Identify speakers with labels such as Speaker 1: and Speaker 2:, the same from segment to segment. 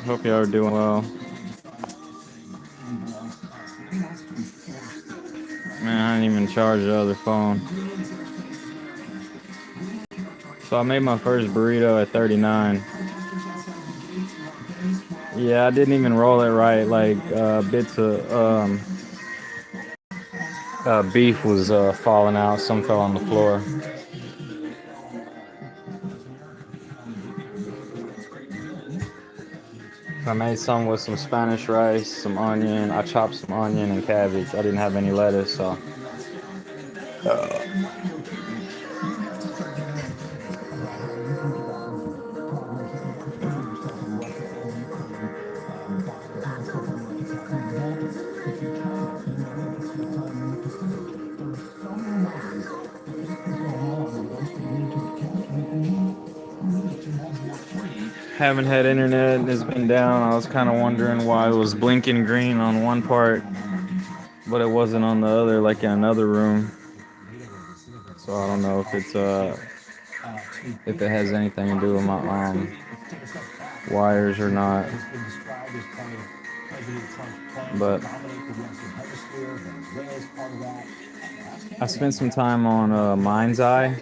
Speaker 1: Hope y'all are doing well. Man, I didn't even charge the other phone. So I made my first burrito at 39. Yeah, I didn't even roll it right. Like bits of beef was falling out. Some fell on the floor. I made some with some Spanish rice, some onion. I chopped some onion and cabbage. I didn't have any lettuce, so. Haven't had internet and it's been down. I was kind of wondering why it was blinking green on one part, but it wasn't on the other, like in another room. So I don't know if it's if it has anything to do with my wires or not. But I spent some time on Mind's Eye,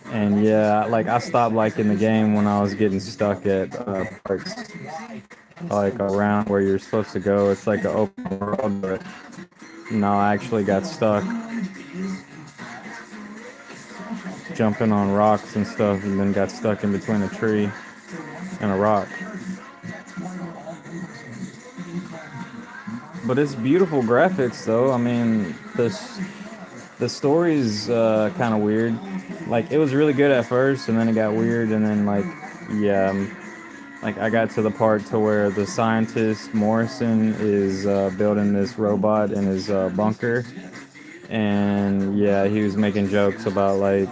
Speaker 1: and yeah, like I stopped liking the game when I was getting stuck at parts like around where you're supposed to go. It's like an open world, but no, I actually got stuck jumping on rocks and stuff, and then got stuck in between a tree and a rock. But it's beautiful graphics, though. I mean, the story's kind of weird. Like it was really good at first, and then it got weird, and then yeah, like I got to the part to where the scientist Morrison is building this robot in his bunker, and yeah, he was making jokes about like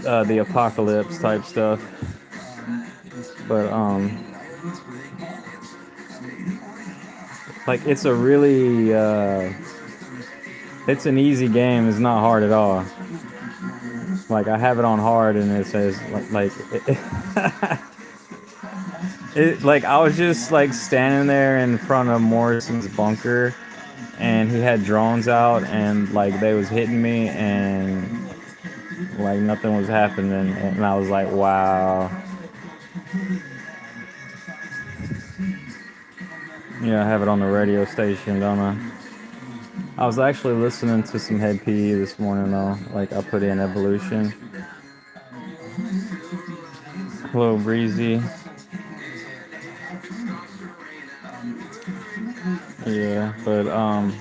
Speaker 1: the apocalypse type stuff. But like it's a really it's an easy game. It's not hard at all. Like I have it on hard, and it says like I was just like standing there in front of Morrison's bunker, and he had drones out, and like they was hitting me, and like nothing was happening, and I was like, wow. Yeah, I have it on the radio station, don't I? I was actually listening to some Head PE this morning, though. Like, I put in Evolution. A little breezy. Yeah, but, I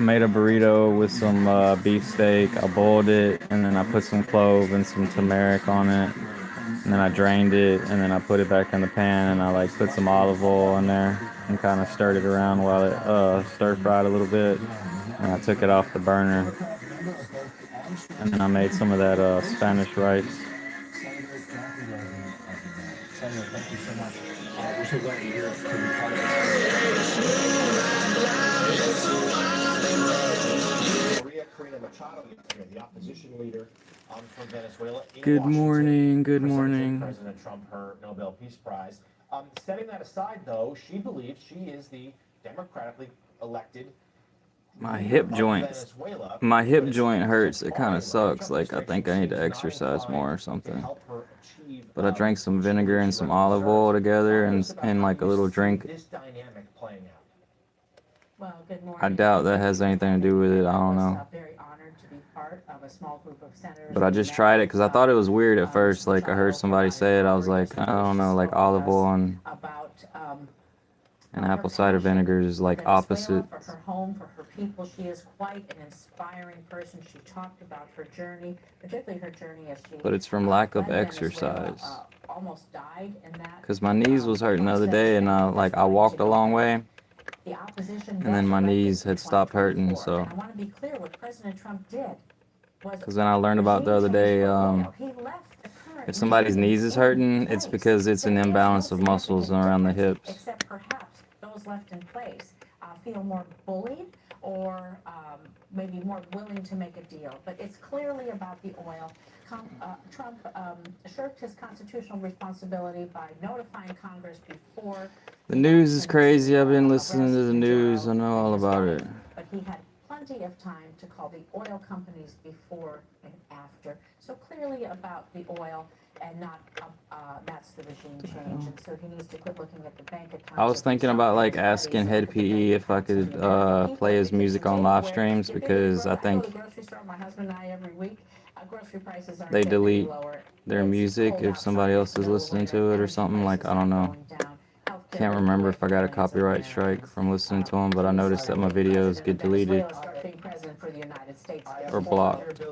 Speaker 1: made a burrito with some beefsteak. I boiled it, and then I put some clove and some turmeric on it. And then I drained it, and then I put it back in the pan, and I like put some olive oil in there and kind of stirred it around while it stir fried a little bit. And I took it off the burner, and then I made some of that Spanish rice. Thank you so much. We're so glad you're here to be part of the opposition leader from Venezuela. Good morning. Good morning. President Trump her Nobel Peace Prize. Setting that aside, though, she believes she is the democratically elected. My hip joint hurts. It kind of sucks. Like I think I need to exercise more or something. But I drank some vinegar and some olive oil together and like a little drink.
Speaker 2: Well, good morning.
Speaker 1: I doubt that has anything to do with it. I don't know.
Speaker 2: Very honored to be part of a small group of senators.
Speaker 1: But I just tried it because I thought it was weird at first. Like I heard somebody say it. I was like, I don't know, like olive oil and apple cider vinegar is like opposite.
Speaker 2: For her home, for her people, she is quite an inspiring person. She talked about her journey, particularly her journey as she.
Speaker 1: But it's from lack of exercise.
Speaker 2: Almost died in that.
Speaker 1: Because my knees was hurting the other day, and I walked a long way. And then my knees had stopped hurting, so.
Speaker 2: I want to be clear what President Trump did.
Speaker 1: Because then I learned about the other day, if somebody's knees is hurting, it's because it's an imbalance of muscles around the hips.
Speaker 2: Except perhaps those left in place feel more bullied or maybe more willing to make a deal. But it's clearly about the oil. Trump shirked his constitutional responsibility by notifying Congress before.
Speaker 3: The news is crazy. I've been listening to the news. I know all about it.
Speaker 2: But he had plenty of time to call the oil companies before and after. So clearly about the oil and not that's the regime change. And so he needs to quit looking at the bank accounts.
Speaker 3: I was thinking about like asking Head PE if I could play his music on live streams, because I think they delete their music if somebody else is listening to it or something. Like, I don't know. Can't remember if I got a copyright strike from listening to them, but I noticed that my videos get deleted or blocked.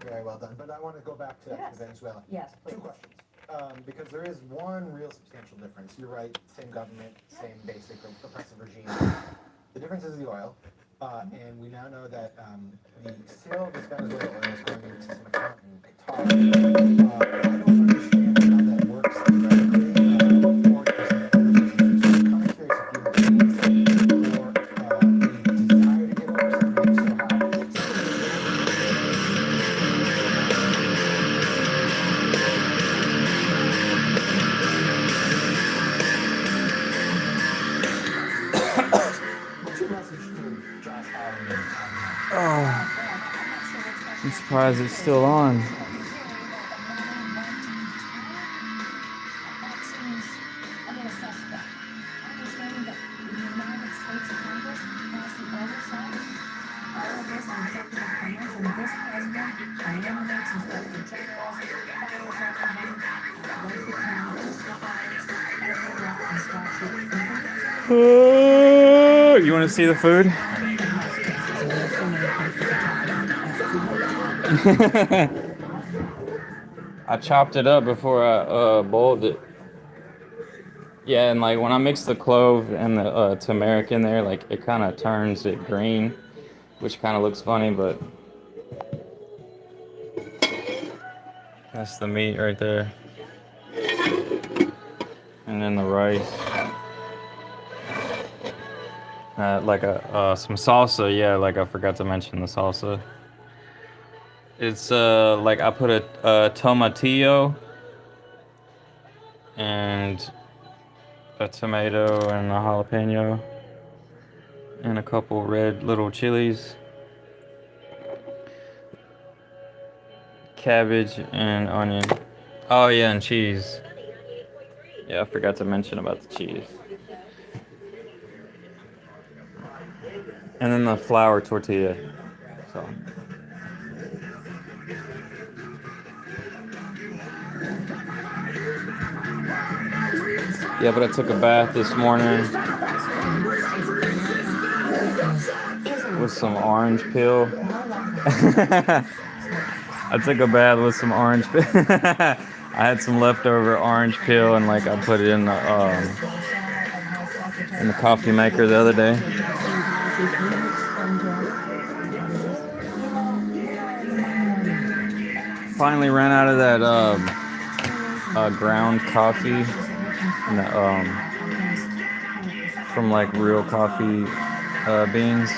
Speaker 1: Very well done. But I want to go back to Venezuela.
Speaker 2: Yes, please.
Speaker 1: Two questions. Because there is one real substantial difference. You're right, same government, same basic oppressive regime. The difference is the oil. And we now know that the sale of this Venezuela oil is going into some account in Qatar. I don't understand how that works theoretically, or is it I'm kind of curious if you have any insight or a desire to get over something, so how
Speaker 3: I'm surprised it's still on. You want to see the food? I chopped it up before I boiled it. Yeah, and like when I mix the clove and the turmeric in there, like it kind of turns it green, which kind of looks funny, but that's the meat right there. And then the rice. Like some salsa, yeah, like I forgot to mention the salsa. It's like I put a tomatillo and a tomato and a jalapeno and a couple red little chilies, cabbage and onion. Oh yeah, and cheese. Yeah, I forgot to mention about the cheese. And then the flour tortilla. So. Yeah, but I took a bath this morning with some orange peel. I took a bath with some orange peel. I had some leftover orange peel and like I put it in the coffee maker the other day. Finally ran out of that ground coffee. From like real coffee beans,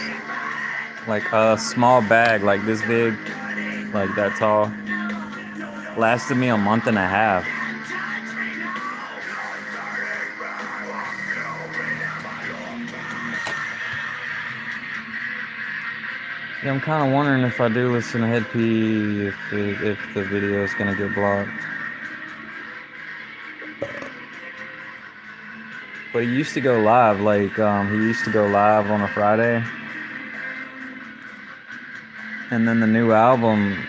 Speaker 3: like a small bag like this big, like that tall, lasted me a month and a half. Yeah, I'm kind of wondering if I do listen to Head P, if the video is gonna get blocked. But he used to go live, like, he used to go live on a Friday. And then the new album,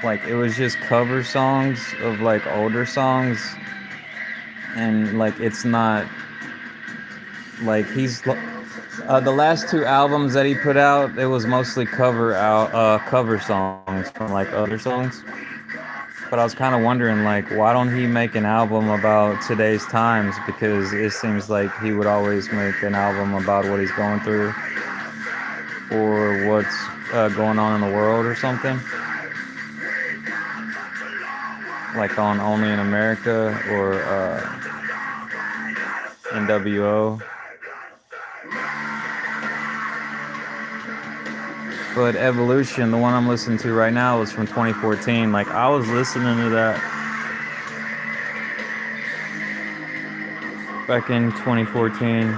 Speaker 3: like, it was just cover songs of, like, older songs. And, like, it's not, like, he's, the last two albums that he put out, it was mostly cover songs from, like, other songs. But I was kind of wondering, like, why don't he make an album about today's times? Because it seems like he would always make an album about what he's going through or what's going on in the world or something. Like on Only in America or NWO. But Evolution, the one I'm listening to right now, is from 2014. Like, I was listening to that back in 2014.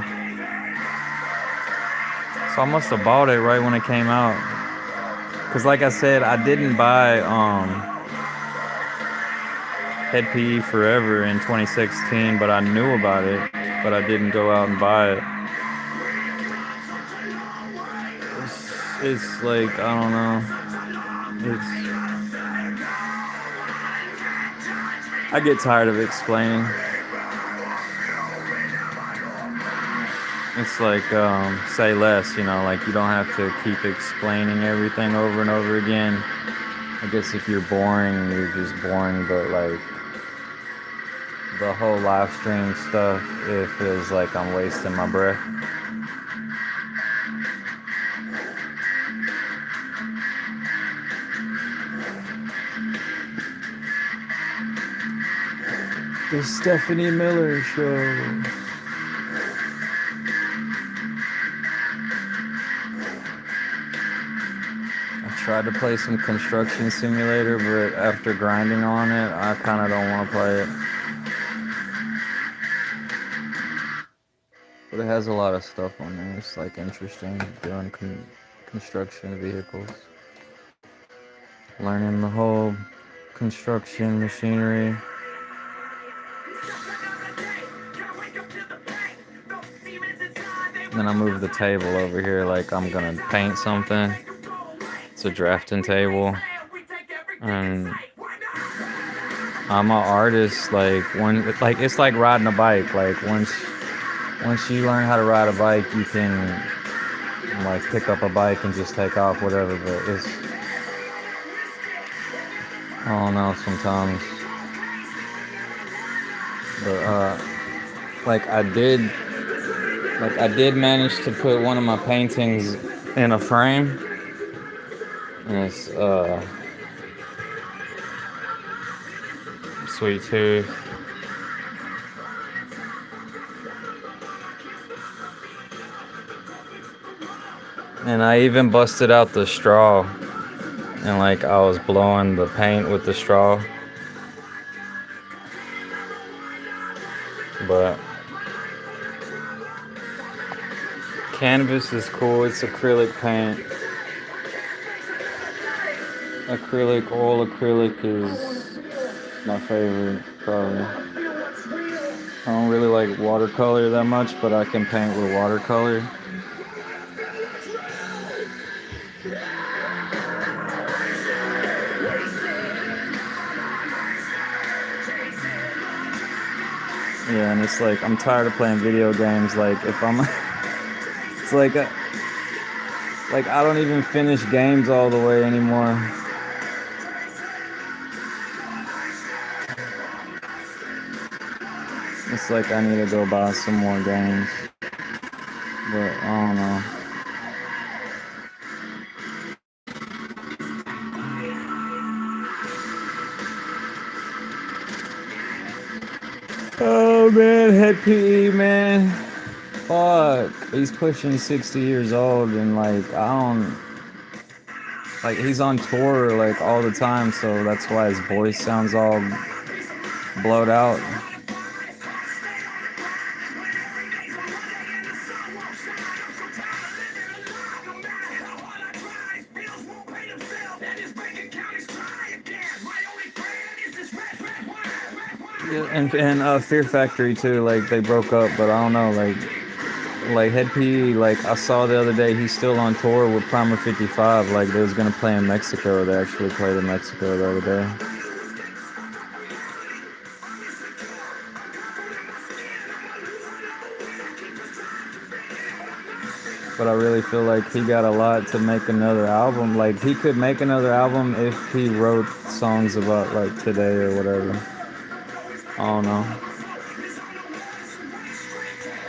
Speaker 3: So I must have bought it right when it came out. Cause like I said, I didn't buy Head PE Forever in 2016, but I knew about it, but I didn't go out and buy it. It's like, I don't know. I get tired of explaining. It's like, say less, you know, like you don't have to keep explaining everything over and over again. I guess if you're boring, you're just boring, but like the whole live stream stuff, it feels like I'm wasting my breath. The Stephanie Miller Show. Tried to play some Construction Simulator, but after grinding on it, I kind of don't want to play it. But it has a lot of stuff on there. It's like interesting doing construction vehicles. Learning the whole construction machinery. Then I move the table over here like I'm gonna paint something. It's a drafting table, and I'm an artist. Like it's like riding a bike. Like once you learn how to ride a bike, you can like pick up a bike and just take off, whatever. But it's, I don't know, sometimes. But like I did manage to put one of my paintings in a frame. And it's Sweet Tooth. And I even busted out the straw, and like I was blowing the paint with the straw. But canvas is cool. It's acrylic paint. Acrylic, oil acrylic is my favorite, probably. I don't really like watercolor that much, but I can paint with watercolor. Yeah, and it's like, I'm tired of playing video games. Like, if I'm, it's like, I don't even finish games all the way anymore. It's like I need to go buy some more games, but I don't know. Oh man, Head PE, man. Fuck. He's pushing 60 years old, and like, he's on tour like all the time, so that's why his voice sounds all blowed out. And Fear Factory too, like they broke up, but I don't know, like Head PE, like I saw the other day, he's still on tour with Primer 55, like they was gonna play in Mexico. They actually played in Mexico the other day. But I really feel like he got a lot to make another album. Like he could make another album if he wrote songs about like today or whatever. I don't know.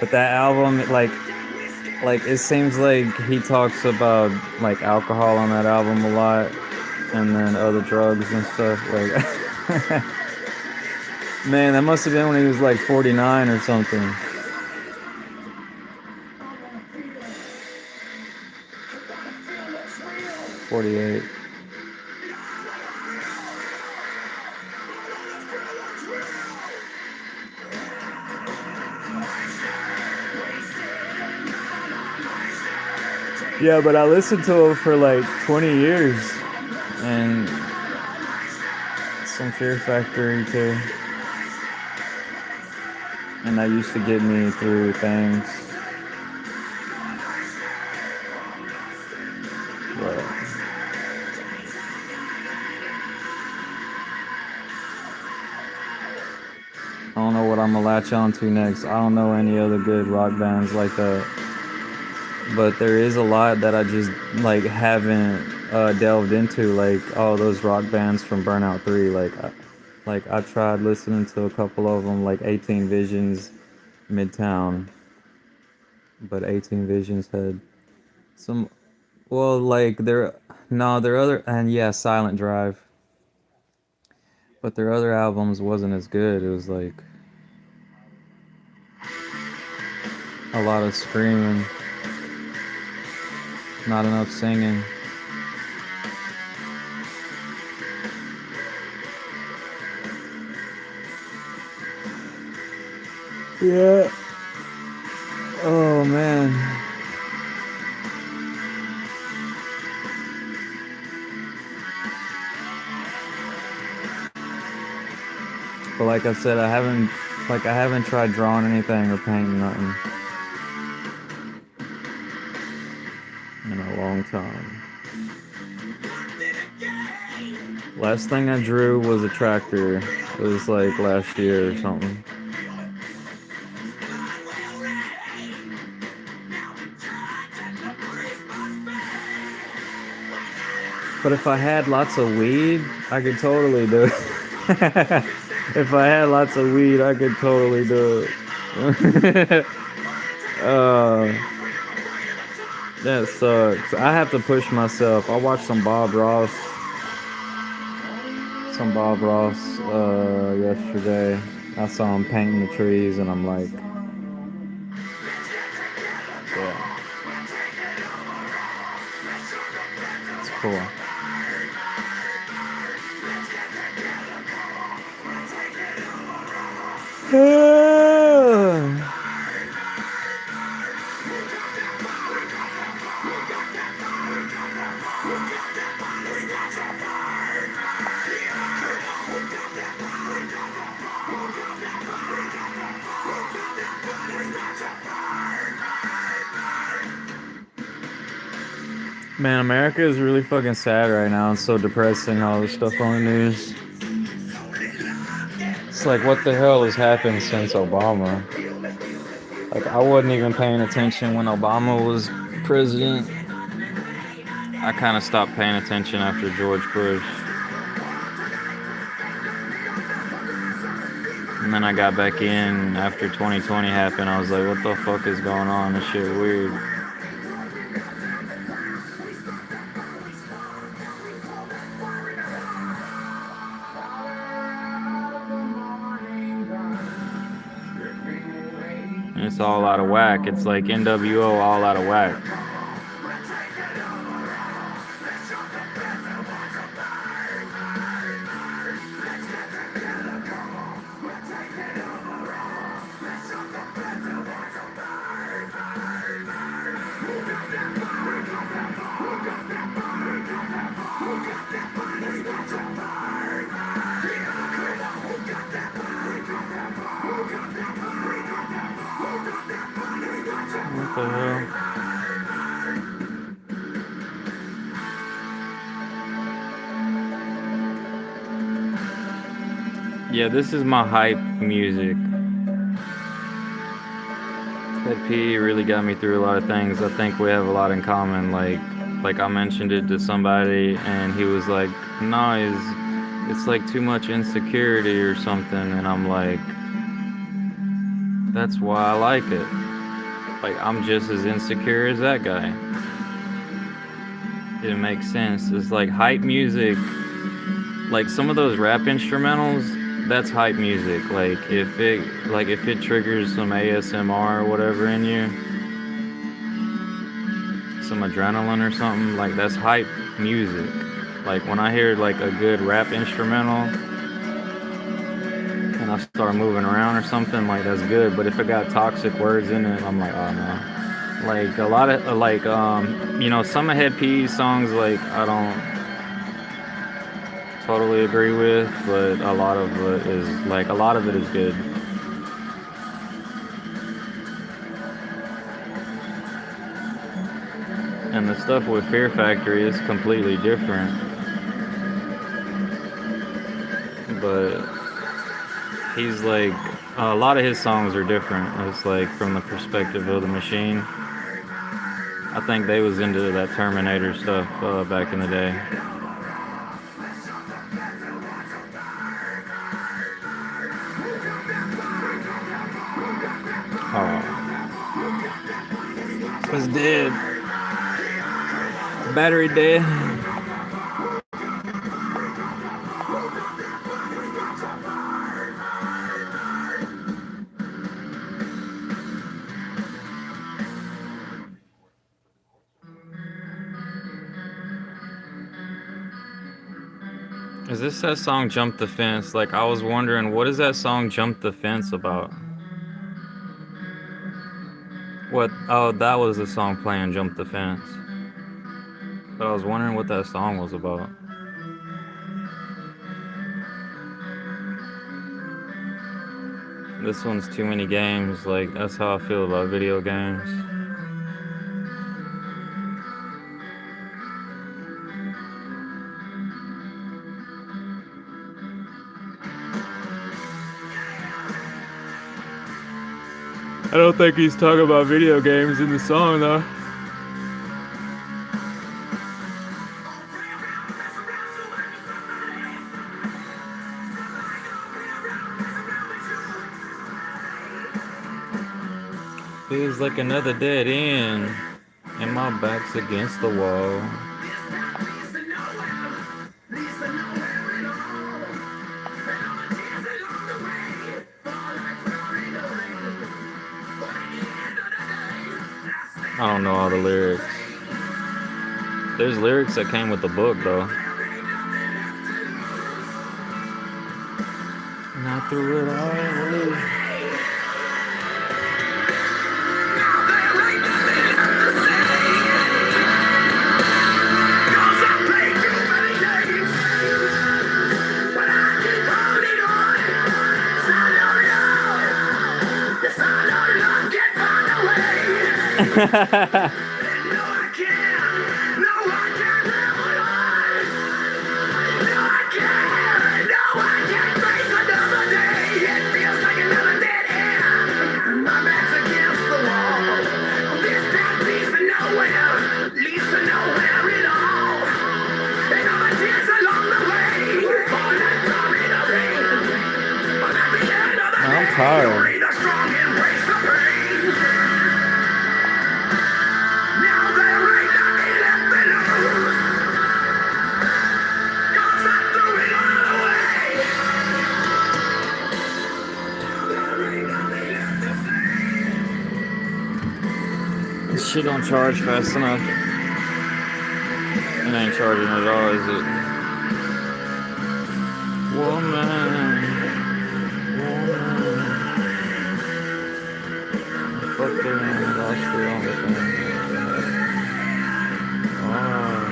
Speaker 3: But that album, like it seems like he talks about like alcohol on that album a lot, and then other drugs and stuff. Like, man, that must have been when he was like 49 or something. 48. Yeah, but I listened to him for like 20 years. And some Fear Factory too. And that used to get me through things. But I don't know what I'm gonna latch on to next. I don't know any other good rock bands like that. But there is a lot that I just like haven't delved into, like all those rock bands from Burnout 3. Like I tried listening to a couple of them, like 18 Visions, Midtown. But 18 Visions had some, well, like their other, and yeah, Silent Drive. But their other albums wasn't as good. It was like a lot of screaming, not enough singing. Yeah. Oh man. But like I said, I haven't tried drawing anything or painting nothing in a long time. Last thing I drew was a tractor. It was like last year or something. But if I had lots of weed, I could totally do it. If I had lots of weed, I could totally do it. That sucks. I have to push myself. I watched some Bob Ross yesterday. I saw him painting the trees, and I'm like, yeah, it's cool. Man, America is really fucking sad right now. It's so depressing, all this stuff on the news. It's like, what the hell has happened since Obama? Like, I wasn't even paying attention when Obama was president. I kind of stopped paying attention after George Bush. And then I got back in after 2020 happened. I was like, what the fuck is going on? This shit weird. It's all out of whack. It's like NWO all out of whack. What the hell? Yeah, this is my hype music. That PE really got me through a lot of things. I think we have a lot in common. Like I mentioned it to somebody, and he was like, "No, it's like too much insecurity or something," and I'm like, "That's why I like it. Like, I'm just as insecure as that guy." It makes sense. It's like hype music. Like some of those rap instrumentals, that's hype music. Like if it triggers some ASMR or whatever in you, some adrenaline or something, like that's hype music. Like when I hear like a good rap instrumental and I start moving around or something, like that's good. But if it got toxic words in it, I'm like, oh no. Like a lot of some of Head P's songs, like I don't totally agree with, but a lot of it is good. And the stuff with Fear Factory is completely different. But he's like, a lot of his songs are different. It's like from the perspective of the machine. I think they was into that Terminator stuff back in the day. Oh. It's dead. Battery dead. Is this that song Jump the Fence? Like I was wondering, what is that song Jump the Fence about? What? Oh, that was the song playing Jump the Fence. But I was wondering what that song was about. This one's Too Many Games. Like, that's how I feel about video games. I don't think he's talking about video games in the song, though. Feels like another dead end, and my back's against the wall. I don't know all the lyrics. There's lyrics that came with the book, though. And I threw it all away. I'm tired. This shit don't charge fast enough. It ain't charging at all, is it? Woman. Fuck the man, lost the only thing. Oh.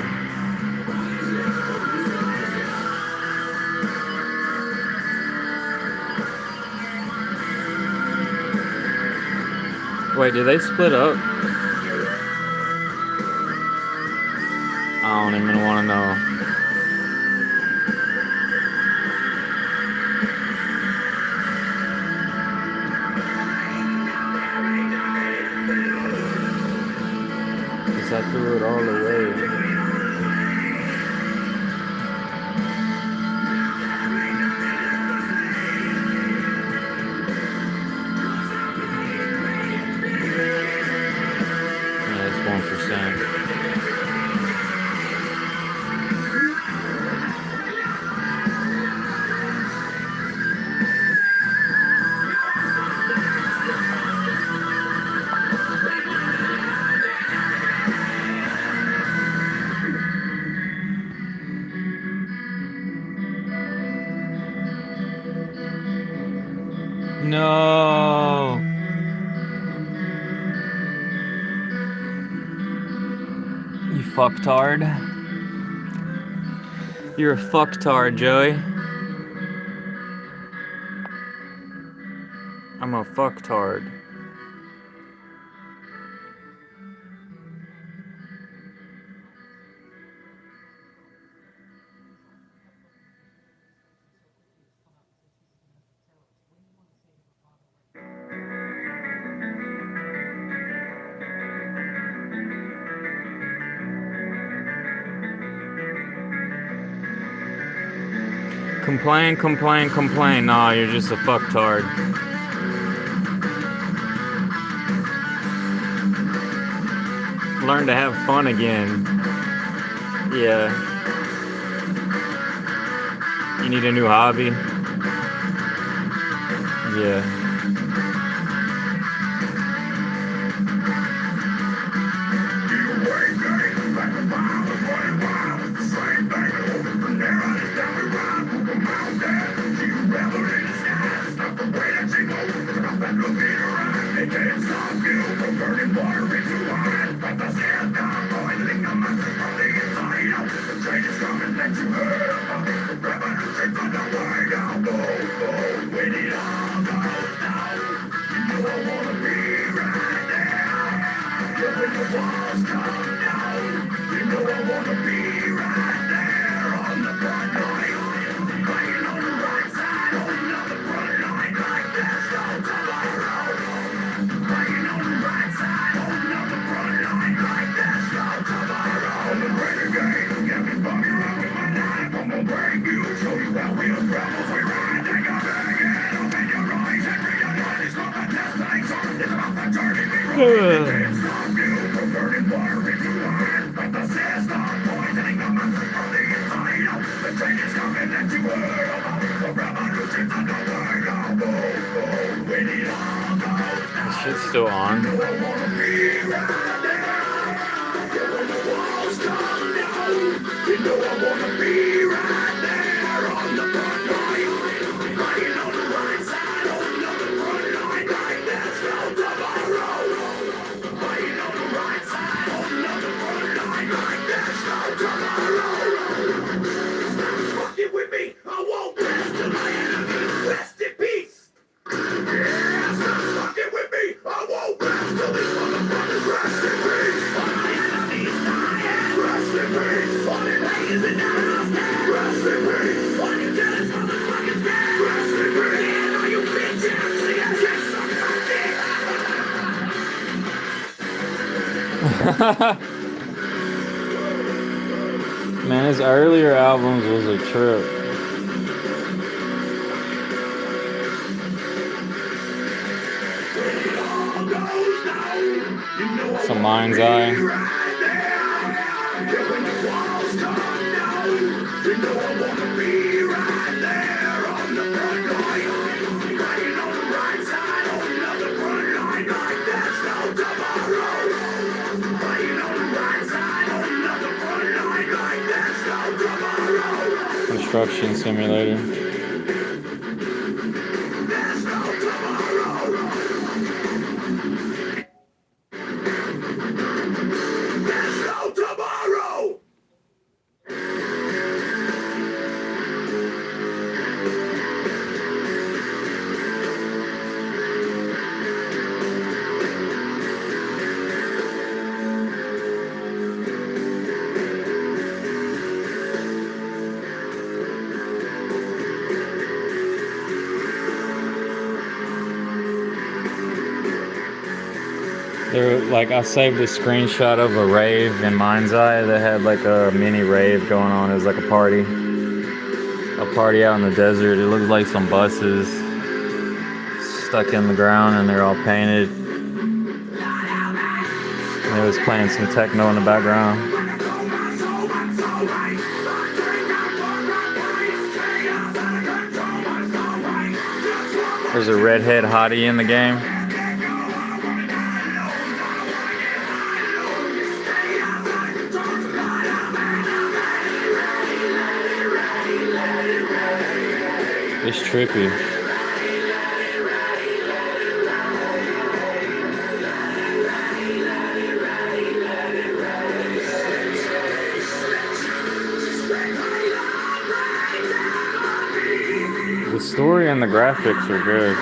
Speaker 3: Wait, did they split up? I don't even want to know. Cause I threw it all away. Yeah, it's 1%. No. You fucktard. You're a fucktard, Joey. I'm a fucktard. Complain, complain, complain. Nah, you're just a fucktard. Learn to have fun again. Yeah. You need a new hobby? Yeah. This shit's still on. Man, his earlier albums was a trip. It's a mind's eye. Construction simulator. Like, I saved a screenshot of a rave in Mind's Eye that had like a mini rave going on. It was like a party out in the desert. It looked like some buses stuck in the ground and they're all painted. And it was playing some techno in the background. There's a redhead hottie in the game. It's trippy. The story and the graphics are good.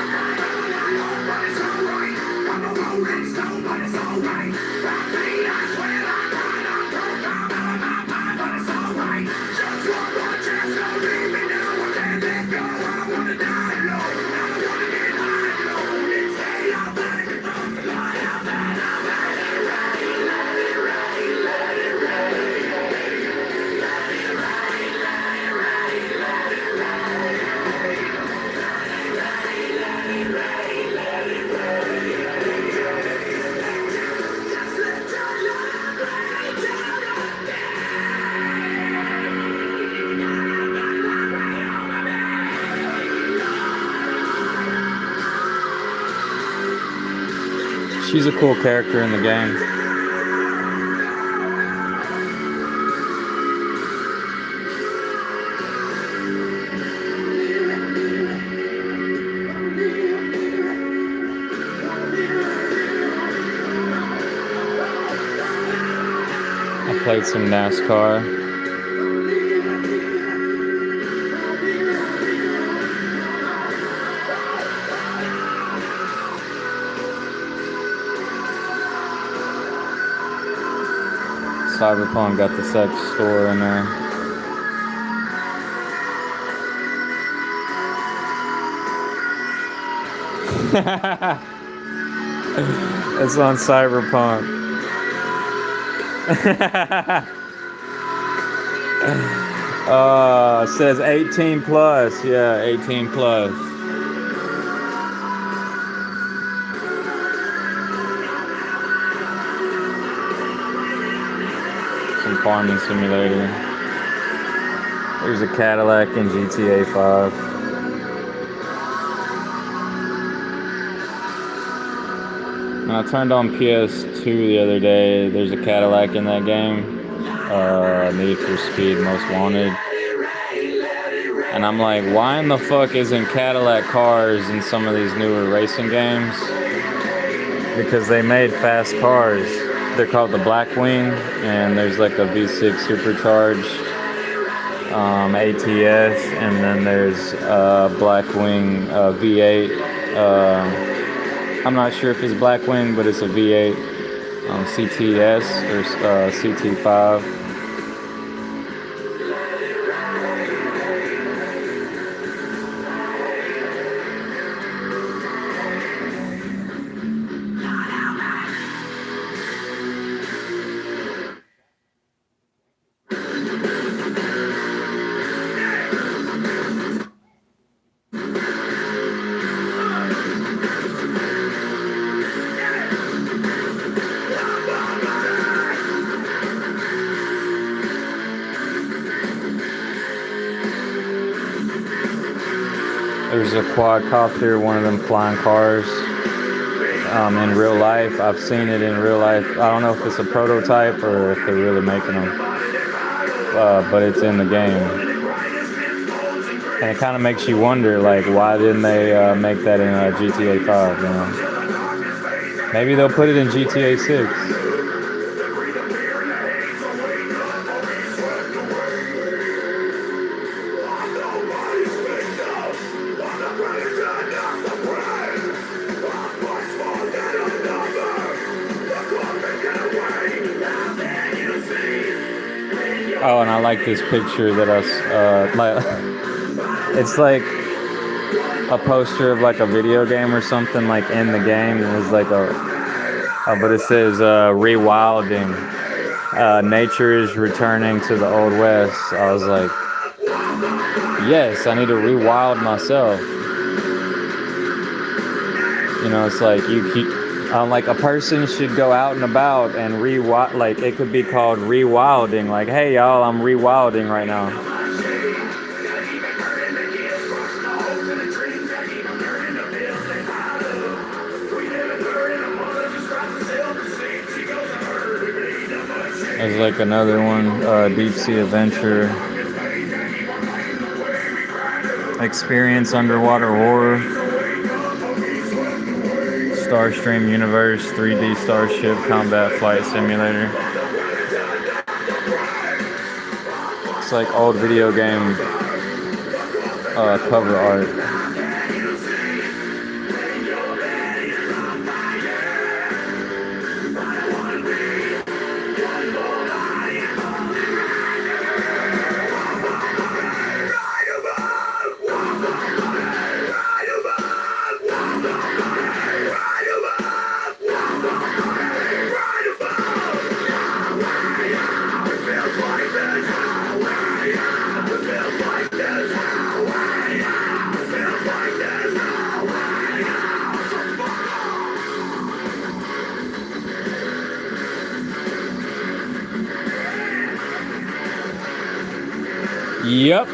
Speaker 3: She's a cool character in the game. I played some NASCAR. Cyberpunk got the sex store in there. It's on Cyberpunk. It says 18 plus. Yeah, 18 plus. Some farming simulator. There's a Cadillac in GTA 5. When I turned on PS2 the other day, there's a Cadillac in that game. Need for Speed Most Wanted. And I'm like, why in the fuck isn't Cadillac cars in some of these newer racing games? Because they made fast cars. They're called the Blackwing, and there's like a V6 supercharged ATS, and then there's Blackwing V8. I'm not sure if it's Blackwing, but it's a V8 CTS or CT5. There's a quadcopter, one of them flying cars, in real life. I've seen it in real life. I don't know if it's a prototype or if they're really making them, but it's in the game. And it kind of makes you wonder, like, why didn't they make that in GTA 5, you know? Maybe they'll put it in GTA 6. Oh, and I like this picture that it's like a poster of like a video game or something, like in the game. It was like but it says rewilding. Nature is returning to the Old West. I was like, yes, I need to rewild myself. You know, it's like like a person should go out and about and like it could be called rewilding. Like, hey y'all, I'm rewilding right now. There's like another one, Deep Sea Adventure. Experience underwater horror. Starstream Universe 3D Starship Combat Flight Simulator. It's like old video game cover art. Yep.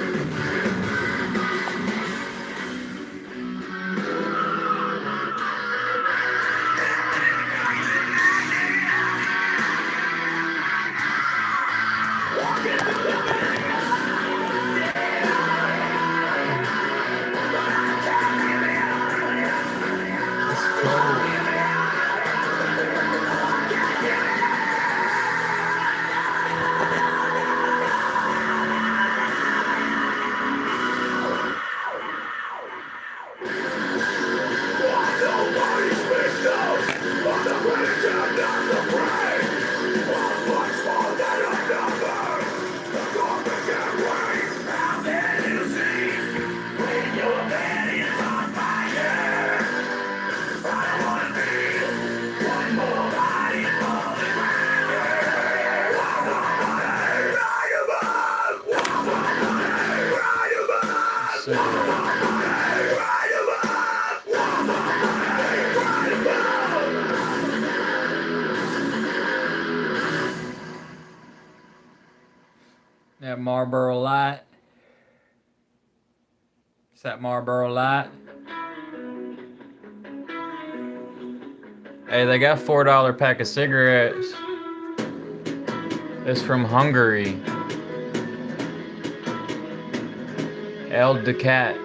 Speaker 3: That Marlboro Light. It's that Marlboro Light. Hey, they got $4 pack of cigarettes. It's from Hungary. El Decat.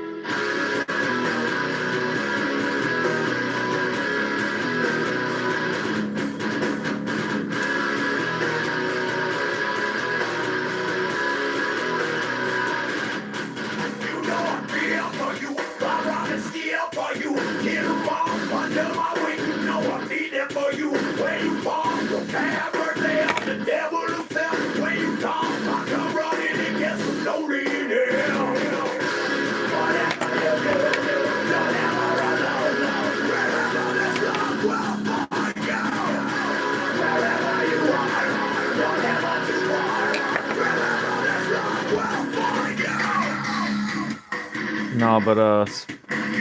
Speaker 3: No, but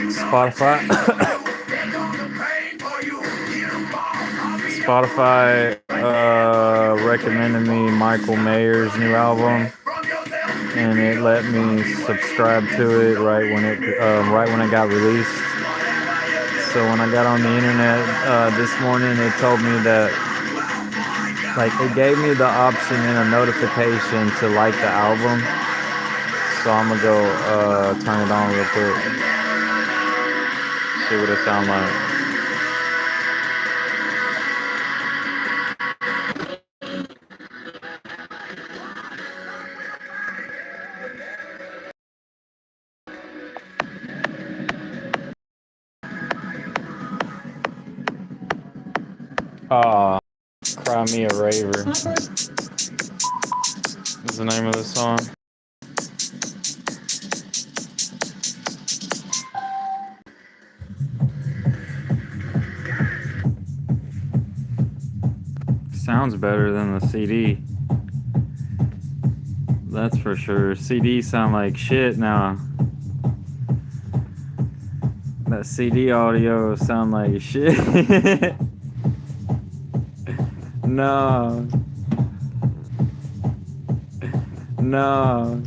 Speaker 3: Spotify recommended me Michael Mayer's new album, and it let me subscribe to it right when it got released. So when I got on the internet this morning, it told me that, like, it gave me the option in a notification to like the album. So I'm gonna go turn it on real quick. See what it sounds like. Cry Me a Raver is the name of the song. Sounds better than the CD. That's for sure. CD sound like shit now. That CD audio sound like shit. No. No.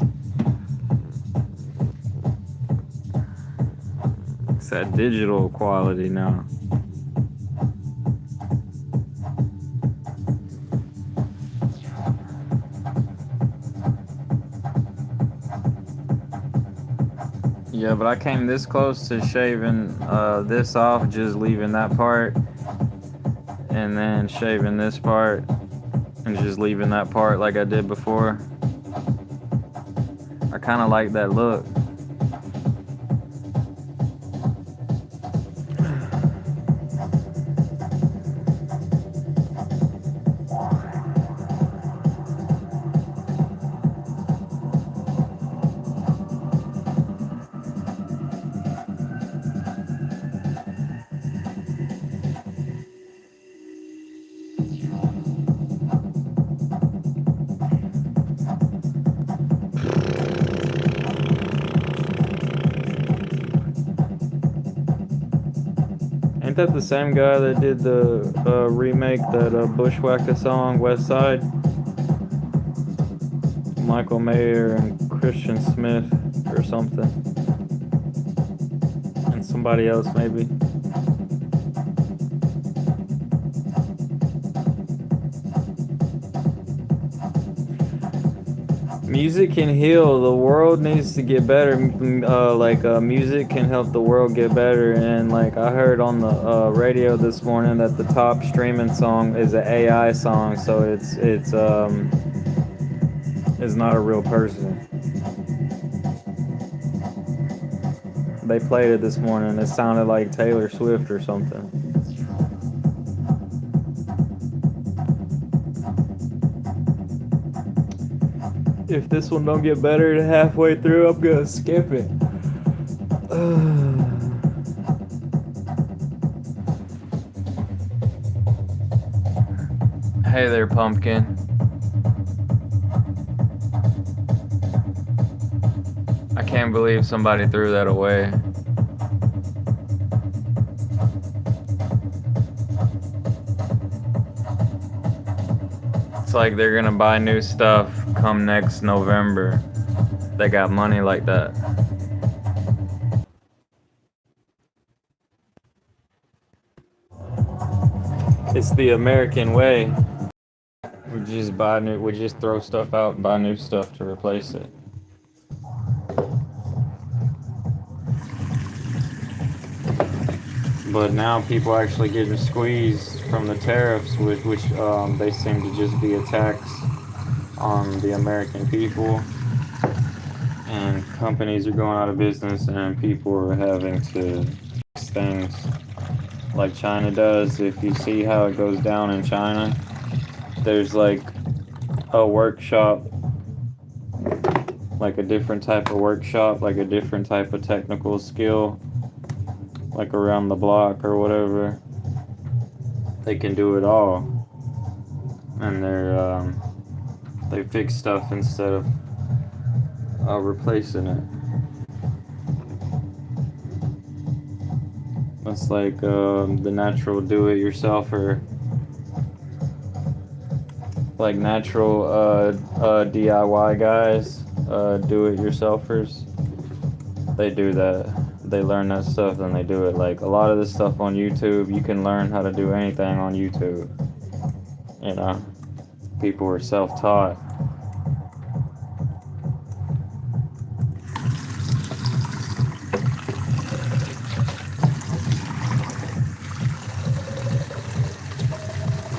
Speaker 3: It's that digital quality now. Yeah, but I came this close to shaving this off, just leaving that part, and then shaving this part, and just leaving that part like I did before. I kind of like that look. Ain't that the same guy that did the remake, that Bushwhacker song, West Side? Michael Mayer and Christian Smith or something. And somebody else maybe. Music can heal. The world needs to get better. Music can help the world get better. And like I heard on the radio this morning that the top streaming song is an AI song, so it's not a real person. They played it this morning. It sounded like Taylor Swift or something. If this one don't get better than halfway through, I'm gonna skip it. Hey there, pumpkin. I can't believe somebody threw that away. It's like they're gonna buy new stuff come next November. They got money like that. It's the American way. We just throw stuff out and buy new stuff to replace it. But now people are actually getting squeezed from the tariffs, which they seem to just be a tax on the American people. And companies are going out of business and people are having to fix things like China does. If you see how it goes down in China, there's like a workshop, like a different type of workshop, like a different type of technical skill, like around the block or whatever. They can do it all, and they fix stuff instead of replacing it. It's like the natural do-it-yourselfer, like natural DIY guys, do-it-yourselfers. They do that. They learn that stuff and they do it. Like a lot of this stuff on YouTube, you can learn how to do anything on YouTube. You know, people are self-taught.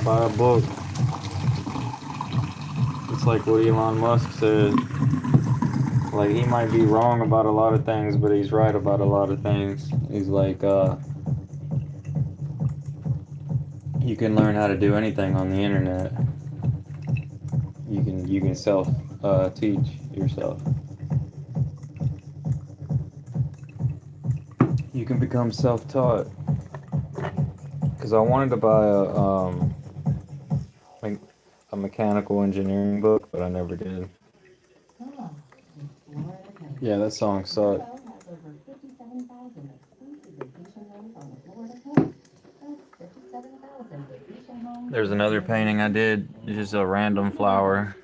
Speaker 3: Buy a book. It's like what Elon Musk said. Like, he might be wrong about a lot of things, but he's right about a lot of things. He's like, you can learn how to do anything on the internet. You can self teach yourself. You can become self-taught. Because I wanted to buy a mechanical engineering book, but I never did. Yeah, that song sucked. There's another painting I did. It's just a random flower.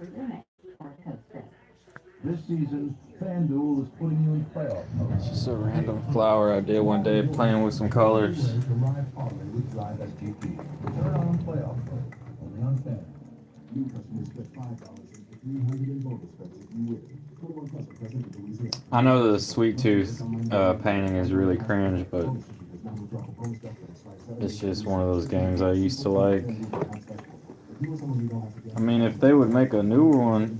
Speaker 4: This season, FanDuel is putting you in playoff mode.
Speaker 3: It's just a random flower I did one day playing with some colors.
Speaker 4: Turn on playoff mode. Only on FanDuel. New customers get $5 and 300 in bonus bets if you win.
Speaker 3: I know the Sweet Tooth painting is really cringe, but it's just one of those games I used to like. I mean, if they would make a new one,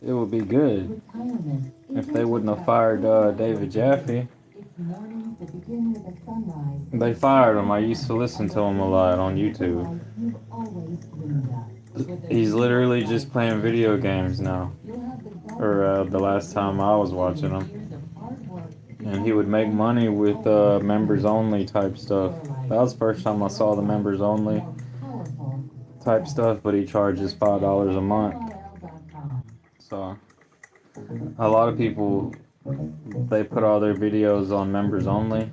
Speaker 3: it would be good. If they wouldn't have fired David Jaffe. They fired him. I used to listen to him a lot on YouTube. He's literally just playing video games now. Or the last time I was watching him. And he would make money with members only type stuff. That was the first time I saw the members only type stuff, but he charges $5 a month. So a lot of people, they put all their videos on members only,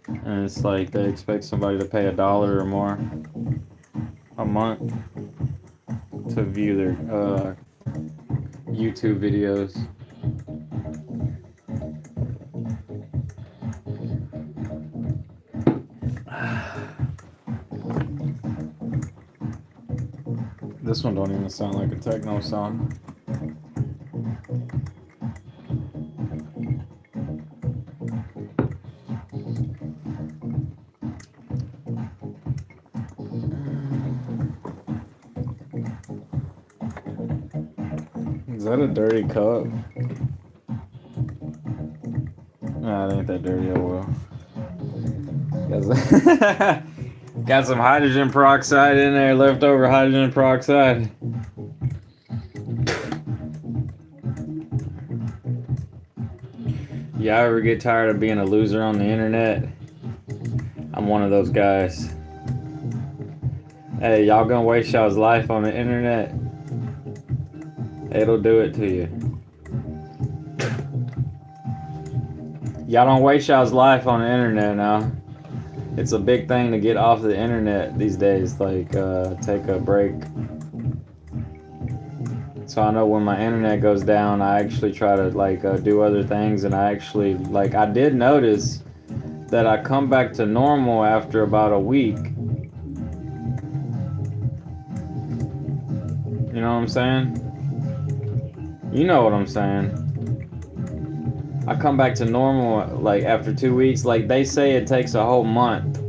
Speaker 3: and it's like they expect somebody to pay $1 or more a month to view their YouTube videos. This one don't even sound like a techno song. Is that a dirty cup? Nah, it ain't that dirty, oh well. Got some hydrogen peroxide in there, leftover hydrogen peroxide. Y'all ever get tired of being a loser on the internet? I'm one of those guys. Hey, y'all gonna waste y'all's life on the internet? It'll do it to you. Y'all don't waste y'all's life on the internet now. It's a big thing to get off the internet these days, like take a break. So I know when my internet goes down, I actually try to like do other things, and I actually like I did notice that I come back to normal after about a week. You know what I'm saying? You know what I'm saying. I come back to normal like after 2 weeks. Like they say it takes a whole month.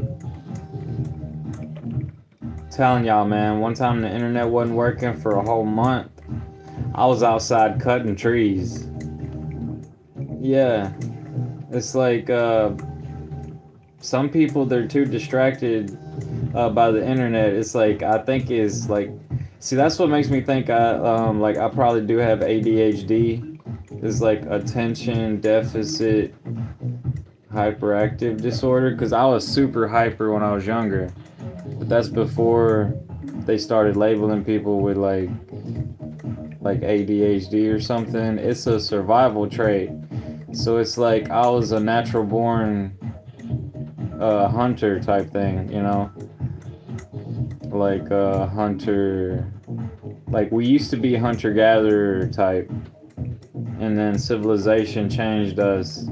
Speaker 3: Telling y'all, man, one time the internet wasn't working for a whole month. I was outside cutting trees. Yeah. It's like some people, they're too distracted by the internet. It's like I think is like, see, that's what makes me think I probably do have ADHD. It's like attention deficit hyperactive disorder, because I was super hyper when I was younger, but that's before they started labeling people with like ADHD or something. It's a survival trait. So it's like I was a natural born hunter type thing, you know, like a hunter. Like we used to be hunter-gatherer type, and then civilization changed us.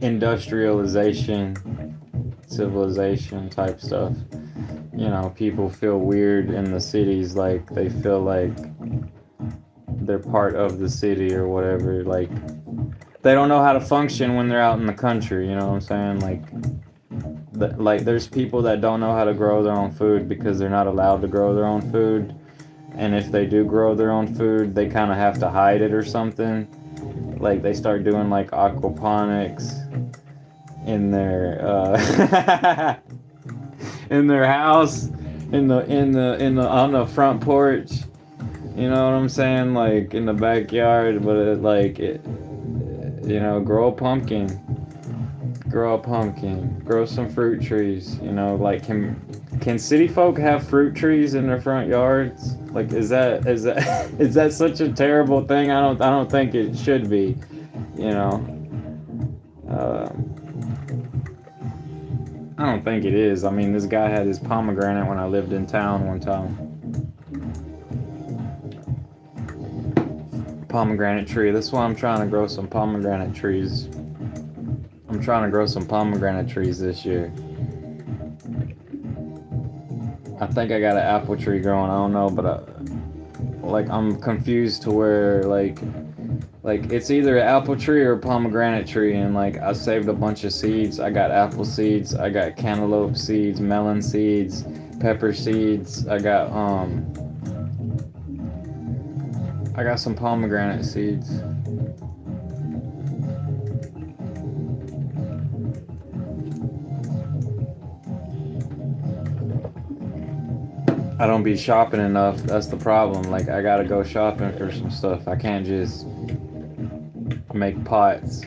Speaker 3: Industrialization, civilization type stuff. You know, people feel weird in the cities, like they feel like they're part of the city or whatever. Like they don't know how to function when they're out in the country, you know what I'm saying? Like there's people that don't know how to grow their own food because they're not allowed to grow their own food. And if they do grow their own food, they kind of have to hide it or something. Like they start doing like aquaponics in their in their house, in the on the front porch. You know what I'm saying? Like in the backyard, but you know, grow a pumpkin. Grow a pumpkin. Grow some fruit trees. You know, like can city folk have fruit trees in their front yards? Like is that is that such a terrible thing? I don't think it should be. You know. I don't think it is. I mean, this guy had his pomegranate when I lived in town one time. Pomegranate tree. That's why I'm trying to grow some pomegranate trees. I'm trying to grow some pomegranate trees this year. I think I got an apple tree growing. I don't know, but like I'm confused to where like it's either an apple tree or a pomegranate tree, and like I saved a bunch of seeds. I got apple seeds, I got cantaloupe seeds, melon seeds, pepper seeds. I got some pomegranate seeds. I don't be shopping enough. That's the problem. Like I gotta go shopping for some stuff. I can't just make pots.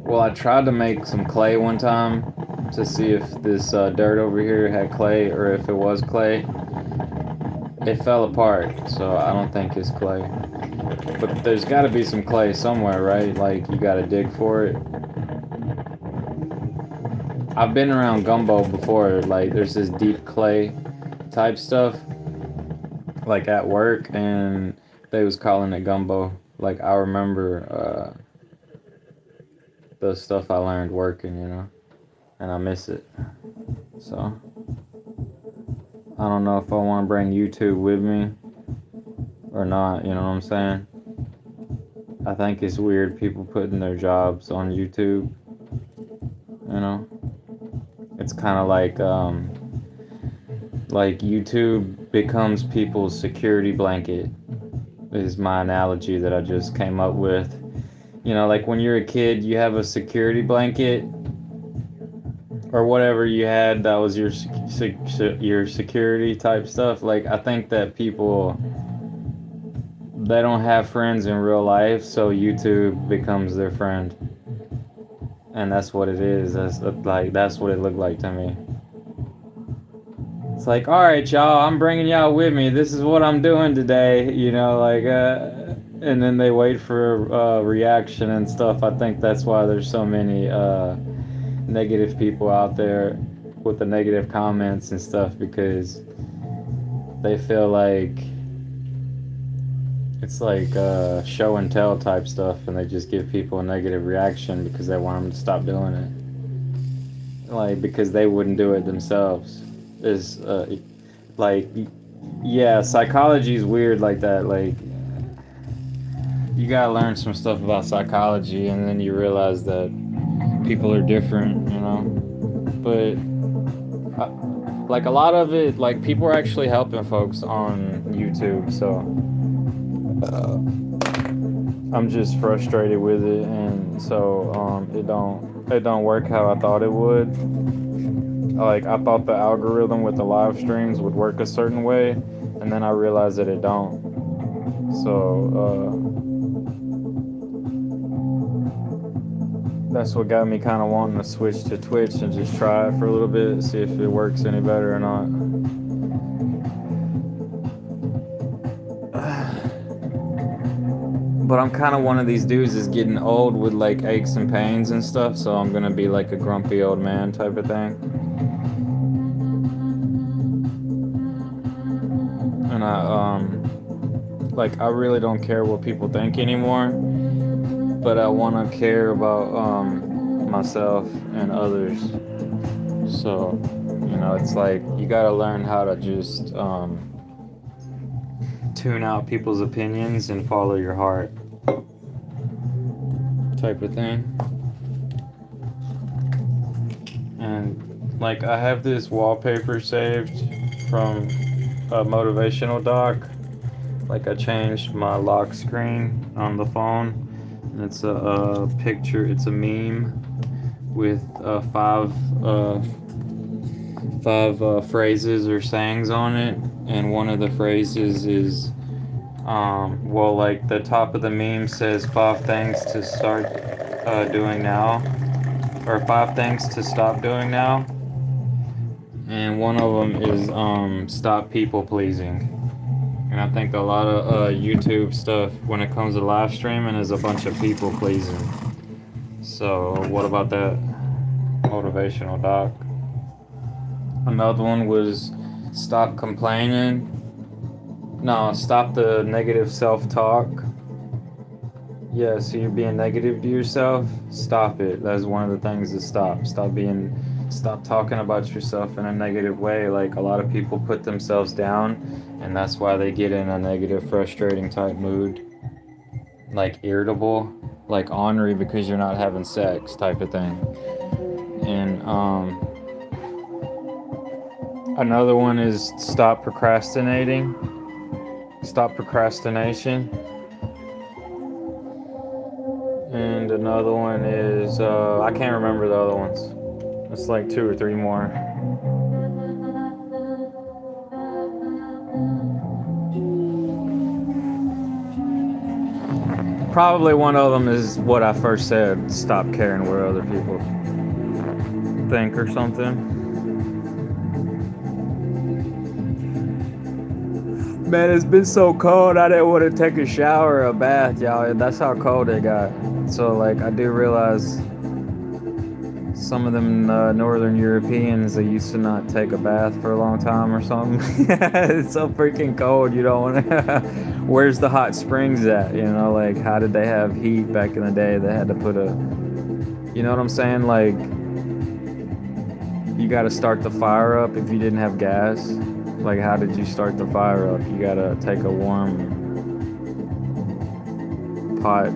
Speaker 3: Well, I tried to make some clay one time to see if this dirt over here had clay or if it was clay. It fell apart, so I don't think it's clay. But there's got to be some clay somewhere, right? Like you got to dig for it. I've been around gumbo before. Like there's this deep clay type stuff. like at work, and they was calling it gumbo. Like I remember the stuff I learned working, and I miss it. So I don't know if I want to bring YouTube with me or not, you know what I'm saying? I think it's weird people putting their jobs on YouTube, It's kind of like YouTube becomes people's security blanket is my analogy that I just came up with. Like when you're a kid, you have a security blanket or whatever you had that was your security type stuff. Like I think that people, they don't have friends in real life, so YouTube becomes their friend, and that's what it is. That's what it looked like to me. It's like, all right, y'all, I'm bringing y'all with me. This is what I'm doing today, and then they wait for a reaction and stuff. I think that's why there's so many negative people out there with the negative comments and stuff, because they feel like it's like show and tell type stuff, and they just give people a negative reaction because they want them to stop doing it. Like, because they wouldn't do it themselves. Is yeah, psychology is weird like that. Like, you gotta learn some stuff about psychology, and then you realize that people are different, But like a lot of it, like people are actually helping folks on YouTube, so I'm just frustrated with it, and so it don't work how I thought it would. Like I thought the algorithm with the live streams would work a certain way, and then I realized that it don't. So that's what got me kind of wanting to switch to Twitch and just try it for a little bit, see if it works any better or not. But I'm kind of one of these dudes that's getting old with like aches and pains and stuff, so I'm gonna be like a grumpy old man type of thing. And I really don't care what people think anymore, but I want to care about myself and others. So, it's like you gotta learn how to just tune out people's opinions and follow your heart type of thing. And like I have this wallpaper saved from a motivational doc. Like I changed my lock screen on the phone, and it's a picture, it's a meme with five phrases or sayings on it, and one of the phrases is like the top of the meme says 5 things to start doing now, or 5 things to stop doing now, and one of them is stop people pleasing. And I think a lot of YouTube stuff when it comes to live streaming is a bunch of people pleasing. So what about that motivational doc? Another one was stop complaining. No, stop the negative self-talk. Yeah, so you're being negative to yourself. Stop it. That's one of the things to stop. Stop talking about yourself in a negative way. Like a lot of people put themselves down, and that's why they get in a negative, frustrating type mood. Like irritable, like ornery because you're not having sex type of thing. And another one is stop procrastinating. Stop procrastination. And another one is I can't remember the other ones. It's like 2 or 3 more. Probably one of them is what I first said, stop caring what other people think or something. Man, it's been so cold, I didn't want to take a shower or a bath, y'all. That's how cold it got. So, like, I do realize some of them Northern Europeans, they used to not take a bath for a long time or something. It's so freaking cold. You don't want to. Where's the hot springs at? You know, like how did they have heat back in the day? They had to put a. You know what I'm saying? Like you got to start the fire up if you didn't have gas. Like how did you start the fire up? You got to take a warm pot.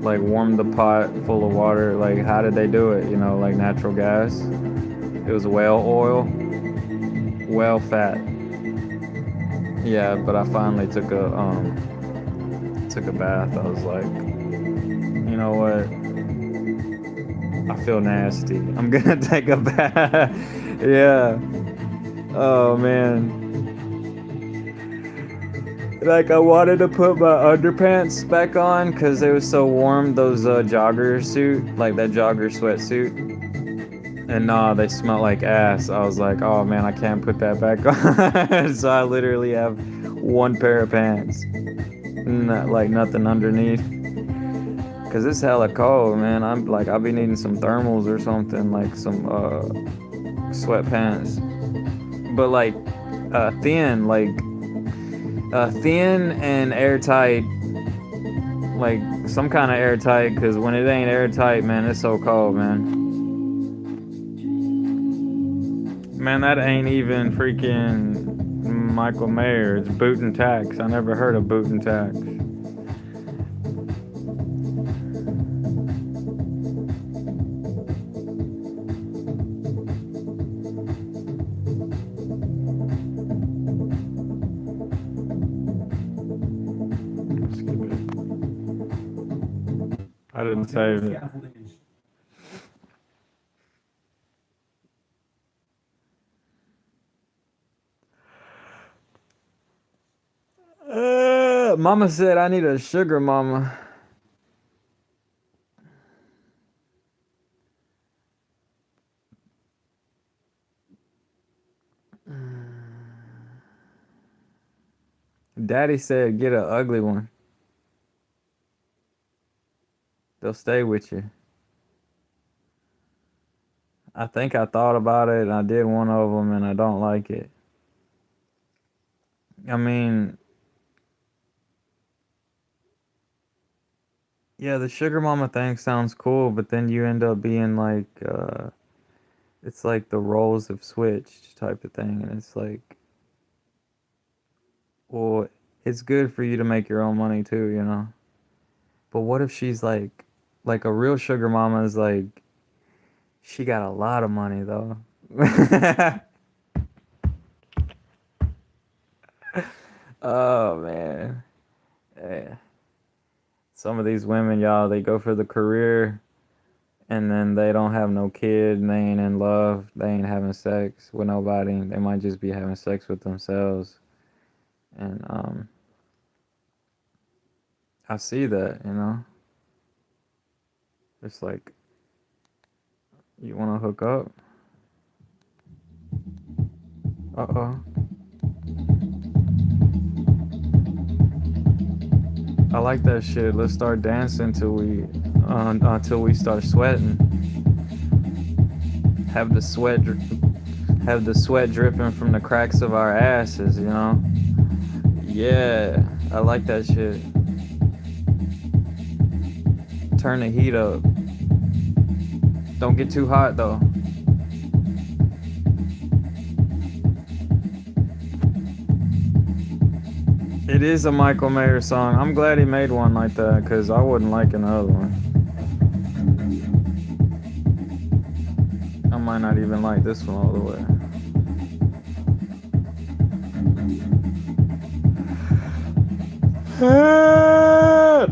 Speaker 3: Like warm the pot full of water. Like how did they do it? You know, like natural gas. It was whale oil, whale fat. Yeah, but I finally took a bath. I was like, you know what? I feel nasty. I'm gonna take a bath. Yeah. Oh man. Like I wanted to put my underpants back on because it was so warm. Those jogger suit, like that jogger sweatsuit, and nah, they smell like ass. I was like, oh man, I can't put that back on. So I literally have one pair of pants, not like nothing underneath. Cause it's hella cold, man. I'm like, I'll be needing some thermals or something, like some sweatpants, but like thin, like. Thin and airtight, like some kind of airtight, because when it ain't airtight, man, it's so cold, man. Man, that ain't even freaking Michael Mayer. It's boot and tacks. I never heard of boot and tacks. I didn't save it. Mama said I need a sugar mama. Daddy said get an ugly one. They'll stay with you. I think I thought about it and I did one of them and I don't like it. I mean, yeah, the sugar mama thing sounds cool, but then you end up being like, it's like the roles have switched type of thing. And it's like, well, it's good for you to make your own money too, you know? But what if she's like a real sugar mama is like, she got a lot of money though. Oh man. Yeah. Some of these women, y'all, they go for the career and then they don't have no kid and they ain't in love. They ain't having sex with nobody. They might just be having sex with themselves. And I see that, you know. It's like, you want to hook up? Uh-oh. I like that shit. Let's start dancing until we start sweating. Have the sweat dripping from the cracks of our asses, you know? Yeah, I like that shit. Turn the heat up. Don't get too hot though. It is a Michael Mayer song. I'm glad he made one like that because I wouldn't like another one. I might not even like this one all the way.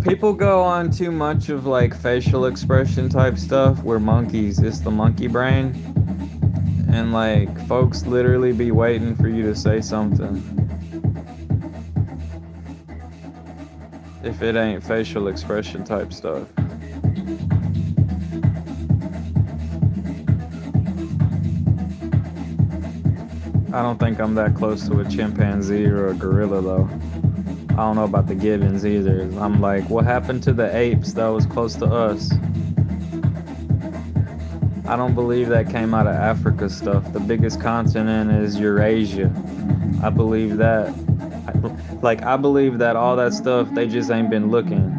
Speaker 3: People go on too much of like facial expression type stuff. We're monkeys. It's the monkey brain. And like folks literally be waiting for you to say something. If it ain't facial expression type stuff. I don't think I'm that close to a chimpanzee or a gorilla though. I don't know about the gibbons either. I'm like, what happened to the apes that was close to us? I don't believe that came out of Africa stuff. The biggest continent is Eurasia. I believe that. I believe that all that stuff, they just ain't been looking.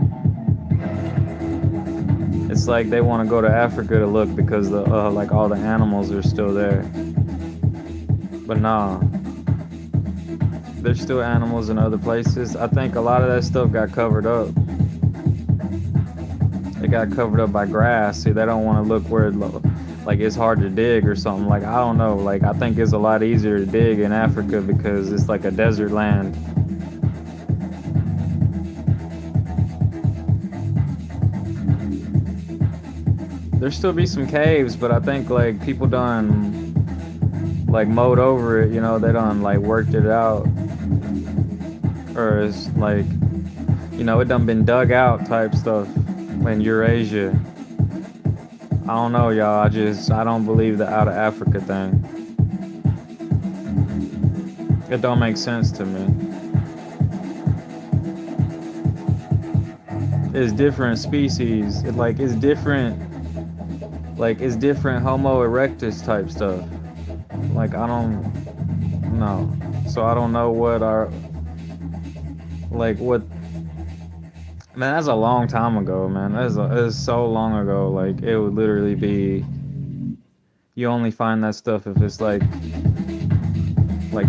Speaker 3: It's like they want to go to Africa to look because like all the animals are still there. But nah, there's still animals in other places. I think a lot of that stuff got covered up. It got covered up by grass. See, they don't want to look where like it's hard to dig or something. Like, I don't know. Like, I think it's a lot easier to dig in Africa because it's like a desert land. There still be some caves, but I think like people done like mowed over it, you know, they done like worked it out. Or it's like, you know, it done been dug out type stuff in Eurasia. I don't know, y'all. I don't believe the out of Africa thing. It don't make sense to me. It's different species. It's different. Like, it's different Homo erectus type stuff. Like, I don't know. So I don't know what man, that's a long time ago, man. That's so long ago. Like, it would literally be, you only find that stuff if it's like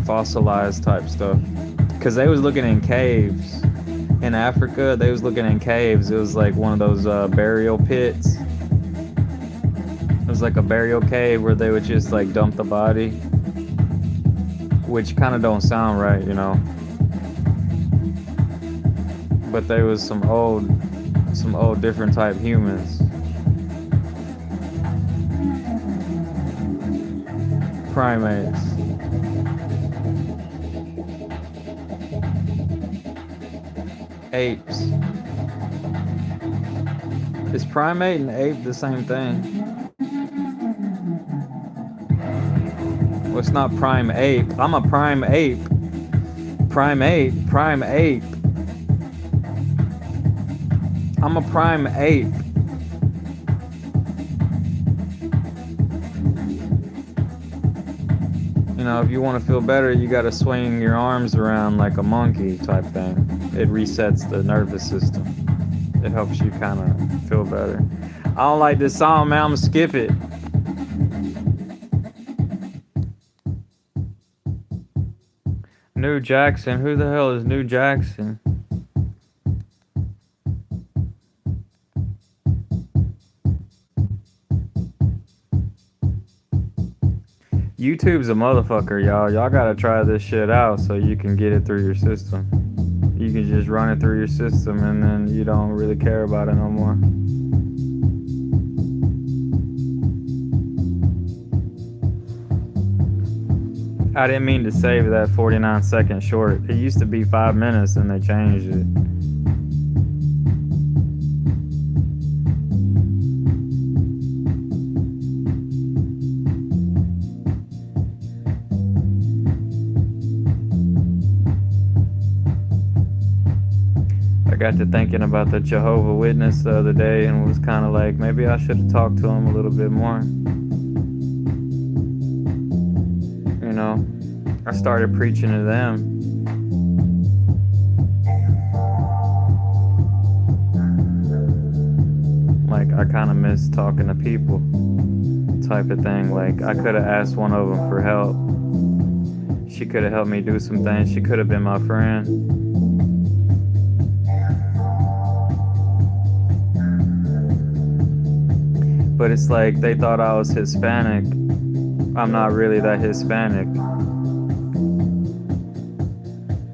Speaker 3: fossilized type stuff. Because they was looking in caves. In Africa, they was looking in caves. It was like one of those burial pits. It was like a burial cave where they would just like dump the body, which kind of don't sound right, you know. But there was some old different type humans. Primates. Apes. Is primate and ape the same thing? Well, it's not prime ape. I'm a prime ape. Primate. Prime ape. I'm a prime ape. You know, if you want to feel better, you gotta swing your arms around like a monkey type thing. It resets the nervous system. It helps you kind of feel better. I don't like this song, man. I'm gonna skip it. New Jackson. Who the hell is New Jackson? YouTube's a motherfucker, y'all. Y'all gotta try this shit out so you can get it through your system. You can just run it through your system and then you don't really care about it no more. I didn't mean to save that 49-second short. It used to be 5 minutes and they changed it. I got to thinking about the Jehovah's Witness the other day and was kind of like, maybe I should have talked to him a little bit more. You know, I started preaching to them. Like, I kind of miss talking to people type of thing. Like, I could have asked one of them for help. She could have helped me do some things. She could have been my friend. But it's like they thought I was Hispanic. I'm not really that Hispanic.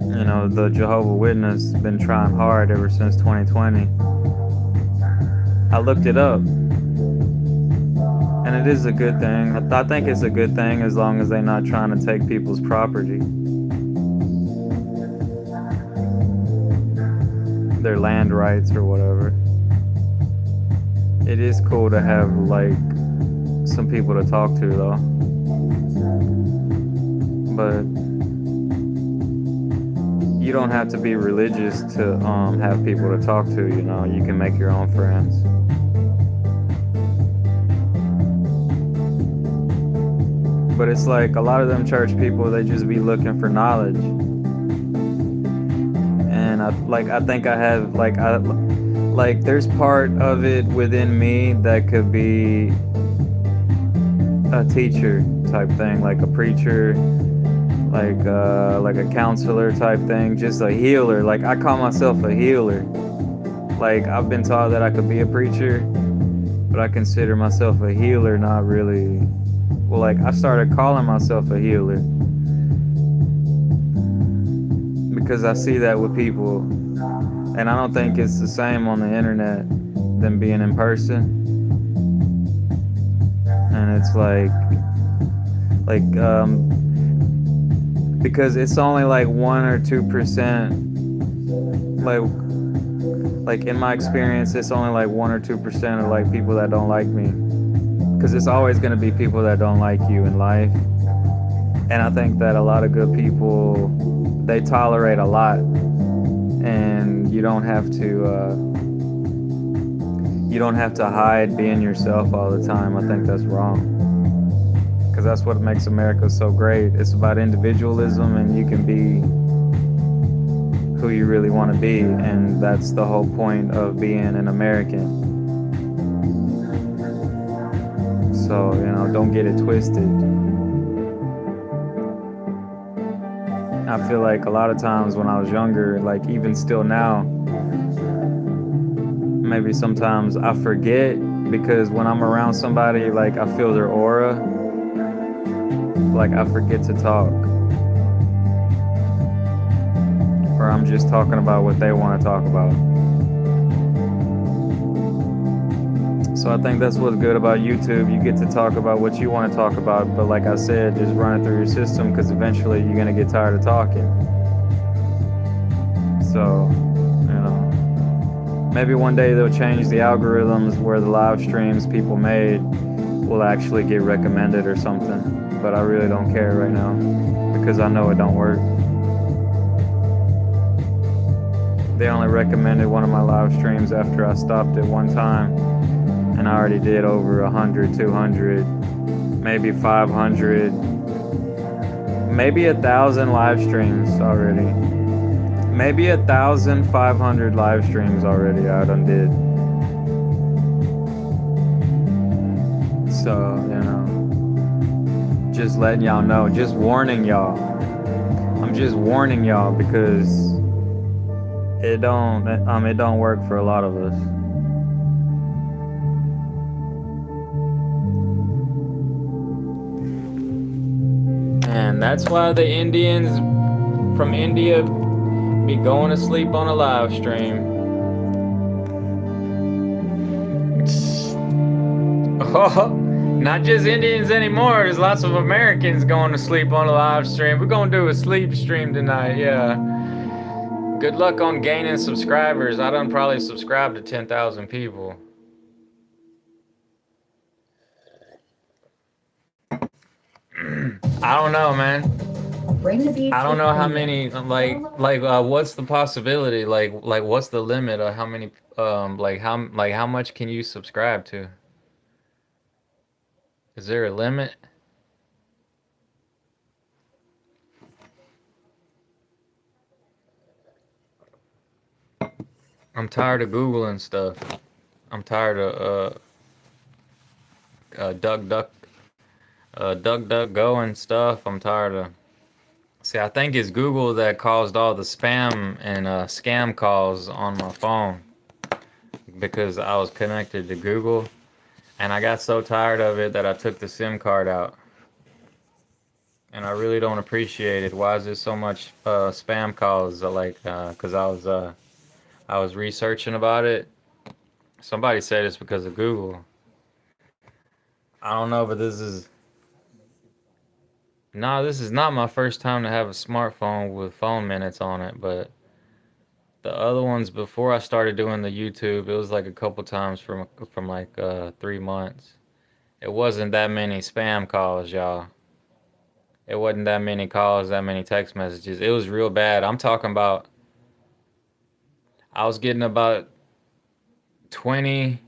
Speaker 3: You know, the Jehovah's Witness been trying hard ever since 2020. I looked it up. And it is a good thing. I think it's a good thing as long as they're not trying to take people's property. Their land rights or whatever. It is cool to have, like, some people to talk to, though. But you don't have to be religious to have people to talk to, you know. You can make your own friends. but it's like a lot of them church people, they just be looking for knowledge. And I think I have like there's part of it within me that could be a teacher type thing, like a preacher, like a counselor type thing, just a healer. Like I call myself a healer. Like I've been taught that I could be a preacher, but I consider myself a healer, not really. Well, like I started calling myself a healer because I see that with people, and I don't think it's the same on the internet than being in person. And it's because it's only like 1 or 2%, like in my experience, it's only like 1 or 2% of like people that don't like me, because it's always going to be people that don't like you in life. And I think that a lot of good people, they tolerate a lot, and you don't have to hide being yourself all the time. I think that's wrong, because that's what makes America so great. It's about individualism, and you can be who you really want to be, and that's the whole point of being an American. So, don't get it twisted. I feel like a lot of times when I was younger, like even still now, maybe sometimes I forget, because when I'm around somebody, like I feel their aura, like I forget to talk. Or I'm just talking about what they want to talk about. So I think that's what's good about YouTube. You get to talk about what you want to talk about, but like I said, just run it through your system, because eventually you're going to get tired of talking. So, maybe one day they'll change the algorithms where the live streams people made will actually get recommended or something. But I really don't care right now, because I know it don't work. They only recommended one of my live streams after I stopped it one time, and I already did over 100, 200, maybe 500, maybe 1,000 live streams already. Maybe 1,500 live streams already I done did. So, just letting y'all know, just warning y'all. I'm just warning y'all, because it don't work for a lot of us. And that's why the Indians from India be going to sleep on a live stream. Oh, not just Indians anymore. There's lots of Americans going to sleep on a live stream. We're going to do a sleep stream tonight, yeah. Good luck on gaining subscribers. I done probably subscribed to 10,000 people. I don't know, man. I don't know how many, what's the possibility? Like what's the limit of how many, how much can you subscribe to? Is there a limit? I'm tired of Googling stuff. I'm tired of DuckDuckGo and stuff. I'm tired of. See, I think it's Google that caused all the spam and scam calls on my phone, because I was connected to Google, and I got so tired of it that I took the SIM card out. And I really don't appreciate it. Why is there so much spam calls? Because I was researching about it. Somebody said it's because of Google. I don't know, but this is not my first time to have a smartphone with phone minutes on it, but the other ones before I started doing the YouTube, it was like a couple times from 3 months. It wasn't that many spam calls, y'all. It wasn't that many calls, that many text messages. It was real bad. I'm talking about, I was getting about 20,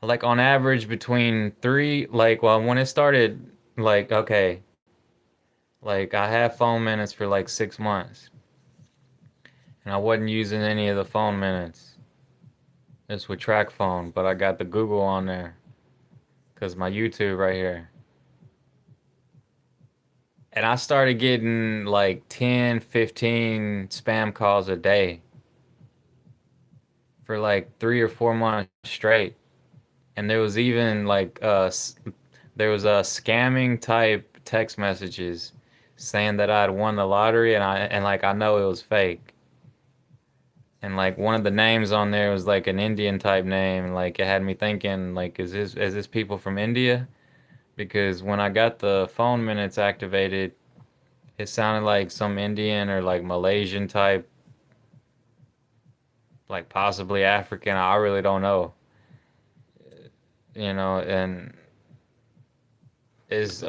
Speaker 3: like on average between 3, when it started Like, okay, like I had phone minutes for like 6 months, and I wasn't using any of the phone minutes. It's with track phone, but I got the Google on there because my YouTube right here. And I started getting like 10, 15 spam calls a day for like 3 or 4 months straight. And there was even like there was a scamming type text messages saying that I'd won the lottery, and like I know it was fake. And like one of the names on there was like an Indian type name, and like it had me thinking like is this people from India? Because when I got the phone minutes activated, it sounded like some Indian or like Malaysian type, like possibly African. I really don't know. And is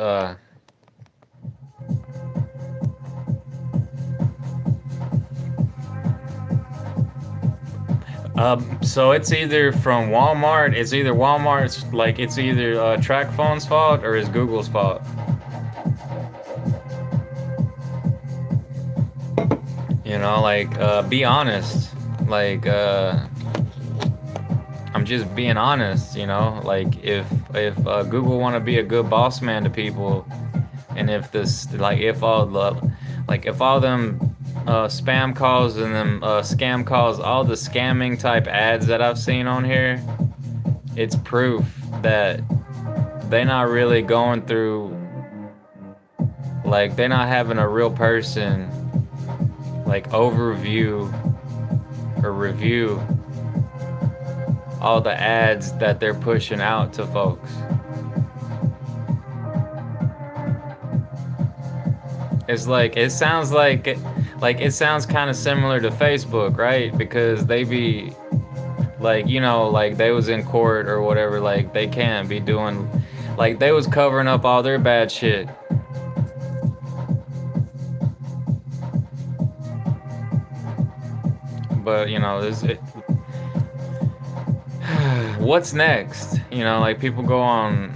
Speaker 3: so it's either from Walmart. It's either Walmart's, like it's either Track Phone's fault or it's Google's fault. Like be honest. Like I'm just being honest. Like if Google want to be a good boss man to people, and if all them spam calls and them scam calls, all the scamming type ads that I've seen on here, it's proof that they not really going through, like they're not having a real person like overview or review all the ads that they're pushing out to folks. It's like it sounds kind of similar to Facebook, right? Because they be like, like they was in court or whatever, like they can't be doing, like they was covering up all their bad shit. But what's next? Like people go on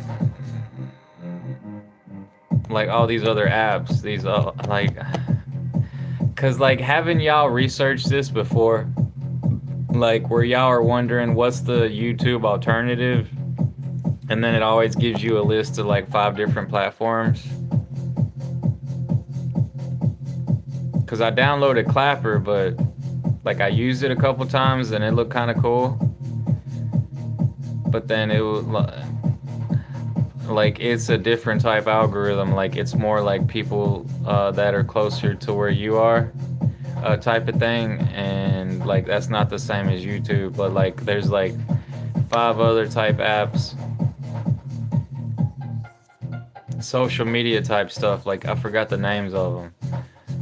Speaker 3: like all these other apps, these cause like haven't y'all researched this before? Like where y'all are wondering what's the YouTube alternative, and then it always gives you a list of like 5 different platforms. Cause I downloaded Clapper, but like I used it a couple times and it looked kind of cool, but then it was like it's a different type algorithm. Like it's more like people that are closer to where you are, type of thing, and like that's not the same as YouTube. But like there's like 5 other type apps, social media type stuff. Like I forgot the names of them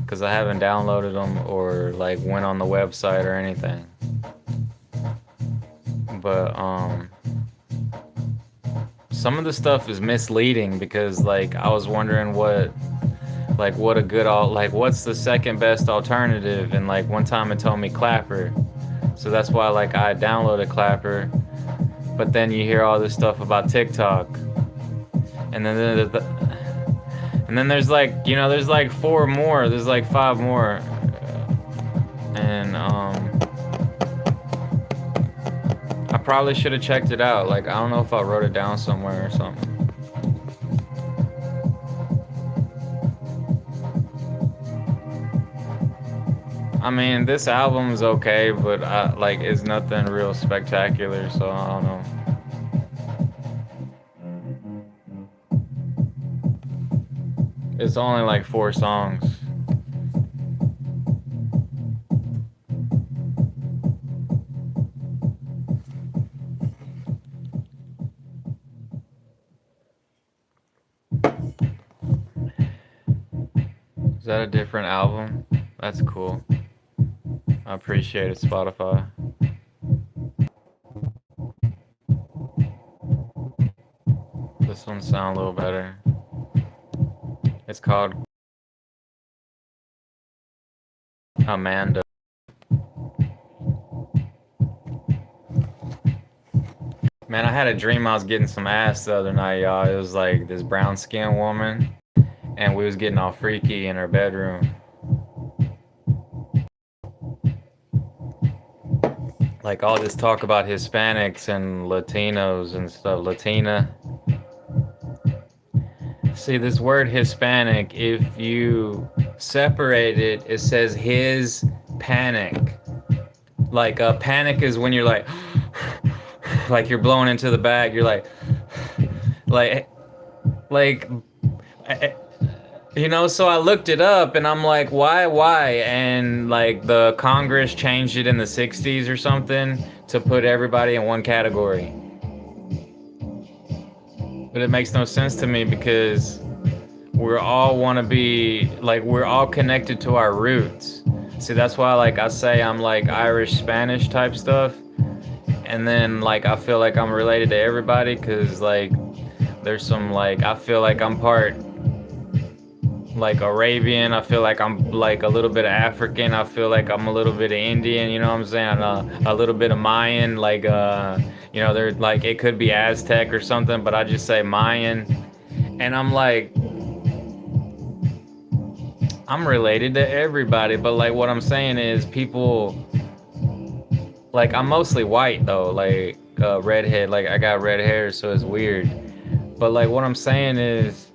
Speaker 3: because I haven't downloaded them or like went on the website or anything. But some of the stuff is misleading because like I was wondering what a good what's the second best alternative, and like one time it told me Clapper, so that's why like I downloaded Clapper. But then you hear all this stuff about TikTok, and then there's like there's like 4 more, there's like 5 more, and I probably should have checked it out. Like, I don't know if I wrote it down somewhere or something. I mean, this album's okay, but it's nothing real spectacular, so I don't know. It's only like 4 songs. Is that a different album? That's cool. I appreciate it, Spotify. This one sounds a little better. It's called Amanda. Man, I had a dream I was getting some ass the other night, y'all. It was like this brown skinned woman, and we was getting all freaky in her bedroom. Like all this talk about Hispanics and Latinos and stuff. Latina. See, this word Hispanic, if you separate it, it says his panic. Like panic is when you're like you're blowing into the bag. You're like, like, you know. So I looked it up, and I'm like, why? And like the Congress changed it in the '60s or something to put everybody in one category. But it makes no sense to me because we're all want to be like we're all connected to our roots. See, that's why like I say I'm like Irish Spanish type stuff, and then like I feel like I'm related to everybody because like there's some like I feel like I'm part like Arabian. I feel like I'm like a little bit of African. I feel like I'm a little bit of Indian. You know what I'm saying? A little bit of Mayan. Like you know, they're like it could be Aztec or something, but I just say Mayan, and I'm like. I'm related to everybody, but like what I'm saying is people like I'm mostly white though, like redhead, like I got red hair, so it's weird. But like what I'm saying is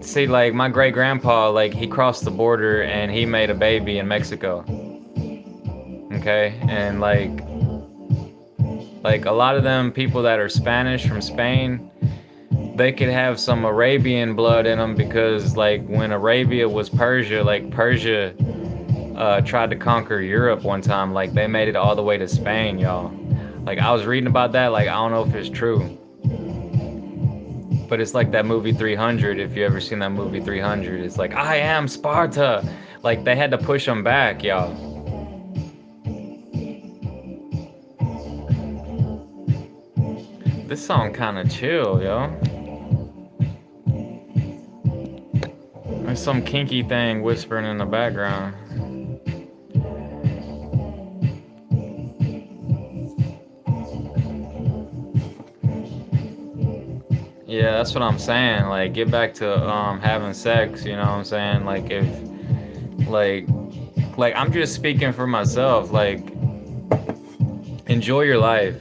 Speaker 3: see like my great grandpa, like he crossed the border and he made a baby in Mexico. Okay? And like a lot of them people that are Spanish from Spain, they could have some Arabian blood in them because like when Arabia was Persia, like Persia tried to conquer Europe one time, like they made it all the way to Spain, y'all. Like I was reading about that, like I don't know if it's true, but it's like that movie 300. If you ever seen that movie 300, it's like I am Sparta. Like they had to push them back, y'all. This song kind of chill, yo. There's some kinky thing whispering in the background. Yeah, that's what I'm saying. Like, get back to having sex. You know what I'm saying? Like, if like I'm just speaking for myself. Like, enjoy your life.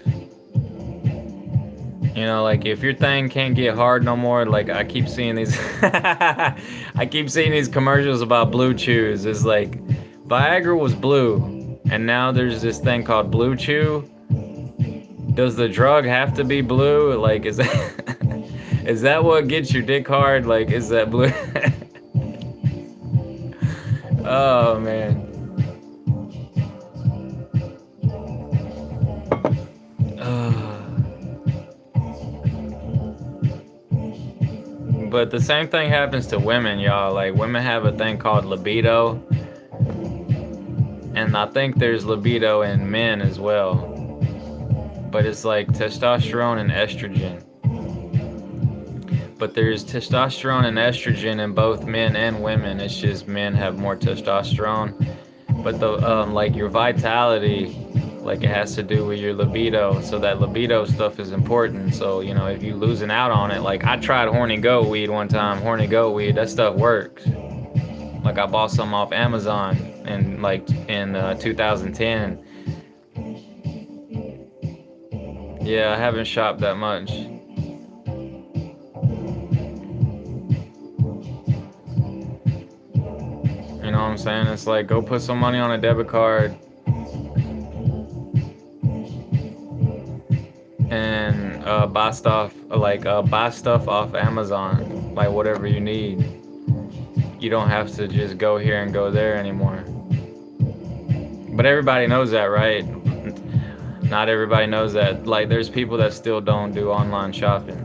Speaker 3: You know, like if your thing can't get hard no more, like I keep seeing these I keep seeing these commercials about Blue Chews. It's like Viagra was blue and now there's this thing called Blue Chew. Does the drug have to be blue? Like is that is that what gets your dick hard? Like is that blue? Oh man. But the same thing happens to women, y'all. Like women have a thing called libido. And I think there's libido in men as well. But it's like testosterone and estrogen. But there's testosterone and estrogen in both men and women. It's just men have more testosterone. But the like your vitality, like it has to do with your libido. So that libido stuff is important. So, you know, if you losing out on it, like I tried horny goat weed one time. Horny goat weed, that stuff works. Like I bought some off Amazon in 2010. Yeah, I haven't shopped that much. You know what I'm saying? It's like go put some money on a debit card and buy stuff off Amazon, like whatever you need. You don't have to just go here and go there anymore. But everybody knows that, right? Not everybody knows that. Like there's people that still don't do online shopping.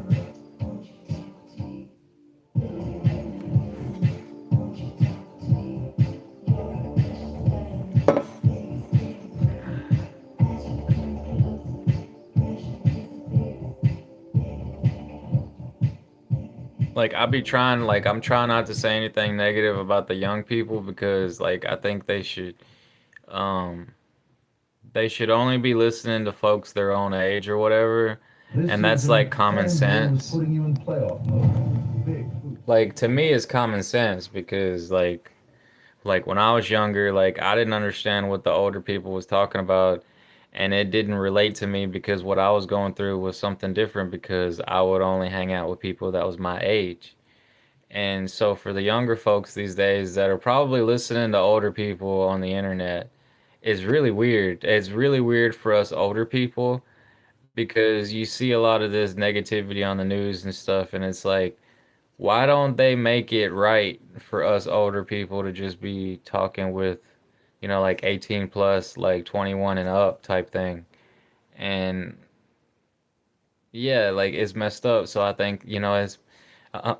Speaker 3: Like I be trying, like I'm trying not to say anything negative about the young people because like I think they should they should only be listening to folks their own age or whatever,
Speaker 4: This
Speaker 3: and that's
Speaker 4: season,
Speaker 3: like common
Speaker 4: FanDuel is
Speaker 3: sense.
Speaker 4: putting you in playoff mode. Big boost.
Speaker 3: Like to me, it's common sense because like when I was younger, like I didn't understand what the older people was talking about, and it didn't relate to me because what I was going through was something different because I would only hang out with people that was my age. And so for the younger folks these days that are probably listening to older people on the internet, it's really weird. It's really weird for us older people because you see a lot of this negativity on the news and stuff, and it's like, why don't they make it right for us older people to just be talking with, like 18 plus, like 21 and up type thing? And yeah, like it's messed up. So I think, it's, uh,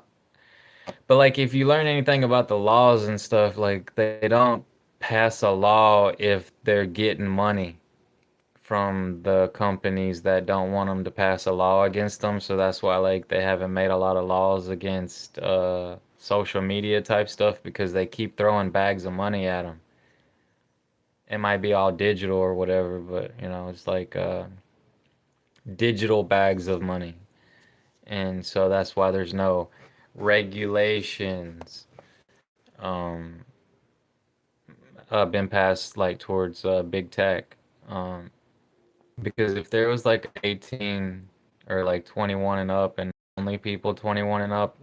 Speaker 3: but like if you learn anything about the laws and stuff, like they don't pass a law if they're getting money from the companies that don't want them to pass a law against them. So that's why like they haven't made a lot of laws against social media type stuff because they keep throwing bags of money at them. It might be all digital or whatever, but it's like digital bags of money. And so that's why there's no regulations um been passed like towards big tech. Because if there was like 18 or like 21 and up and only people 21 and up,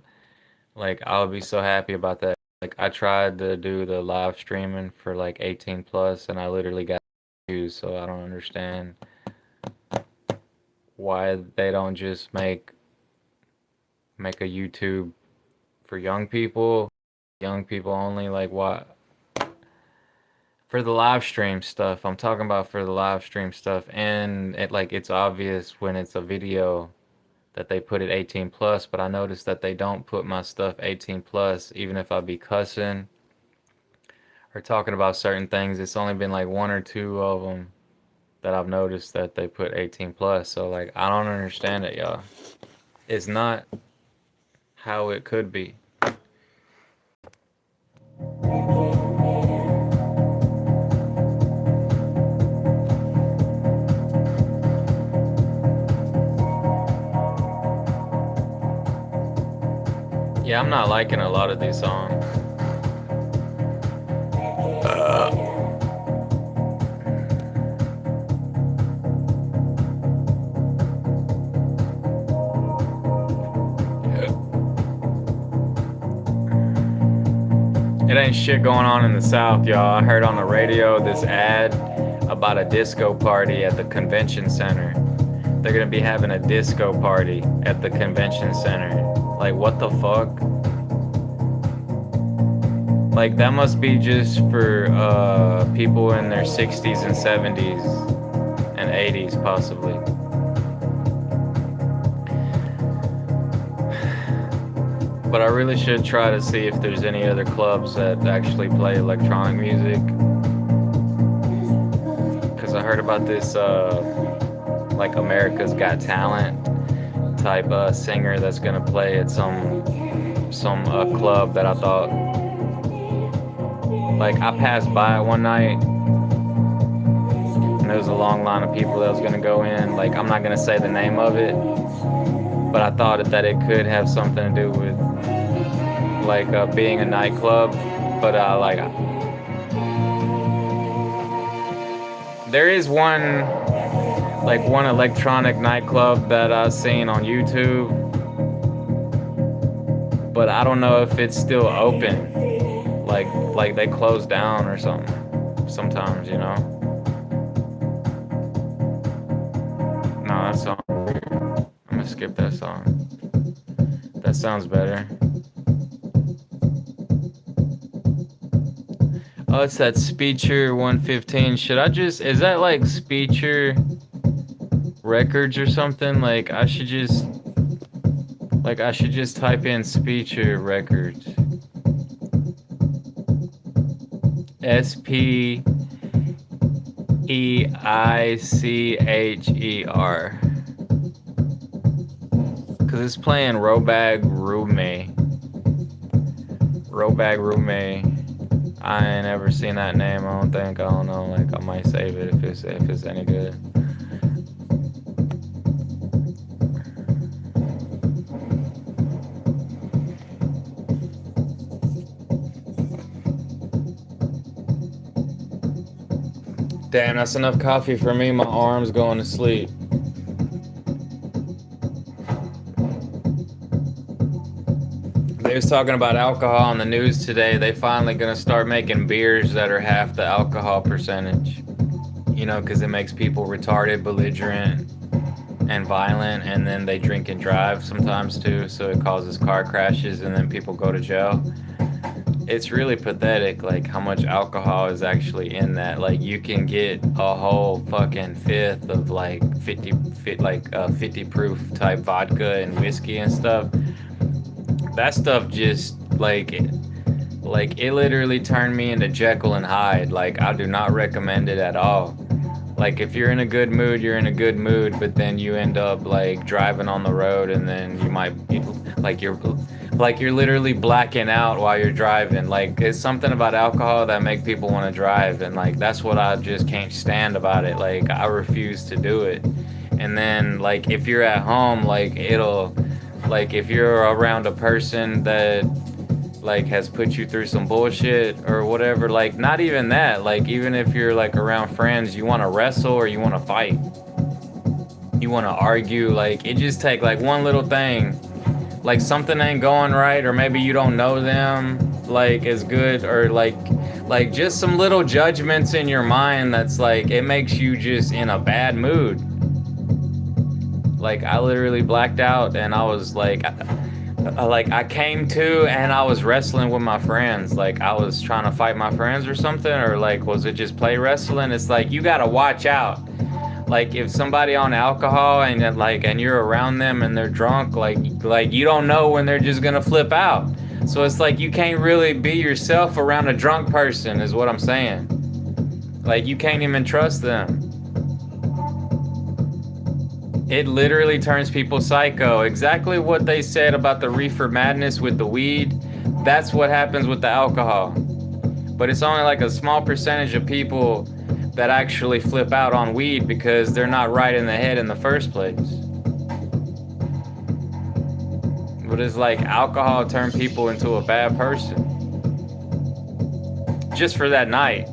Speaker 3: like I would be so happy about that. Like I tried to do the live streaming for like 18 plus and I literally got views, so I don't understand why they don't just make a YouTube for young people only, like why for the live stream stuff. I'm talking about for the live stream stuff, and it's obvious when it's a video that they put it 18 plus, but I noticed that they don't put my stuff 18 plus, even if I be cussing or talking about certain things. It's only been like one or two of them that I've noticed that they put 18 plus. So like I don't understand it, y'all. It's not how it could be. Yeah, I'm not liking a lot of these songs. It ain't shit going on in the South, y'all. I heard on the radio this ad about a disco party at the convention center. They're gonna be having a disco party at the convention center. Like, what the fuck? Like, that must be just for people in their 60s and 70s and 80s, possibly. But I really should try to see if there's any other clubs that actually play electronic music. Because I heard about this, like America's Got Talent type singer that's gonna play at some club that I thought, like I passed by one night and there was a long line of people that was gonna go in. Like I'm not gonna say the name of it, but I thought that it could have something to do with like being a nightclub. But like there is one electronic nightclub that I've seen on YouTube, but I don't know if it's still open. Like they close down or something sometimes, No, that song. I'm gonna skip that song. That sounds better. Oh, it's that Speecher 115. Is that like Speecher Records or something? Like I should just type in Speecher Records. SPEICHER. Cause it's playing Robag Rume. I ain't ever seen that name. I don't think. I don't know. Like I might save it if it's any good. Damn, that's enough coffee for me. My arm's going to sleep. They was talking about alcohol on the news today. They finally gonna start making beers that are half the alcohol percentage. You know, because it makes people retarded, belligerent, and violent, and then they drink and drive sometimes too, so it causes car crashes and then people go to jail. It's really pathetic, like how much alcohol is actually in that. Like you can get a whole fucking fifth of like 50 proof type vodka and whiskey and stuff. That stuff just like it literally turned me into Jekyll and Hyde. Like I do not recommend it at all. Like if you're in a good mood, you're in a good mood, but then you end up like driving on the road and then you might be like you're literally blacking out while you're driving. Like it's something about alcohol that make people want to drive, and like that's what I just can't stand about it. Like I refuse to do it. And then like if you're at home, like it'll like if you're around a person that like has put you through some bullshit or whatever, like not even that, like even if you're like around friends, you want to wrestle or you want to fight, you want to argue, like it just take like one little thing, like something ain't going right, or maybe you don't know them like as good, or like just some little judgments in your mind that's like it makes you just in a bad mood. Like I literally blacked out and I was like I came to and I was wrestling with my friends. Like I was trying to fight my friends or something, or like was it just play wrestling? It's like you gotta watch out. Like if somebody on alcohol and you're around them and they're drunk, like you don't know when they're just gonna flip out. So it's like you can't really be yourself around a drunk person is what I'm saying. Like you can't even trust them. It literally turns people psycho. Exactly what they said about the reefer madness with the weed, that's what happens with the alcohol. But it's only like a small percentage of people that actually flip out on weed because they're not right in the head in the first place. But it's like alcohol turned people into a bad person. Just for that night.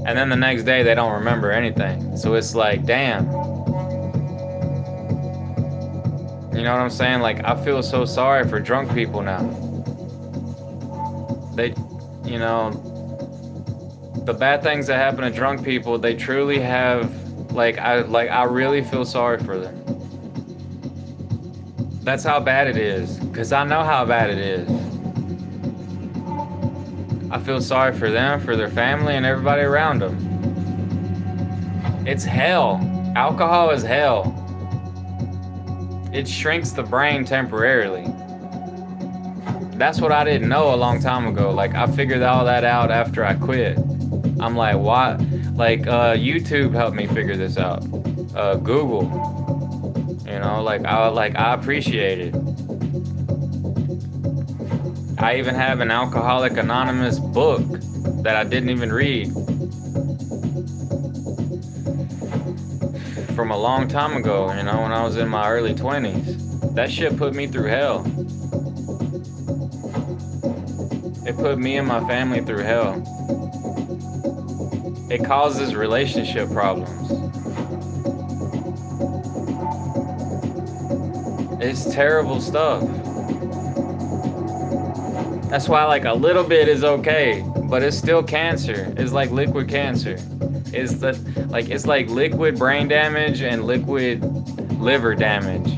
Speaker 3: And then the next day they don't remember anything. So it's like, damn. You know what I'm saying? Like, I feel so sorry for drunk people now. They, you know, the bad things that happen to drunk people, they truly have, I really feel sorry for them. That's how bad it is, because I know how bad it is. I feel sorry for them, for their family, and everybody around them. It's hell. Alcohol is hell. It shrinks the brain temporarily. That's what I didn't know a long time ago. Like, I figured all that out after I quit. I'm like, why? Like, YouTube helped me figure this out. Google. You know, I appreciate it. I even have an Alcoholic Anonymous book that I didn't even read. From a long time ago, you know, when I was in my early 20s. That shit put me through hell. It put me and my family through hell. It causes relationship problems. It's terrible stuff. That's why like a little bit is okay, but it's still cancer. It's like liquid cancer. It's like liquid brain damage and liquid liver damage.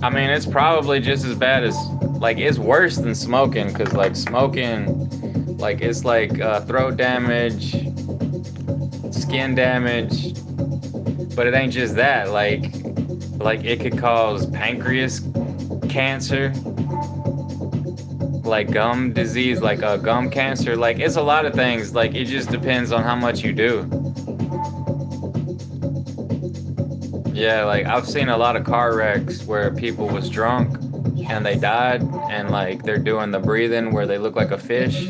Speaker 3: I mean, it's probably just as bad as, like, it's worse than smoking, because like smoking, like it's like throat damage, skin damage, but it ain't just that. Like it could cause pancreas cancer, like gum disease, like gum cancer. Like it's a lot of things. Like it just depends on how much you do. Yeah, like I've seen a lot of car wrecks where people was drunk and they died, and like they're doing the breathing where they look like a fish.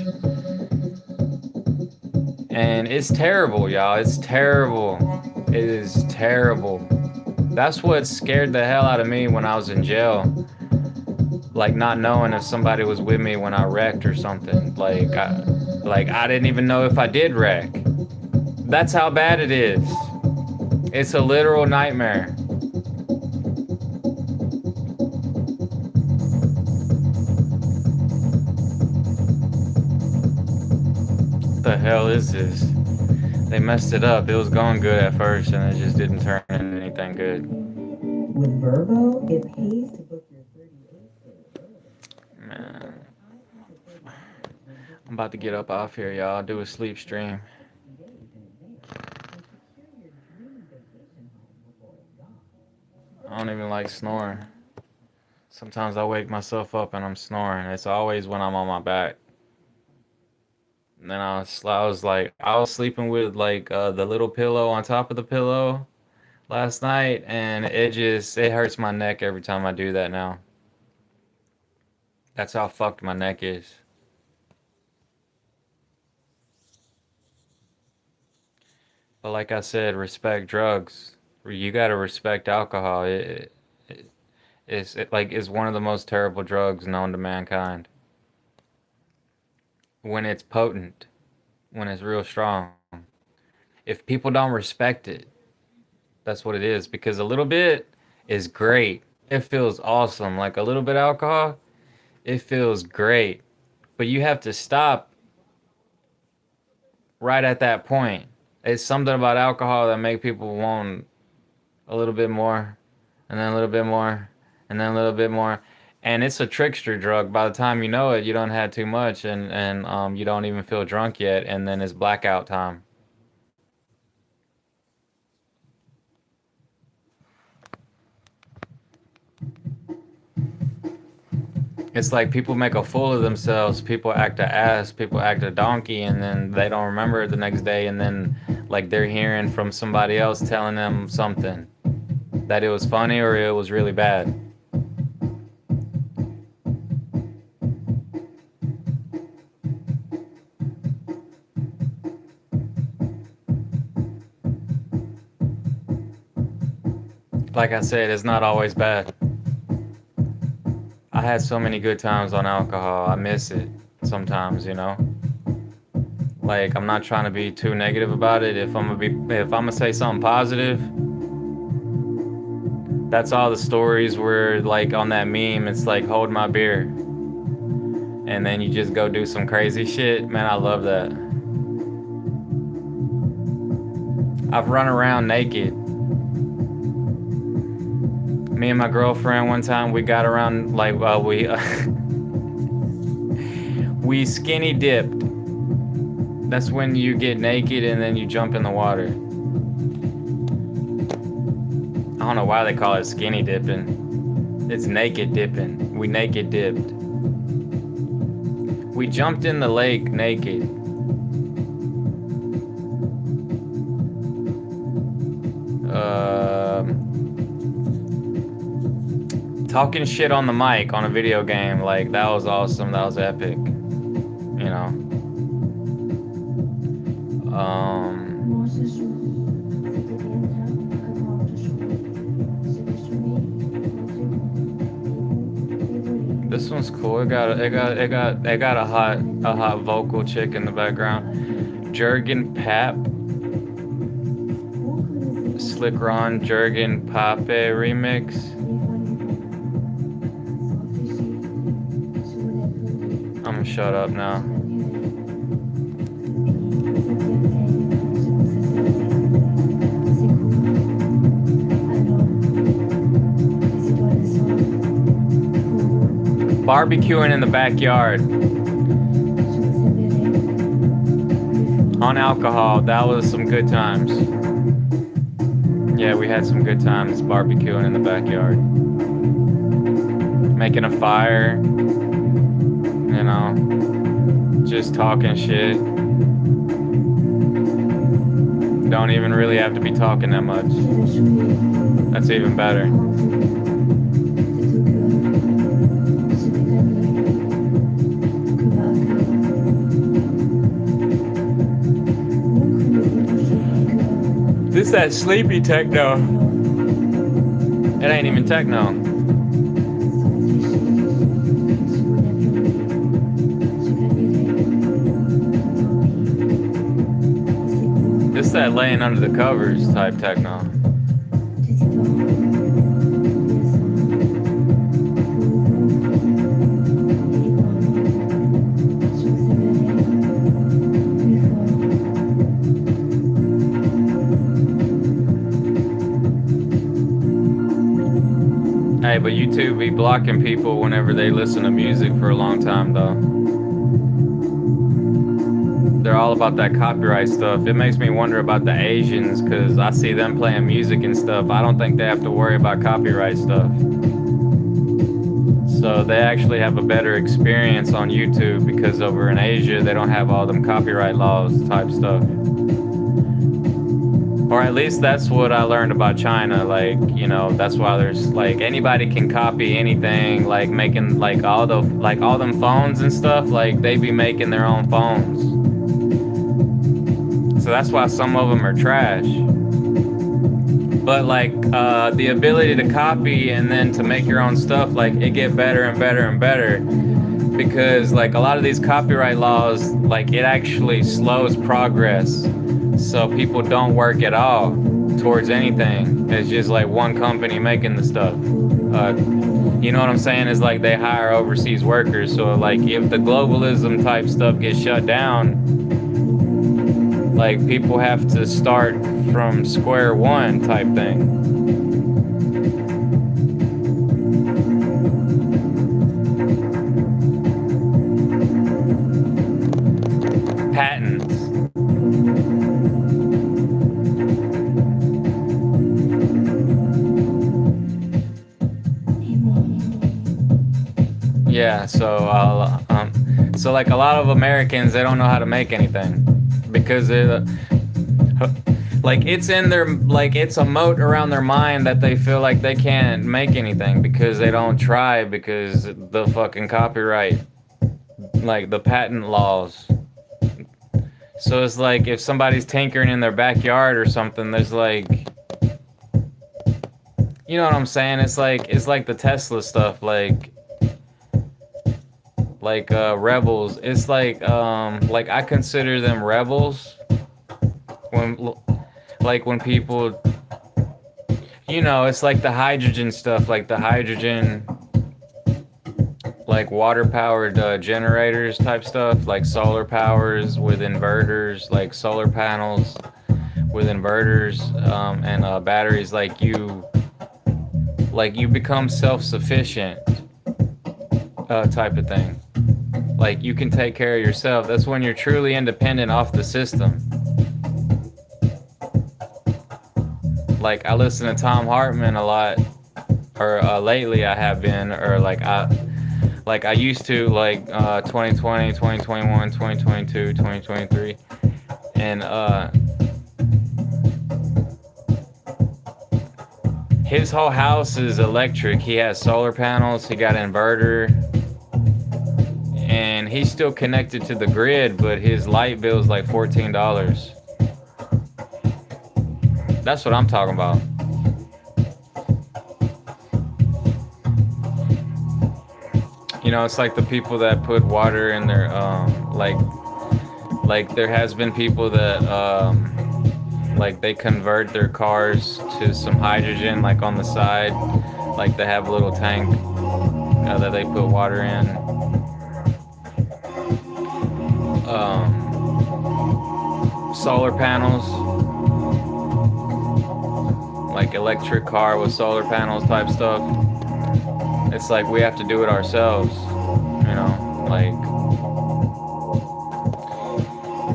Speaker 3: And it's terrible, y'all. It's terrible. It is terrible. That's what scared the hell out of me when I was in jail. Like not knowing if somebody was with me when I wrecked or something. Like I didn't even know if I did wreck. That's how bad it is. It's a literal nightmare. What the hell is this? They messed it up. It was going good at first and it just didn't turn into anything good.
Speaker 5: With Verbo, it pays to book your 30 days.
Speaker 3: Man. I'm about to get up off here, y'all. Do a sleep stream. I don't even like snoring. Sometimes I wake myself up and I'm snoring. It's always when I'm on my back. And then I was sleeping with like the little pillow on top of the pillow last night, and it hurts my neck every time I do that now. That's how fucked my neck is. But like I said, respect drugs. You gotta respect alcohol. It's one of the most terrible drugs known to mankind. When it's potent, when it's real strong. If people don't respect it, that's what it is. Because a little bit is great. It feels awesome. Like a little bit of alcohol, it feels great. But you have to stop right at that point. It's something about alcohol that make people want a little bit more, and then a little bit more, and then a little bit more. And it's a trickster drug. By the time you know it, you don't have too much, and you don't even feel drunk yet, and then it's blackout time. It's like people make a fool of themselves. People act a ass. People act a donkey, and then they don't remember it the next day, and then like they're hearing from somebody else telling them something, that it was funny or it was really bad. Like I said, it's not always bad. I had so many good times on alcohol. I miss it sometimes, you know. Like, I'm not trying to be too negative about it. If I'm gonna say something positive, that's all the stories where, like, on that meme, it's like, hold my beer. And then you just go do some crazy shit. Man, I love that. I've run around naked. Me and my girlfriend one time, we got around, like, we skinny dipped. That's when you get naked and then you jump in the water. I don't know why they call it skinny dipping. It's naked dipping. We naked dipped. We jumped in the lake naked. Talking shit on the mic on a video game, like, that was awesome. That was epic. You know. This one's cool. It got a hot vocal chick in the background. Jurgen Pap. Slick Ron Jurgen Pape remix. I'm gonna shut up now. Barbecuing in the backyard on alcohol. That was some good times. Yeah, we had some good times barbecuing in the backyard. Making a fire, you know, just talking shit. Don't even really have to be talking that much. That's even better. This that sleepy techno. It ain't even techno. This that laying under the covers type techno. Hey, but YouTube be blocking people whenever they listen to music for a long time, though. They're all about that copyright stuff. It makes me wonder about the Asians, because I see them playing music and stuff. I don't think they have to worry about copyright stuff. So they actually have a better experience on YouTube, because over in Asia, they don't have all them copyright laws type stuff. Or at least that's what I learned about China. Like, you know, that's why there's like anybody can copy anything, like making like all them phones and stuff, like they be making their own phones. So that's why some of them are trash. But like the ability to copy and then to make your own stuff, like it get better and better and better. Because like a lot of these copyright laws, like it actually slows progress. So people don't work at all towards anything. It's just like one company making the stuff. You know what I'm saying? It's like they hire overseas workers. So like if the globalism type stuff gets shut down, like people have to start from square one type thing. Patents. Yeah, so like a lot of Americans, they don't know how to make anything because like it's in their, like it's a moat around their mind that they feel like they can't make anything because they don't try, because the fucking copyright, like the patent laws. So it's like if somebody's tinkering in their backyard or something, there's like, you know what I'm saying? It's like the Tesla stuff, like rebels. It's like I consider them rebels when people, you know, it's like the hydrogen stuff, like the hydrogen, like water powered generators type stuff, like solar powers with inverters, like solar panels with inverters and batteries. Like you become self-sufficient type of thing. Like you can take care of yourself. That's when you're truly independent off the system. Like I listen to Tom Hartman a lot, or lately I have been, or like I used to, like 2020, 2021, 2022, 2023, and his whole house is electric. He has solar panels, he got an inverter, and he's still connected to the grid, but his light bill is like $14. That's what I'm talking about. You know, it's like the people that put water in their, like there has been people that, like they convert their cars to some hydrogen, like on the side, like they have a little tank that they put water in. Solar panels, like electric car with solar panels type stuff. It's like we have to do it ourselves, you know, like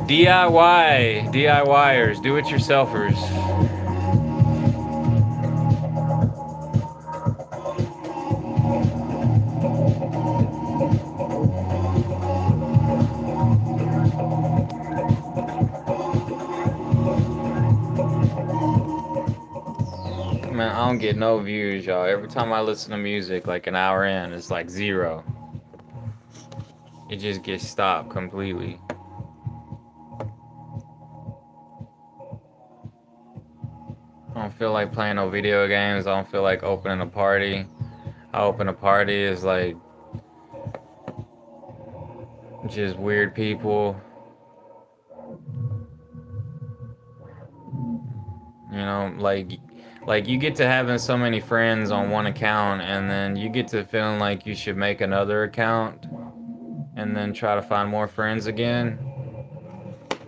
Speaker 3: DIYers, do-it-yourselfers. Man, I don't get no views, y'all. Every time I listen to music, like an hour in, it's like 0. It just gets stopped completely. don't feel like playing no video games. I don't feel like opening a party. I open a party is like just weird people. You know, like you get to having so many friends on one account, and then you get to feeling like you should make another account and then try to find more friends again,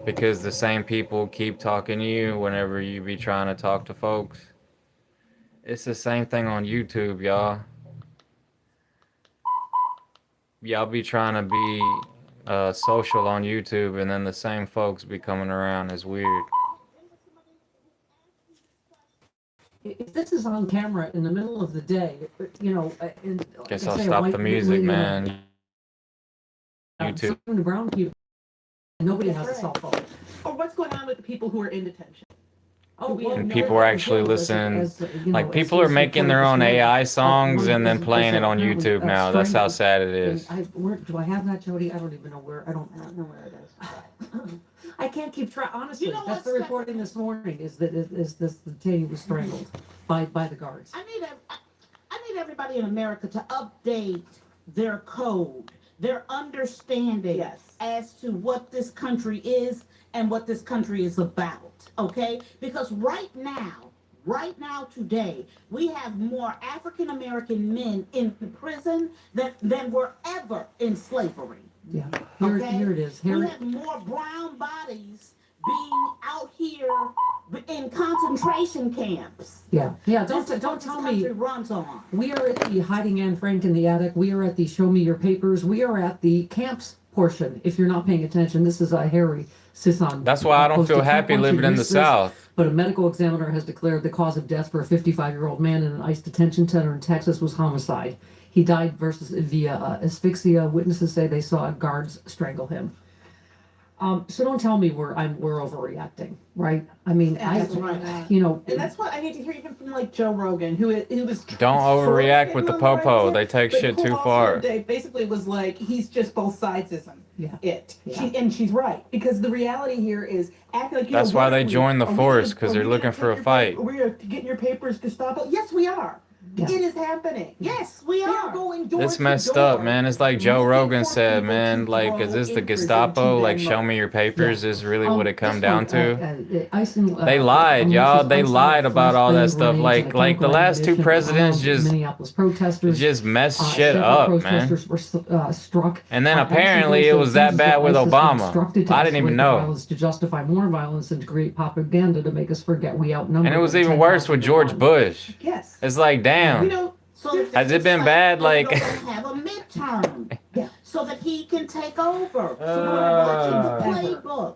Speaker 3: because the same people keep talking to you whenever you be trying to talk to folks. It's the same thing on YouTube, y'all. Y'all be trying to be social on YouTube, and then the same folks be coming around. It's weird.
Speaker 6: If this is on camera in the middle of the day, you know,
Speaker 3: Guess I'll stop the music, man. YouTube.
Speaker 6: The brown people, nobody has a cell phone.
Speaker 7: Or what's going on with the people who are in detention?
Speaker 6: Oh, well,
Speaker 3: And
Speaker 6: no,
Speaker 3: people are
Speaker 6: as
Speaker 3: actually
Speaker 6: well as-
Speaker 3: listening.
Speaker 6: as, you know,
Speaker 3: Like,
Speaker 6: as
Speaker 3: people are
Speaker 6: he's
Speaker 3: making their
Speaker 6: reported
Speaker 3: own
Speaker 6: this morning.
Speaker 3: AI songs and then
Speaker 6: One
Speaker 3: playing it on
Speaker 6: apparently,
Speaker 3: YouTube now. That's how sad it is.
Speaker 6: Do I have that, Jody? I don't even know where. I don't know where it is. I can't keep track. Honestly,
Speaker 7: You know
Speaker 6: that's the
Speaker 7: what's-
Speaker 6: reporting this morning. Is that is this the Taney was strangled by the guards?
Speaker 7: I need everybody in America to update their code, their understanding
Speaker 6: Yes.
Speaker 7: as to what this country is and what this country is about. Okay? Because right now today, we have more African American men in prison than were ever in slavery.
Speaker 6: Yeah.
Speaker 7: Okay.
Speaker 6: Here it is.
Speaker 7: We
Speaker 6: Here.
Speaker 7: have more brown bodies being out here in concentration camps.
Speaker 6: Yeah.
Speaker 7: This
Speaker 6: Don't
Speaker 7: is what
Speaker 6: tell
Speaker 7: this
Speaker 6: me.
Speaker 7: country runs on.
Speaker 6: We are at the hiding Anne Frank in the attic. We are at the show me your papers. We are at the camps portion. If you're not paying attention, this is a Harry Sisson.
Speaker 3: That's why I don't feel
Speaker 6: posted. Trump
Speaker 3: happy
Speaker 6: wants you
Speaker 3: living
Speaker 6: to
Speaker 3: in the
Speaker 6: research,
Speaker 3: South.
Speaker 6: But a medical examiner has declared the cause of death for a 55-year-old man in an ICE detention center in Texas was homicide. He died via asphyxia. Witnesses say they saw guards strangle him. So don't tell me we're overreacting, right? I mean,
Speaker 7: That's right.
Speaker 6: you know,
Speaker 7: And that's what I need to hear even from like Joe Rogan, who was
Speaker 3: Don't overreact with the popo. They take
Speaker 7: but
Speaker 3: shit
Speaker 7: who
Speaker 3: too
Speaker 7: also
Speaker 3: far.
Speaker 7: basically was like, he's just both sidesism.
Speaker 6: Yeah.
Speaker 7: Yeah. And she's right, because the reality here is acting like
Speaker 3: That's why they join the force, 'cause they're looking for a fight.
Speaker 7: We're getting your papers, Gestapo. Yes, we are.
Speaker 6: Yeah.
Speaker 7: It is happening. Yes, we are going door
Speaker 3: It's
Speaker 7: to
Speaker 3: messed
Speaker 7: door,
Speaker 3: up, man. It's like Joe
Speaker 7: looking
Speaker 3: Rogan
Speaker 7: for
Speaker 3: said,
Speaker 7: people
Speaker 3: man.
Speaker 7: to
Speaker 3: Like,
Speaker 7: throw
Speaker 3: is this the
Speaker 7: in prison
Speaker 3: Gestapo?
Speaker 7: to
Speaker 3: Like,
Speaker 7: them
Speaker 3: show
Speaker 7: up.
Speaker 3: me your papers is really what it come
Speaker 6: this
Speaker 3: down
Speaker 6: one,
Speaker 3: to.
Speaker 6: They
Speaker 3: lied, y'all. They lied about all that stuff. Like the last two presidents just
Speaker 6: Minneapolis protesters
Speaker 3: messed shit
Speaker 6: several
Speaker 3: up, man.
Speaker 6: protesters were struck.
Speaker 3: And then
Speaker 6: by
Speaker 3: apparently it
Speaker 6: ISIS
Speaker 3: was that
Speaker 6: forces
Speaker 3: bad
Speaker 6: of
Speaker 3: with
Speaker 6: ISIS
Speaker 3: Obama.
Speaker 6: instructed to
Speaker 3: I didn't even
Speaker 6: escalate
Speaker 3: know.
Speaker 6: violence to justify more violence and to create propaganda to make us forget we outnumber.
Speaker 3: And it was
Speaker 6: them
Speaker 3: even worse
Speaker 6: 10,000
Speaker 3: with
Speaker 6: to
Speaker 3: George
Speaker 6: 1.
Speaker 3: Bush.
Speaker 7: Yes.
Speaker 3: It's like,
Speaker 7: You
Speaker 3: damn.
Speaker 7: know, so
Speaker 3: Has it been bad? Like,
Speaker 7: They're gonna have a midterm,
Speaker 6: Yeah.
Speaker 7: so that he can take over. So we're watching his playbook.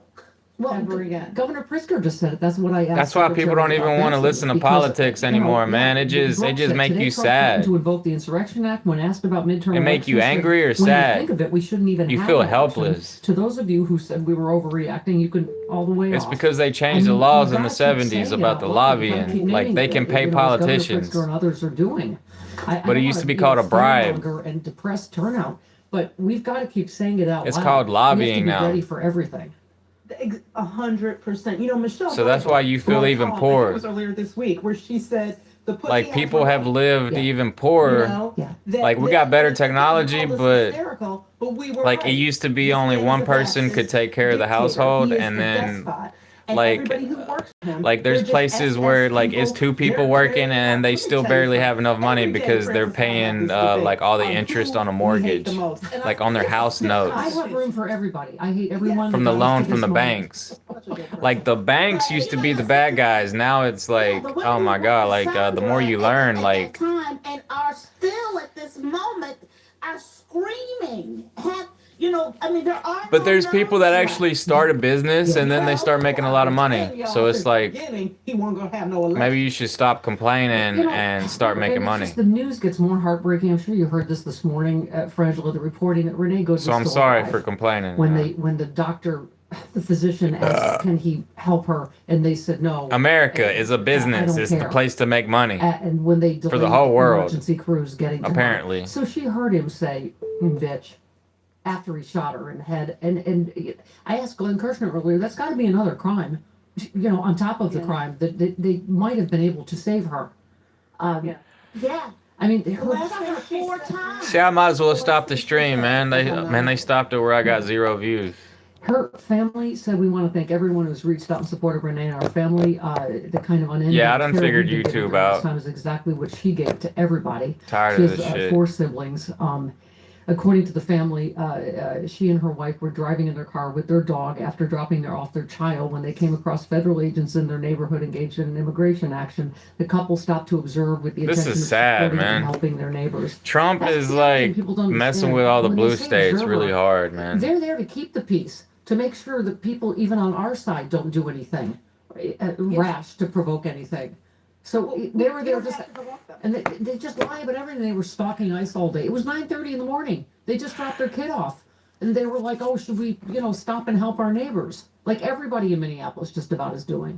Speaker 6: Well,
Speaker 7: Ever again.
Speaker 6: Governor Pritzker just said it. That's what I asked.
Speaker 3: That's why people don't even want to listen to politics anymore, man. It just make you sad.
Speaker 6: To invoke the Insurrection Act when asked about midterm
Speaker 3: It make you
Speaker 6: elections,
Speaker 3: angry or
Speaker 6: when
Speaker 3: sad?
Speaker 6: you think of it, we shouldn't even
Speaker 3: You
Speaker 6: have
Speaker 3: feel
Speaker 6: an election.
Speaker 3: helpless.
Speaker 6: To those of you who said we were overreacting, you can all the way
Speaker 3: It's
Speaker 6: off.
Speaker 3: because they
Speaker 6: I
Speaker 3: changed the
Speaker 6: mean,
Speaker 3: laws
Speaker 6: you
Speaker 3: in the
Speaker 6: gotta keep
Speaker 3: 70s
Speaker 6: saying it
Speaker 3: about
Speaker 6: out
Speaker 3: the
Speaker 6: loud. You gotta keep
Speaker 3: lobbying. Like,
Speaker 6: naming
Speaker 3: they
Speaker 6: it,
Speaker 3: can pay
Speaker 6: as Governor
Speaker 3: politicians.
Speaker 6: Pritzker and others are doing.
Speaker 3: But it used to be called a bribe.
Speaker 6: And depressed turnout. But we've got to keep saying it out
Speaker 3: It's
Speaker 6: loud.
Speaker 3: called lobbying
Speaker 6: we have to be
Speaker 3: now.
Speaker 6: ready for everything.
Speaker 7: 100%. You know, Michelle.
Speaker 3: So that's why you feel
Speaker 7: Obama
Speaker 3: even
Speaker 7: called, I think
Speaker 3: poor.
Speaker 7: It was earlier this week where she said the pussy
Speaker 3: Like,
Speaker 7: has
Speaker 3: people have
Speaker 7: rights,
Speaker 3: lived
Speaker 6: Yeah.
Speaker 3: even
Speaker 7: you
Speaker 3: poorer.
Speaker 7: know,
Speaker 6: Yeah.
Speaker 7: that-
Speaker 3: Like, we
Speaker 7: that-
Speaker 3: got better
Speaker 7: that
Speaker 3: technology,
Speaker 7: all this
Speaker 3: but,
Speaker 7: hysterical, but we were
Speaker 3: Like, it
Speaker 7: right.
Speaker 3: used to be
Speaker 7: This
Speaker 3: only
Speaker 7: man
Speaker 3: one
Speaker 7: is a
Speaker 3: person could
Speaker 7: fascist
Speaker 3: take care of the
Speaker 7: dictator.
Speaker 3: household,
Speaker 7: He is
Speaker 3: and
Speaker 7: the
Speaker 3: then,
Speaker 7: despot. And
Speaker 3: like-
Speaker 7: everybody who works for him,
Speaker 3: like, there's
Speaker 7: they're just
Speaker 3: places where,
Speaker 7: SS
Speaker 3: like, it's two people
Speaker 7: They're
Speaker 3: working
Speaker 7: very-
Speaker 3: and they
Speaker 7: let me
Speaker 3: still
Speaker 7: tell you
Speaker 3: barely have
Speaker 7: something.
Speaker 3: enough money
Speaker 7: Every day,
Speaker 3: because they're
Speaker 7: Francis, I have
Speaker 3: paying,
Speaker 7: this debate
Speaker 3: like, all the
Speaker 7: on
Speaker 3: interest
Speaker 7: who
Speaker 3: on a
Speaker 7: we hate
Speaker 3: mortgage.
Speaker 7: the most. And
Speaker 3: Like,
Speaker 7: I-
Speaker 3: on their
Speaker 7: this is
Speaker 3: house
Speaker 7: still
Speaker 3: notes.
Speaker 6: I have room for everybody. I hate everyone.
Speaker 3: From the
Speaker 6: that
Speaker 3: loan
Speaker 6: comes to
Speaker 3: from
Speaker 6: this
Speaker 3: the
Speaker 6: moment.
Speaker 3: banks. Like, the banks used to be the bad guys. Now it's like, oh my God, like, the more you learn, like,
Speaker 7: time and are still at this moment are screaming. I mean, there are.
Speaker 3: but there's people that actually start a business and then they start making a lot of money. So it's like,
Speaker 7: He won't go have no election.
Speaker 3: maybe you should stop complaining
Speaker 6: You know,
Speaker 3: and start
Speaker 6: and
Speaker 3: making
Speaker 6: it's
Speaker 3: money.
Speaker 6: just the news gets more heartbreaking. I'm sure you heard this morning at Frangela, the reporting that Renee Good
Speaker 3: So
Speaker 6: was
Speaker 3: I'm
Speaker 6: still
Speaker 3: sorry
Speaker 6: alive.
Speaker 3: for complaining.
Speaker 6: When the doctor, the physician asked, can he help her? And they said no.
Speaker 3: America is a
Speaker 6: I
Speaker 3: business.
Speaker 6: don't
Speaker 3: It's the
Speaker 6: care.
Speaker 3: place to make money.
Speaker 6: And when they delayed
Speaker 3: the whole world.
Speaker 6: emergency crews getting to her.
Speaker 3: Apparently.
Speaker 6: So she heard him say, bitch, after he shot her in the head. And I asked Glenn Kirshner earlier, that's got to be another crime. you know, on top of the
Speaker 8: Yeah.
Speaker 6: crime, that they might have been able to save her.
Speaker 8: Yeah.
Speaker 7: Yeah.
Speaker 6: I mean,
Speaker 7: Last
Speaker 6: her,
Speaker 7: thing she 4 times.
Speaker 3: See, I might as well stop the stream, man. They stopped it where I got 0 views.
Speaker 6: her family said, we want to thank everyone who's reached out and supported Renee and our family. The kind of unending
Speaker 3: Yeah, I done
Speaker 6: care we
Speaker 3: figured
Speaker 6: did give her
Speaker 3: YouTube
Speaker 6: during this
Speaker 3: out.
Speaker 6: time is exactly what she gave to everybody.
Speaker 3: Tired
Speaker 6: She
Speaker 3: of
Speaker 6: has
Speaker 3: this shit.
Speaker 6: 4 siblings. According to the family, she and her wife were driving in their car with their dog after dropping off their child when they came across federal agents in their neighborhood engaged in an immigration action. The couple stopped to observe with the
Speaker 3: This
Speaker 6: intention
Speaker 3: is
Speaker 6: of
Speaker 3: sad,
Speaker 6: supporting
Speaker 3: man.
Speaker 6: and helping their neighbors.
Speaker 3: Trump
Speaker 6: That's
Speaker 3: is
Speaker 6: the other thing
Speaker 3: like
Speaker 6: people don't
Speaker 3: messing
Speaker 6: understand.
Speaker 3: with all the
Speaker 6: When they
Speaker 3: blue
Speaker 6: say
Speaker 3: states
Speaker 6: observer,
Speaker 3: really hard, man.
Speaker 6: they're there to keep the peace, to make sure that people even on our side don't do anything rash to provoke anything. So they were there just, and they just lie about everything. They were stalking ICE all day. It was 9:30 in the morning. They just dropped their kid off, and they were like, "Oh, should we, stop and help our neighbors?" Like everybody in Minneapolis just about is doing.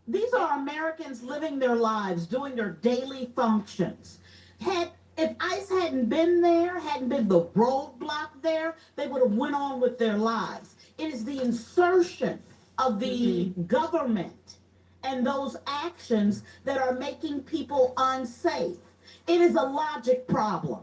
Speaker 7: These are Americans living their lives, doing their daily functions. If ICE hadn't been there, hadn't been the roadblock there, they would have went on with their lives. It is the insertion of the government and those actions that are making people unsafe. It is a logic problem.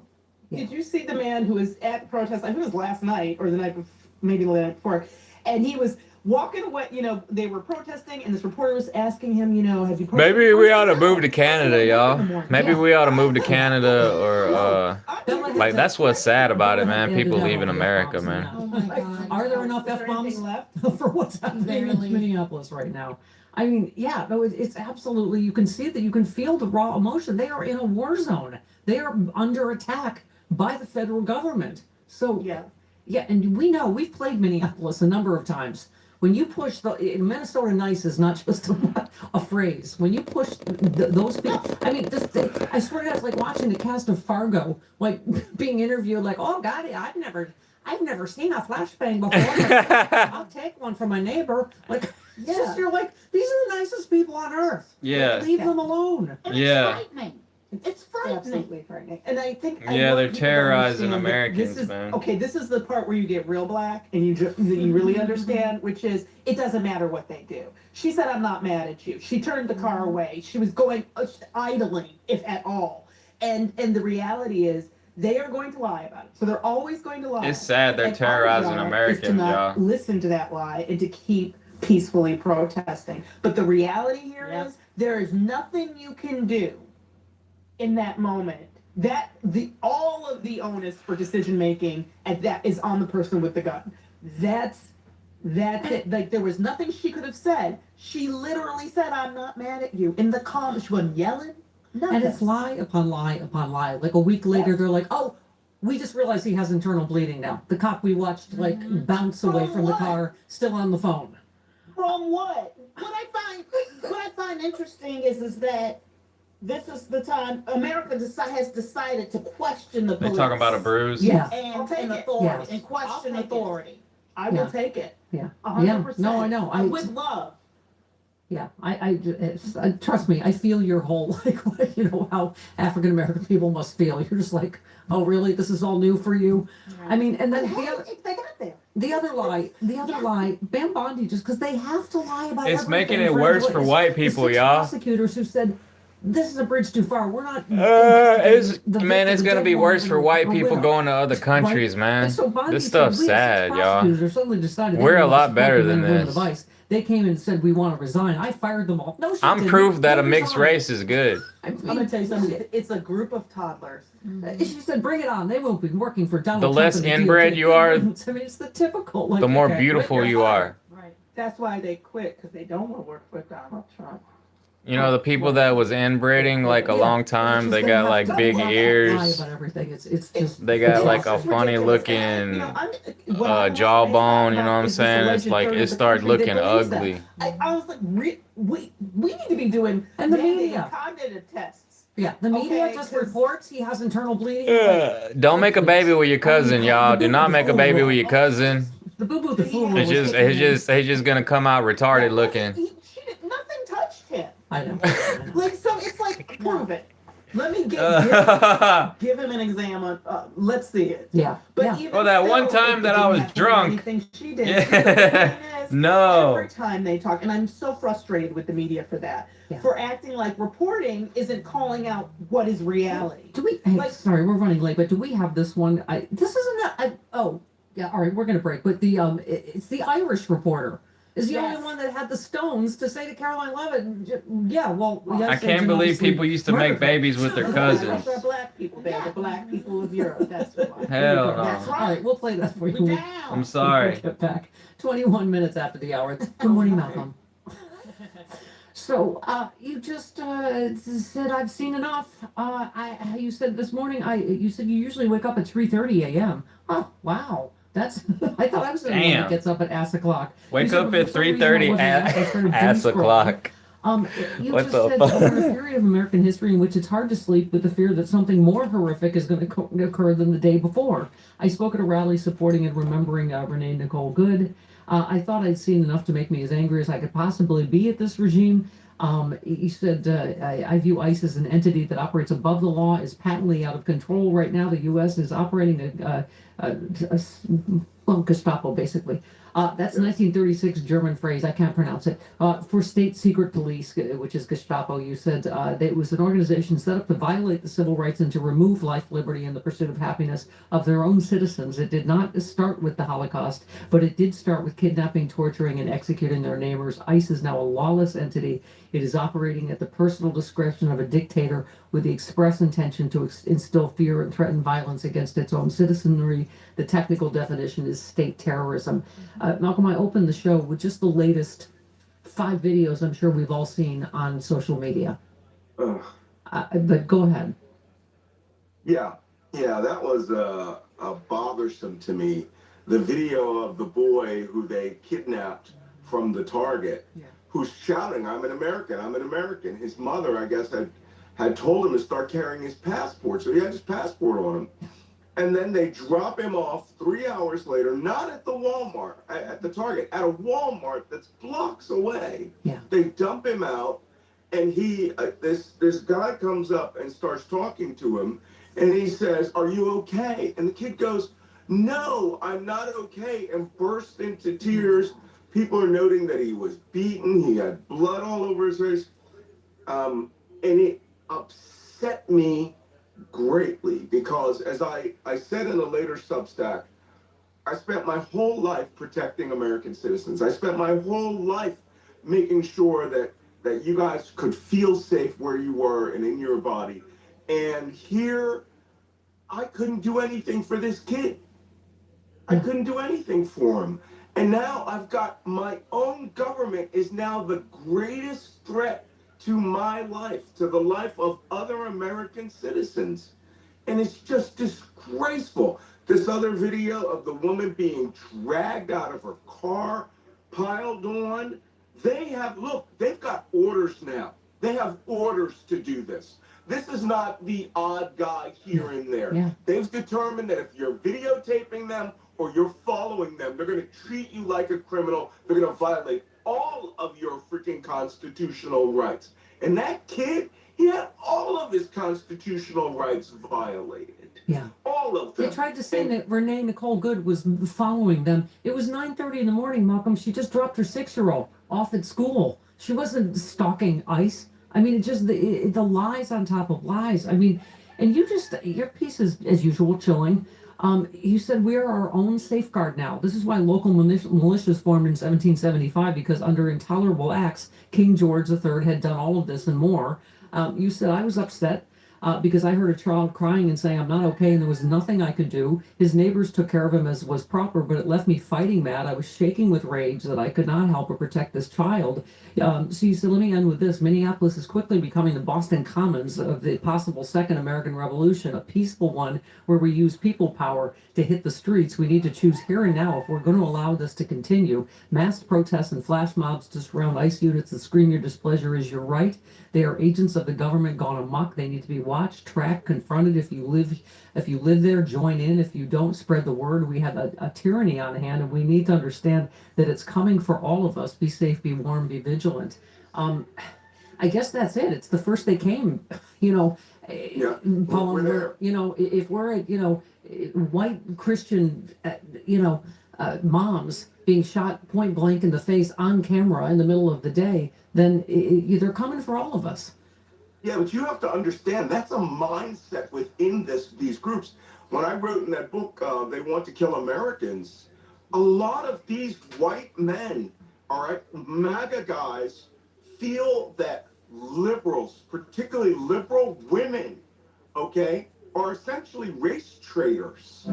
Speaker 8: Did you see the man who was at the protest? I think it was last night or the night before, maybe the night before, and he was walking away. They were protesting, and this reporter was asking him, have you?
Speaker 3: Maybe we ought to move to Canada, y'all. Maybe we ought to move to Canada or like that's what's sad about it, man. People leaving America, man.
Speaker 2: Oh my God.
Speaker 6: Are there enough
Speaker 8: Is there
Speaker 6: F-bombs
Speaker 8: anything left?
Speaker 6: for what's happening
Speaker 2: Barely.
Speaker 6: in Minneapolis right now? I mean, yeah, no, it's absolutely, you can see that, you can feel the raw emotion. They are in a war zone. They are under attack by the federal government. So, yeah, and we know, we've played Minneapolis a number of times. When you push Minnesota nice is not just a phrase. When you push those people, I mean, I swear to God, it's like watching the cast of Fargo, like being interviewed, like, oh God, I've never seen a flashbang before. I'll take one from my neighbor. Like, it's just, you're like, these are the nicest people on earth.
Speaker 3: Yeah.
Speaker 6: Leave them alone.
Speaker 7: And
Speaker 3: Yeah.
Speaker 7: it's frightening. It's frightening.
Speaker 8: Absolutely frightening. And I think
Speaker 3: Yeah, they're
Speaker 8: want people to
Speaker 3: terrorizing
Speaker 8: understand that
Speaker 3: Americans,
Speaker 8: this is,
Speaker 3: man.
Speaker 8: Okay, this is the part where you get real black and you really understand, which is it doesn't matter what they do. She said, "I'm not mad at you." She turned the car away. She was going idling, if at all. And the reality is they are going to lie about it. So they're always going to lie.
Speaker 3: It's sad they're
Speaker 8: And our
Speaker 3: terrorizing
Speaker 8: job is to
Speaker 3: Americans,
Speaker 8: not
Speaker 3: y'all.
Speaker 8: listen to that lie and to keep peacefully protesting. But the reality here is there is nothing you can do in that moment. All of the onus for decision making at that is on the person with the gun. That's it. Like there was nothing she could have said. She literally said, "I'm not mad at you." In the calm, she wasn't yelling. Nothing.
Speaker 6: And it's lie upon lie upon lie. Like a week later, they're like, oh, we just realized he has internal bleeding now. The cop we watched bounce away from the car, still on the phone.
Speaker 7: From what? What I find interesting is that this is the time America has decided to question the
Speaker 3: They
Speaker 7: police.
Speaker 3: talking about a bruise?
Speaker 6: Yeah.
Speaker 8: I'll take
Speaker 7: And
Speaker 8: it.
Speaker 7: authority,
Speaker 6: Yes.
Speaker 7: and question
Speaker 8: I'll take it.
Speaker 7: authority.
Speaker 8: I will take it.
Speaker 6: Yeah.
Speaker 8: 100%.
Speaker 6: No, I know.
Speaker 7: With love.
Speaker 6: Yeah, trust me, I feel your whole, how African American people must feel. You're just like, oh, really? This is all new for you? I mean, and then
Speaker 7: Hey, they got there.
Speaker 6: the other lie, Bam Bondi, just because they have to lie about
Speaker 3: It's
Speaker 6: everything
Speaker 3: making it worse for white people,
Speaker 6: the 6
Speaker 3: y'all.
Speaker 6: prosecutors who said, this is a bridge too far. We're not.
Speaker 3: It's
Speaker 6: the
Speaker 3: gonna be
Speaker 6: dead
Speaker 3: worse
Speaker 6: woman
Speaker 3: for white
Speaker 6: or
Speaker 3: people
Speaker 6: widow.
Speaker 3: going to other countries, man.
Speaker 6: And so Bondi
Speaker 3: This
Speaker 6: said,
Speaker 3: stuff's
Speaker 6: we have 6
Speaker 3: sad, y'all.
Speaker 6: prosecutors suddenly decided they
Speaker 3: We're a
Speaker 6: didn't
Speaker 3: lot
Speaker 6: support
Speaker 3: better
Speaker 6: the
Speaker 3: than
Speaker 6: men and women
Speaker 3: this.
Speaker 6: of ICE. They came and said, we want to resign. I fired them all. No, she
Speaker 3: I'm
Speaker 6: didn't.
Speaker 3: proof that
Speaker 6: They
Speaker 3: a mixed
Speaker 6: resigned.
Speaker 3: race is good.
Speaker 8: I'm gonna tell you something. It's a group of toddlers.
Speaker 6: She said, bring it on. They won't be working for Donald
Speaker 3: The
Speaker 6: Trump.
Speaker 3: less
Speaker 6: and the
Speaker 3: inbred
Speaker 6: DOJ.
Speaker 3: you are,
Speaker 6: I mean, it's the typical. Like,
Speaker 3: the more
Speaker 6: okay,
Speaker 3: beautiful
Speaker 6: you're
Speaker 3: you are.
Speaker 2: Right.
Speaker 8: That's why they quit, because they don't want to work with Donald Trump.
Speaker 3: You know, the people that was inbreeding like a
Speaker 6: Yeah.
Speaker 3: long
Speaker 6: It's
Speaker 3: time,
Speaker 6: just
Speaker 3: they
Speaker 6: they
Speaker 3: got
Speaker 6: have
Speaker 3: like
Speaker 6: to
Speaker 3: big
Speaker 6: lie about
Speaker 3: ears.
Speaker 6: everything. It's just.
Speaker 3: They got
Speaker 6: it's
Speaker 3: like a
Speaker 6: awesome.
Speaker 3: funny looking jawbone, you know what I'm saying? It's like it started looking ugly.
Speaker 8: I was like, we need to be doing
Speaker 6: And the
Speaker 8: mandating
Speaker 6: media.
Speaker 8: cognitive tests.
Speaker 6: Yeah, the media
Speaker 8: Okay,
Speaker 6: just
Speaker 8: 'cause-
Speaker 6: reports he has internal bleeding. Like,
Speaker 3: Don't make a baby with your cousin, y'all. Do not make a baby with your cousin.
Speaker 6: the boo boo the fool.
Speaker 3: It's just gonna come out retarded looking.
Speaker 8: Nothing touched him.
Speaker 6: I know.
Speaker 8: Like, so it's like, prove it. Let me give him an exam. Let's see it.
Speaker 6: Yeah.
Speaker 8: But
Speaker 6: Yeah.
Speaker 8: even
Speaker 3: Well, that
Speaker 8: so,
Speaker 3: one time
Speaker 8: it
Speaker 3: that I
Speaker 8: didn't
Speaker 3: was
Speaker 8: have to do
Speaker 3: drunk.
Speaker 8: Anything she did.
Speaker 3: Yeah.
Speaker 8: The point is,
Speaker 3: No.
Speaker 8: every time they talk, and I'm so frustrated with the media for that,
Speaker 6: Yeah.
Speaker 8: for acting like reporting isn't calling out what is reality.
Speaker 6: Do we? Hey,
Speaker 8: Like-
Speaker 6: sorry, we're running late, but do we have this one? This isn't. Oh, yeah. All right, we're gonna break. But it's the Irish reporter. Is the
Speaker 8: Yes.
Speaker 6: only one that had the stones to say to Caroline Levitt, yeah, well, yes,
Speaker 3: I can't
Speaker 6: and
Speaker 3: believe
Speaker 6: obviously
Speaker 3: people used to
Speaker 6: murdered
Speaker 3: make
Speaker 6: her.
Speaker 3: babies with their cousins.
Speaker 8: They're black people. They're the black people of Europe. That's why.
Speaker 3: Hell
Speaker 8: That's
Speaker 3: no.
Speaker 8: right.
Speaker 6: All right, we'll play that for you.
Speaker 8: We're
Speaker 6: We'll
Speaker 8: down.
Speaker 3: I'm sorry.
Speaker 6: get back. 21 minutes after the hour. Good morning, Malcolm. So, you just said I've seen enough. You said this morning. You said you usually wake up at 3:30 a.m. Oh, wow. That's. I thought I was the one
Speaker 3: Damn.
Speaker 6: that gets up at ass o'clock.
Speaker 3: Wake
Speaker 6: You said
Speaker 3: up
Speaker 6: for
Speaker 3: at
Speaker 6: some reason I
Speaker 3: 3:30
Speaker 6: wasn't ass, I started doom
Speaker 3: ass
Speaker 6: scrolling.
Speaker 3: o'clock.
Speaker 6: You
Speaker 3: What
Speaker 6: just
Speaker 3: the
Speaker 6: said
Speaker 3: fuck?
Speaker 6: that we're in a period of American history in which it's hard to sleep with the fear that something more horrific is going to occur than the day before. I spoke at a rally supporting and remembering Renee Nicole Good. I thought I'd seen enough to make me as angry as I could possibly be at this regime. You said, I view ICE as an entity that operates above the law, is patently out of control. Right now, the U.S. is operating well, Gestapo, basically. That's a 1936 German phrase. I can't pronounce it. For state secret police, which is Gestapo, you said it was an organization set up to violate the civil rights and to remove life, liberty, and the pursuit of happiness of their own citizens. It did not start with the Holocaust, but it did start with kidnapping, torturing, and executing their neighbors. ICE is now a lawless entity. It is operating at the personal discretion of a dictator with the express intention to instill fear and threaten violence against its own citizenry. The technical definition is state terrorism. Malcolm, I opened the show with just the latest 5 videos I'm sure we've all seen on social media. But go ahead.
Speaker 4: Yeah, that was bothersome to me. The video of the boy who they kidnapped from the Target, who's shouting, "I'm an American, I'm an American." His mother, I guess, had told him to start carrying his passport, so he had his passport on him. And then they drop him off 3 hours later, not at the Walmart, at the Target, at a Walmart that's blocks away.
Speaker 6: Yeah.
Speaker 4: They dump him out, and this guy comes up and starts talking to him, and he says, "Are you okay?" And the kid goes, "No, I'm not okay," and burst into tears. People are noting that he was beaten, he had blood all over his face, and it upset me greatly because, as I said in a later Substack, I spent my whole life protecting American citizens. I spent my whole life making sure that you guys could feel safe where you were and in your body. And here, I couldn't do anything for this kid. I couldn't do anything for him. And now I've got my own government is now the greatest threat to my life, to the life of other American citizens. And it's just disgraceful. This other video of the woman being dragged out of her car, piled on. They've got orders now. They have orders to do this. This is not the odd guy here and there.
Speaker 6: Yeah.
Speaker 4: They've determined that if you're videotaping them or you're following them, they're going to treat you like a criminal. They're going to violate all of your freaking constitutional rights. And that kid, he had all of his constitutional rights violated.
Speaker 6: Yeah.
Speaker 4: All of them.
Speaker 6: They tried to say that Renee Nicole Good was following them. It was 9:30 in the morning, Malcolm. She just dropped her 6-year-old off at school. She wasn't stalking ICE. I mean, it just the lies on top of lies. I mean, and your piece is, as usual, chilling. You said we are our own safeguard now. This is why local militias formed in 1775, because under intolerable acts, King George III had done all of this and more. You said I was upset because I heard a child crying and saying, "I'm not okay," and there was nothing I could do. His neighbors took care of him as was proper, but it left me fighting mad. I was shaking with rage that I could not help but protect this child. So you said, let me end with this. Minneapolis is quickly becoming the Boston Commons of the possible second American Revolution, a peaceful one where we use people power to hit the streets. We need to choose here and now if we're going to allow this to continue. Mass protests and flash mobs to surround ICE units that scream your displeasure is your right. They are agents of the government gone amok. They need to be watched, tracked, confronted. If you live there, join in. If you don't, spread the word. We have a tyranny on hand, and we need to understand that it's coming for all of us. Be safe, be warm, be vigilant. I guess that's it. It's the first they came.
Speaker 4: Yeah,
Speaker 6: Paul,
Speaker 4: we're there.
Speaker 6: if we're at white Christian moms being shot point blank in the face on camera in the middle of the day, then they're coming for all of us.
Speaker 4: Yeah, but you have to understand that's a mindset within these groups. When I wrote in that book, They Want to Kill Americans, a lot of these white men, all right, MAGA guys, feel that liberals, particularly liberal women, okay, are essentially race traitors.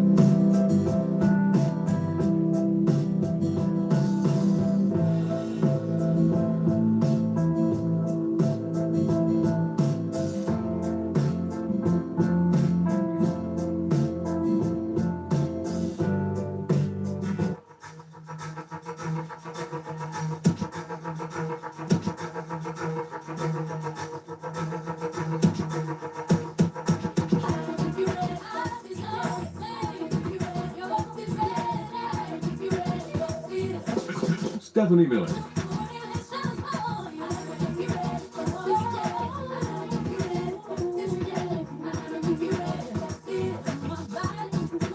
Speaker 9: Stephanie Miller.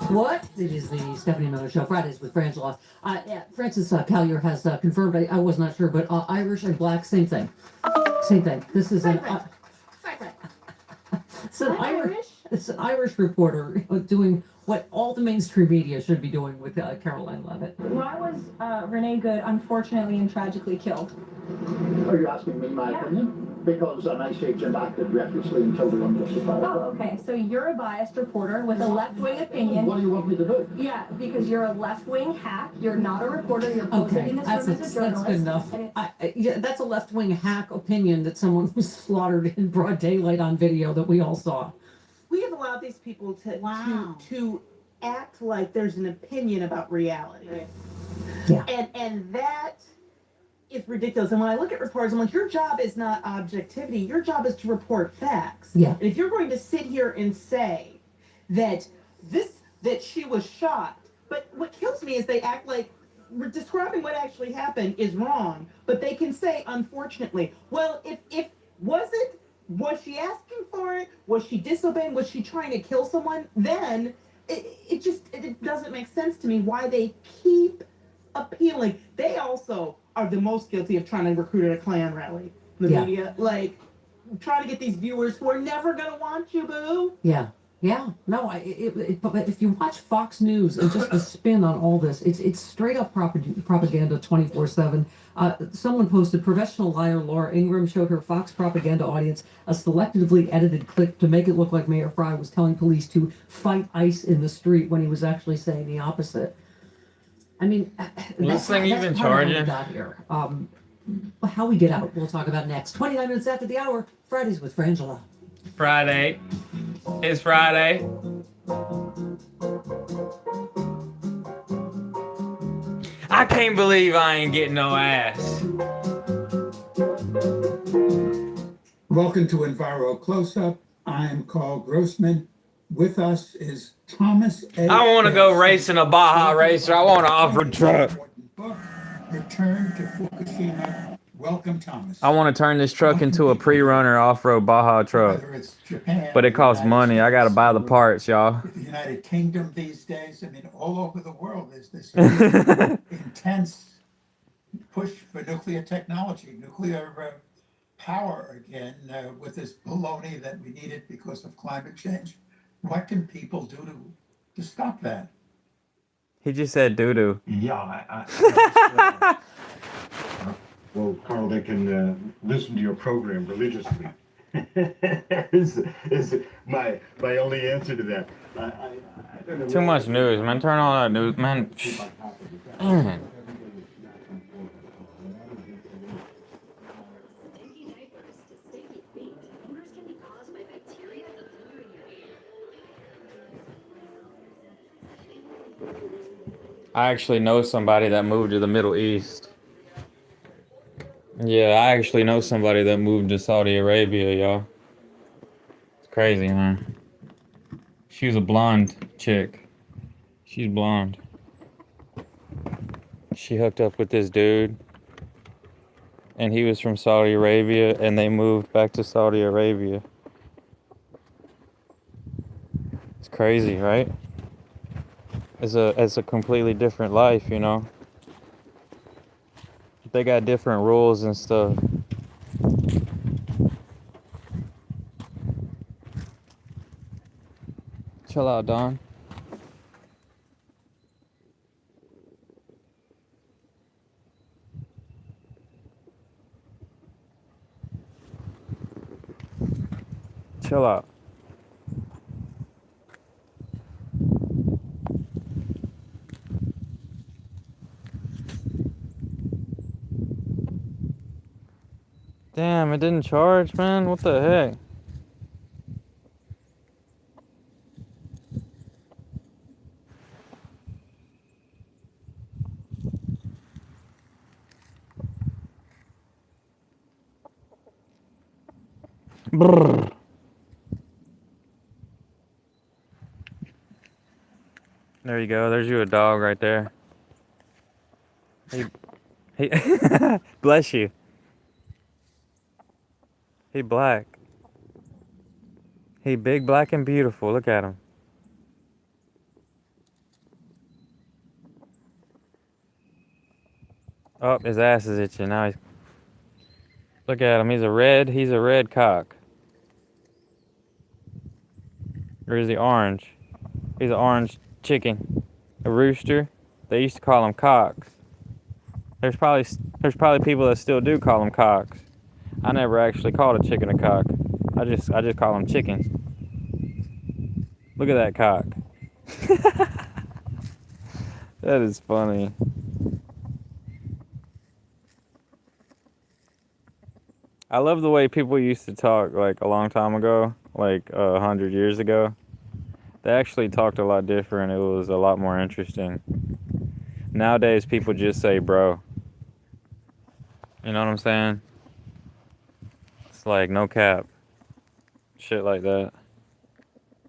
Speaker 6: What? It is the Stephanie Miller Show, Fridays with Frangela. Francis Callier has confirmed, I was not sure, but Irish and black, same thing. Same thing. This is it's an Irish reporter doing what all the mainstream media should be doing with Caroline Levitt.
Speaker 10: Why was Renee Good unfortunately and tragically killed?
Speaker 11: Are you asking me my opinion? Because an ICE agent acted recklessly and killed a unjustified.
Speaker 10: Oh, okay. So you're a biased reporter with a left-wing opinion.
Speaker 11: What do you want me to do?
Speaker 10: Yeah, because you're a left-wing hack. You're not a reporter. You're posing in this room as a journalist.
Speaker 6: That's good enough. Yeah, that's a left-wing hack opinion that someone was slaughtered in broad daylight on video that we all saw.
Speaker 8: We have allowed these people to act like there's an opinion about reality.
Speaker 10: Right.
Speaker 6: Yeah.
Speaker 8: And that is ridiculous. And when I look at reporters, I'm like, your job is not objectivity. Your job is to report facts.
Speaker 6: Yeah.
Speaker 8: And if you're going to sit here and say that she was shot, but what kills me is they act like describing what actually happened is wrong, but they can say, unfortunately, well, if was she asking for it? Was she disobeying? Was she trying to kill someone? Then it doesn't make sense to me why they keep appealing. They also are the most guilty of trying to recruit at a Klan rally. The media, like, trying to get these viewers who are never going to want you, boo.
Speaker 6: Yeah. Yeah, no, but if you watch Fox News and just the spin on all this, it's straight up propaganda 24/7. Someone posted, professional liar Laura Ingraham showed her Fox propaganda audience a selectively edited clip to make it look like Mayor Fry was telling police to fight ICE in the street when he was actually saying the opposite. I mean,
Speaker 3: this thing even charging?
Speaker 6: How we get out, we'll talk about next. 29 minutes after the hour, Fridays with Frangela.
Speaker 3: Friday. It's Friday. I can't believe I ain't getting no ass.
Speaker 12: Welcome to Enviro Close-Up. I'm Carl Grossman. With us is Thomas A.
Speaker 3: I want to go racing a Baja Racer. I want an off-road truck.
Speaker 12: Return to Fukushima. Welcome, Thomas.
Speaker 3: I want to turn this truck into a pre-runner off-road Baja truck.
Speaker 12: Whether it's Japan,
Speaker 3: But it costs money. I got to buy the parts, y'all.
Speaker 12: the United Kingdom these days, I mean, all over the world, there's this intense push for nuclear technology, nuclear power again, with this baloney that we needed because of climate change. What can people do to stop that?
Speaker 3: He just said doo-doo.
Speaker 13: Yeah, well, Carl, they can listen to your program religiously. is my only answer to that. I don't know.
Speaker 3: Too much news, man. Turn on that news, man. I actually know somebody that moved to the Middle East. Yeah, I actually know somebody that moved to Saudi Arabia, y'all. It's crazy, man. She was a blonde chick. She's blonde. She hooked up with this dude. And he was from Saudi Arabia, and they moved back to Saudi Arabia. It's crazy, right? It's a completely different life, you know? they got different rules and stuff. Chill out, Don. Chill out. Damn, it didn't charge, man. What the heck? Brrr. There you go. There's you a dog right there. He bless you. He black. He big, black, and beautiful. Look at him. Oh, his ass is itching. Now he's... Look at him. He's a red cock. Or is he orange? He's an orange chicken. A rooster. They used to call him cocks. There's probably people that still do call them cocks. I never actually called a chicken a cock. I just call them chickens. Look at that cock. That is funny. I love the way people used to talk like a long time ago, like 100 years ago. They actually talked a lot different. It was a lot more interesting. Nowadays, people just say bro. You know what I'm saying? It's like no cap. Shit like that.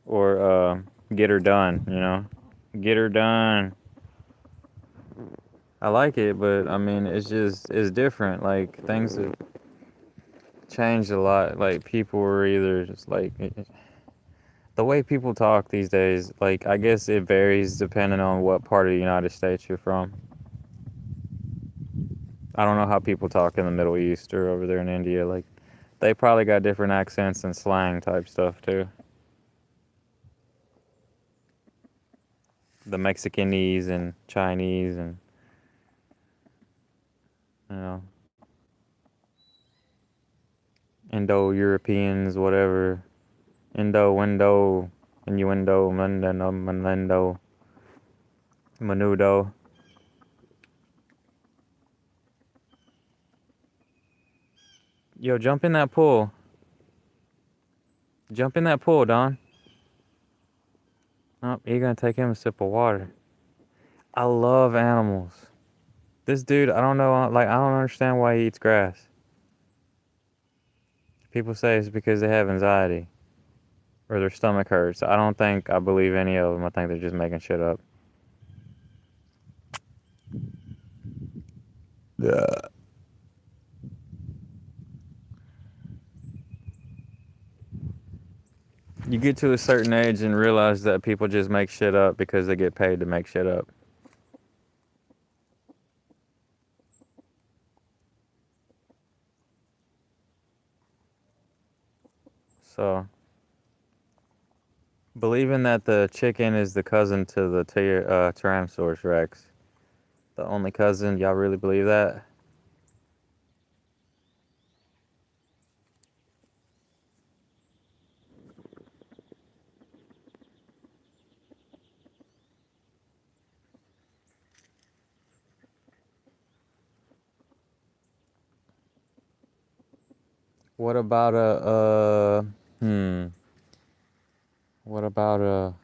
Speaker 3: Or get her done, you know? Get her done. I like it, but I mean, it's different. Like, things have changed a lot. Like, people were either just like... The way people talk these days, like, I guess it varies depending on what part of the United States you're from. I don't know how people talk in the Middle East or over there in India. Like, they probably got different accents and slang type stuff too. The Mexicanese and Chinese and, you know, Indo-Europeans, whatever. Window, innuendo, menendo, menudo. Yo, jump in that pool. Jump in that pool, Don. Oh, you're gonna take him a sip of water. I love animals. This dude, I don't know, like, I don't understand why he eats grass. People say it's because they have anxiety. Or their stomach hurts. I believe any of them. I think they're just making shit up. Yeah. You get to a certain age and realize that people just make shit up because they get paid to make shit up. So, believing that the chicken is the cousin to the Tyrannosaurus Rex. The only cousin, y'all really believe that? What about what about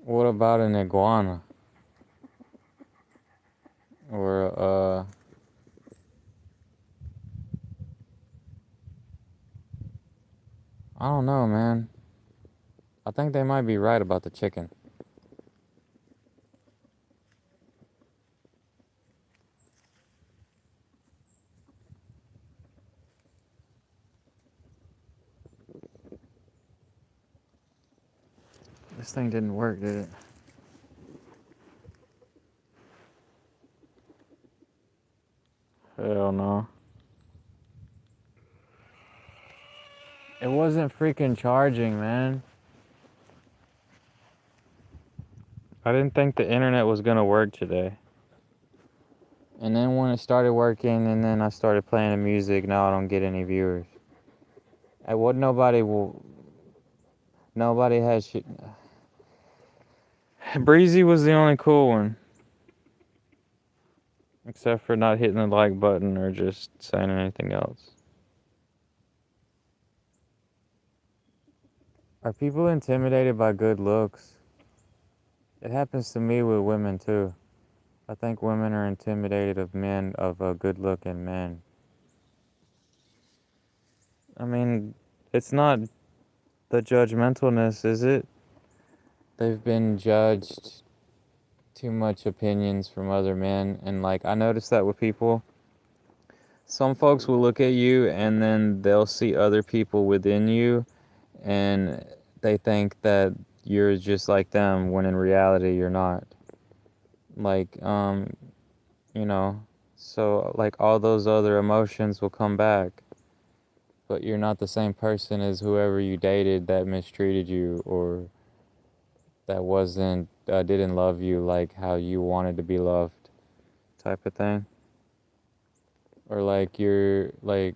Speaker 3: what about an iguana? Or I don't know, man. I think they might be right about the chicken. This thing didn't work, did it? Hell no. It wasn't freaking charging, man. I didn't think the internet was gonna work today. And then when it started working, and then I started playing the music, now I don't get any viewers. Nobody has shit. Breezy was the only cool one. Except for not hitting the like button or just saying anything else. Are people intimidated by good looks? It happens to me with women too. I think women are intimidated of men, of good looking men. I mean, it's not the judgmentalness, is it? They've been judged too much opinions from other men, and like I noticed that with people. Some folks will look at you and then they'll see other people within you and they think that you're just like them when in reality you're not. Like, you know, so like all those other emotions will come back, but you're not the same person as whoever you dated that mistreated you or that didn't love you like how you wanted to be loved, type of thing. Or like you're like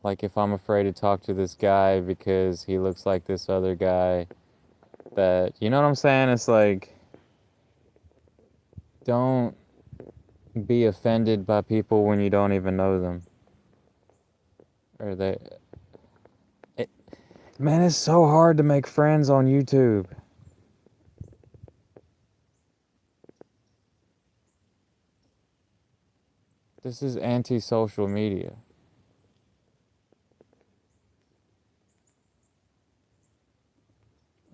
Speaker 3: if I'm afraid to talk to this guy because he looks like this other guy that, you know what I'm saying? It's like, don't be offended by people when you don't even know them. Or man, it's so hard to make friends on YouTube. This is anti-social media.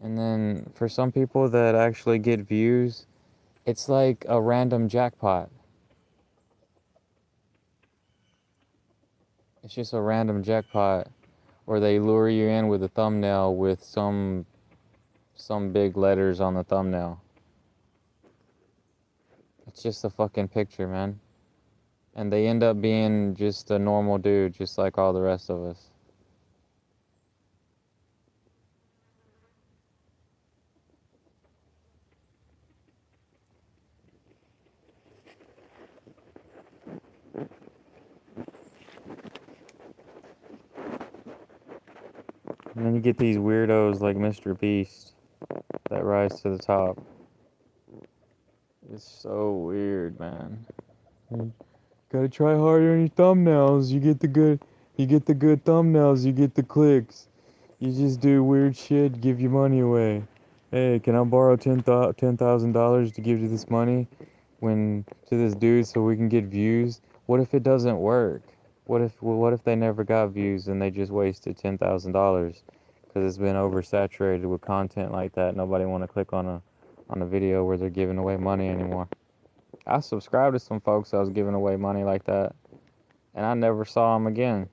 Speaker 3: And then for some people that actually get views, it's like a random jackpot. It's just a random jackpot. Or they lure you in with a thumbnail with some big letters on the thumbnail. It's just a fucking picture, man. And they end up being just a normal dude, just like all the rest of us. And then you get these weirdos like Mr. Beast that rise to the top. It's so weird, man. Gotta try harder on your thumbnails. You get the good thumbnails, you get the clicks. You just do weird shit, give your money away. Hey, can I borrow $10,000 to give you this money to this dude so we can get views? What if it doesn't work? What if they never got views and they just wasted $10,000 because it's been oversaturated with content like that? Nobody want to click on a video where they're giving away money anymore. I subscribed to some folks that was giving away money like that, and I never saw them again.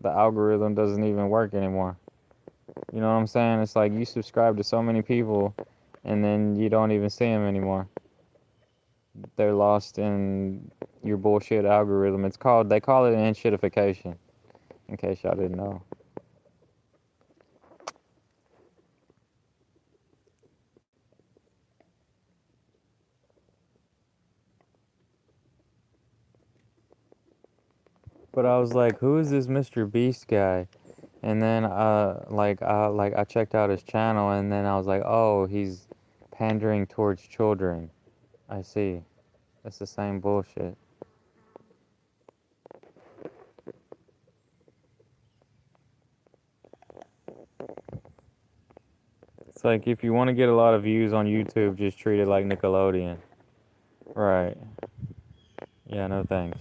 Speaker 3: The algorithm doesn't even work anymore. You know what I'm saying? It's like you subscribe to so many people, and then you don't even see them anymore. They're lost in your bullshit algorithm. They call it an shitification, in case y'all didn't know. But I was like, who is this Mr. Beast guy? And then I checked out his channel, and then I was like, oh, he's pandering towards children. I see. It's the same bullshit. It's like if you want to get a lot of views on YouTube, just treat it like Nickelodeon. Right. Yeah, no thanks.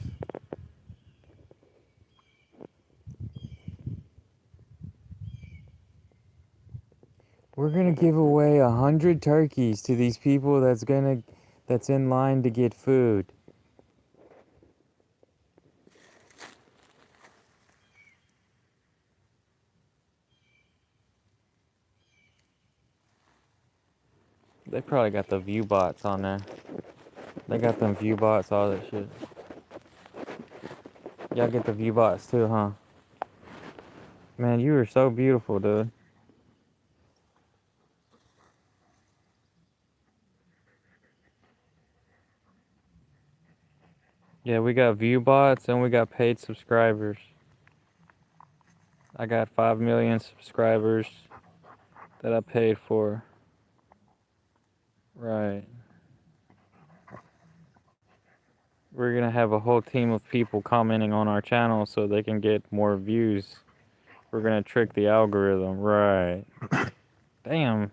Speaker 3: We're gonna give away 100 turkeys to these people that's in line to get food. They probably got the view bots on there. They got them view bots, all that shit. Y'all get the view bots too, huh? Man, you are so beautiful, dude. Yeah, we got view bots and we got paid subscribers. I got 5 million subscribers that I paid for. Right. We're gonna have a whole team of people commenting on our channel so they can get more views. We're gonna trick the algorithm. Right. Damn.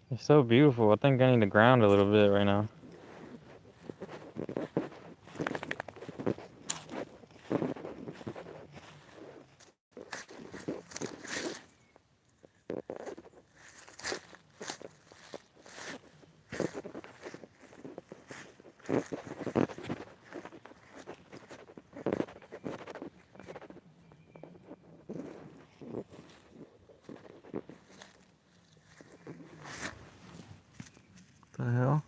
Speaker 3: It's so beautiful. I think I need to ground a little bit right now. The hell?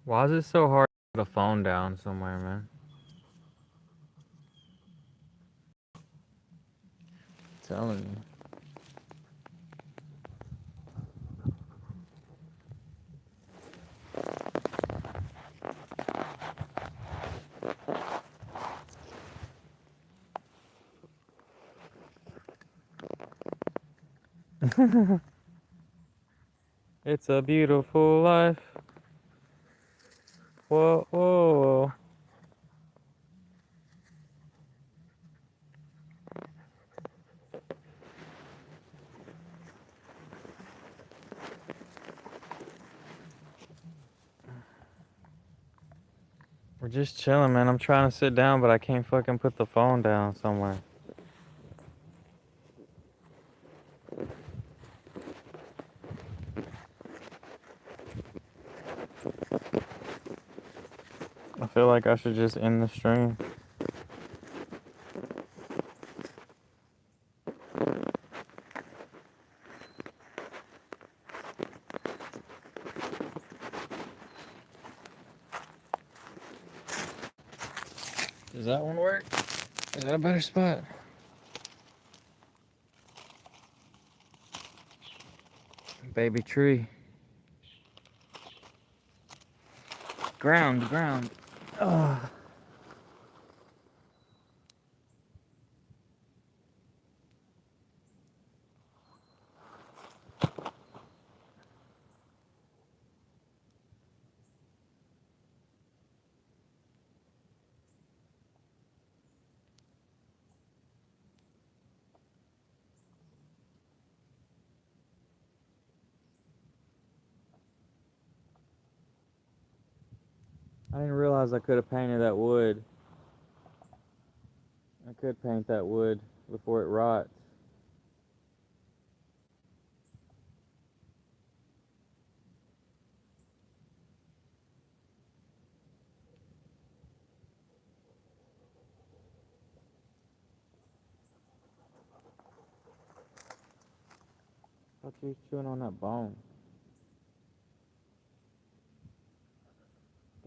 Speaker 3: Why is it so hard to put a phone down somewhere, man? I'm telling you. It's a beautiful life. Whoa, whoa. We're just chilling, man. I'm trying to sit down, but I can't fucking put the phone down somewhere. I feel like I should just end the stream. Does that one work? Is that a better spot? Baby tree. Ground, ground. Ugh. I didn't realize I could have painted that wood. I could paint that wood before it rots. Fuck you chewing on that bone.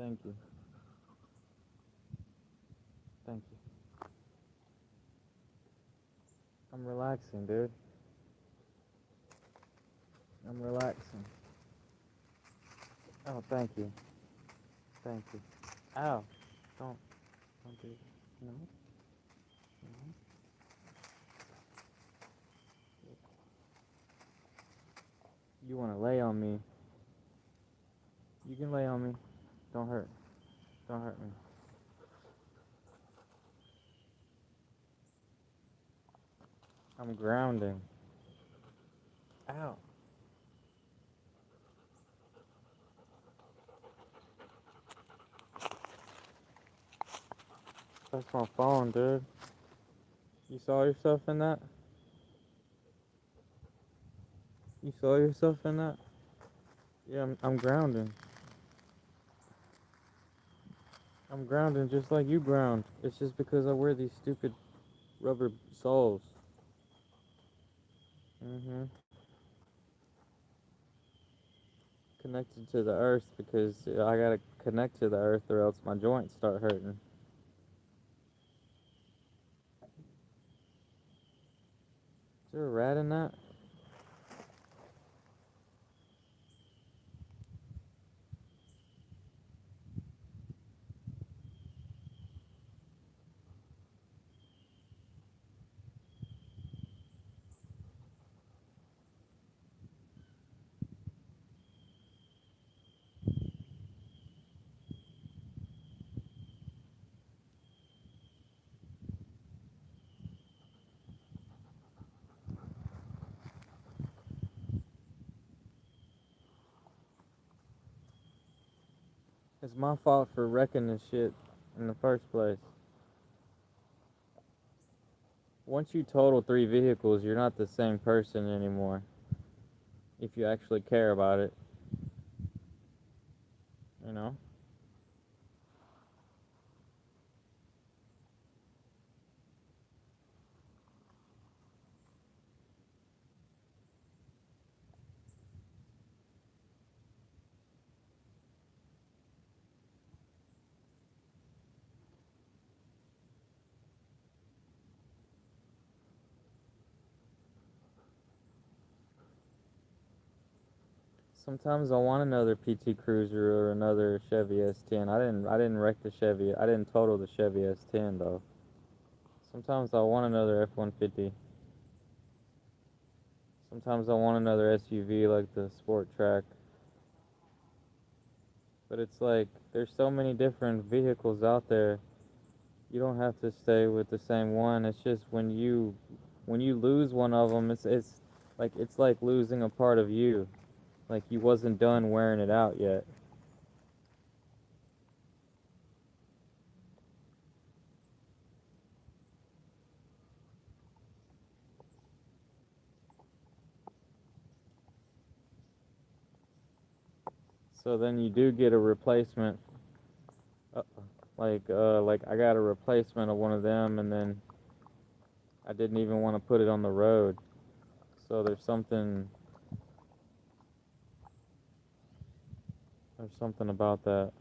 Speaker 3: Thank you. Thank you. I'm relaxing, dude. I'm relaxing. Oh, thank you. Thank you. Ow. Don't do that. No. No. You want to lay on me? You can lay on me. Don't hurt. Don't hurt me. I'm grounding. Ow. That's my phone, dude. You saw yourself in that? You saw yourself in that? Yeah, I'm grounding. I'm grounding just like you ground. It's just because I wear these stupid rubber soles. Connected to the earth because I gotta connect to the earth or else my joints start hurting. Is there a rat in that? It's my fault for wrecking this shit in the first place. Once you total 3 vehicles, you're not the same person anymore. If you actually care about it. You know? Sometimes I want another PT Cruiser or another Chevy S10. I didn't wreck the Chevy. I didn't total the Chevy S10 though. Sometimes I want another F-150. Sometimes I want another SUV like the Sport Track. But it's like there's so many different vehicles out there. You don't have to stay with the same one. It's just when you lose one of them, it's like losing a part of you. Like you wasn't done wearing it out yet. So then you do get a replacement. Like I got a replacement of one of them, and then I didn't even want to put it on the road. So there's something about that.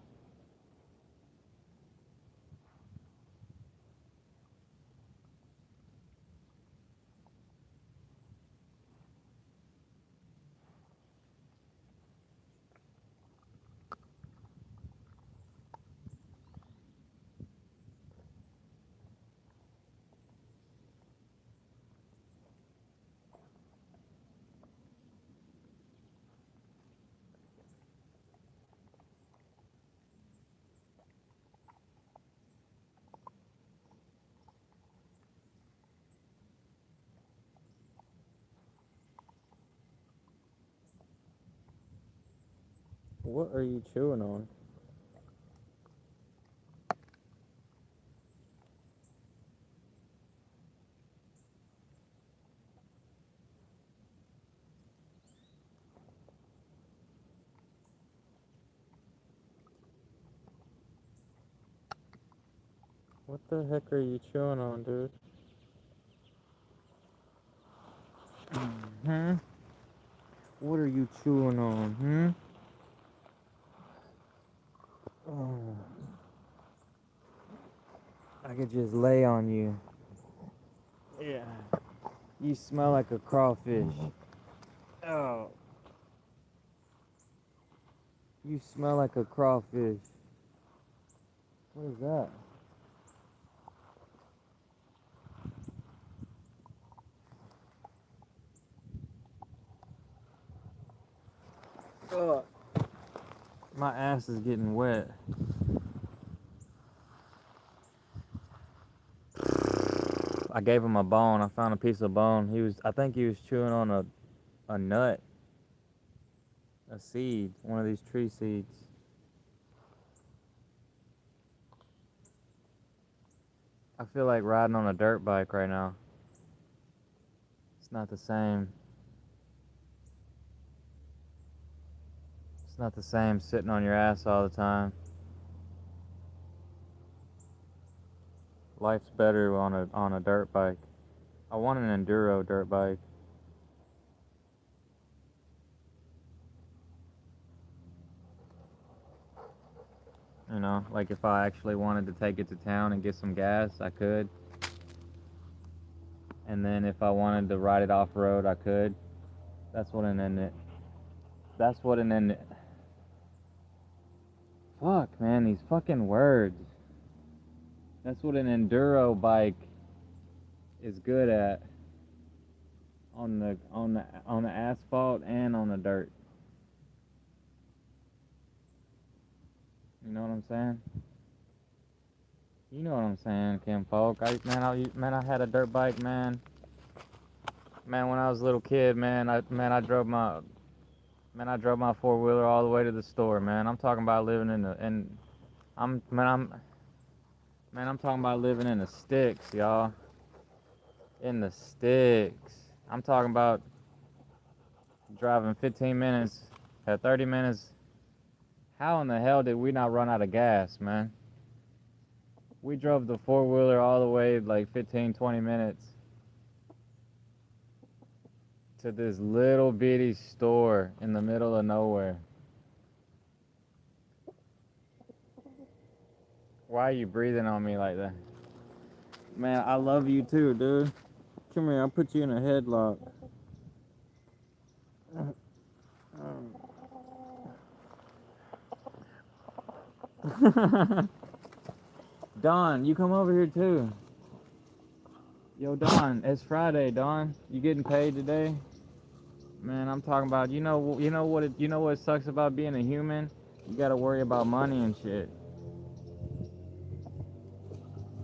Speaker 3: What are you chewing on? What the heck are you chewing on, dude? Hmm? What are you chewing on, Oh, I could just lay on you. Yeah. You smell like a crawfish. Oh. You smell like a crawfish. What is that? Ugh. My ass is getting wet. I gave him a bone. I found a piece of bone. I think he was chewing on a nut. A seed. One of these tree seeds. I feel like riding on a dirt bike right now. It's not the same. It's not the same sitting on your ass all the time. Life's better on a dirt bike. I want an enduro dirt bike. You know, like if I actually wanted to take it to town and get some gas, I could. And then if I wanted to ride it off-road, I could. That's what fuck, man, these fucking words. That's what an enduro bike is good at. On the asphalt and on the dirt. You know what I'm saying? You know what I'm saying, Kim Folk. I had a dirt bike, man. Man, when I was a little kid, man, I drove my four-wheeler all the way to the store, man. I'm talking about living I'm talking about living in the sticks, y'all. In the sticks. I'm talking about driving 15 minutes, 30 minutes. How in the hell did we not run out of gas, man? We drove the four-wheeler all the way like 15, 20 minutes to this little bitty store in the middle of nowhere. Why are you breathing on me like that? Man, I love you too, dude. Come here, I'll put you in a headlock. Don, you come over here too. Yo, Don, it's Friday, Don. You getting paid today? Man, I'm talking about, you know what sucks about being a human? You gotta worry about money and shit.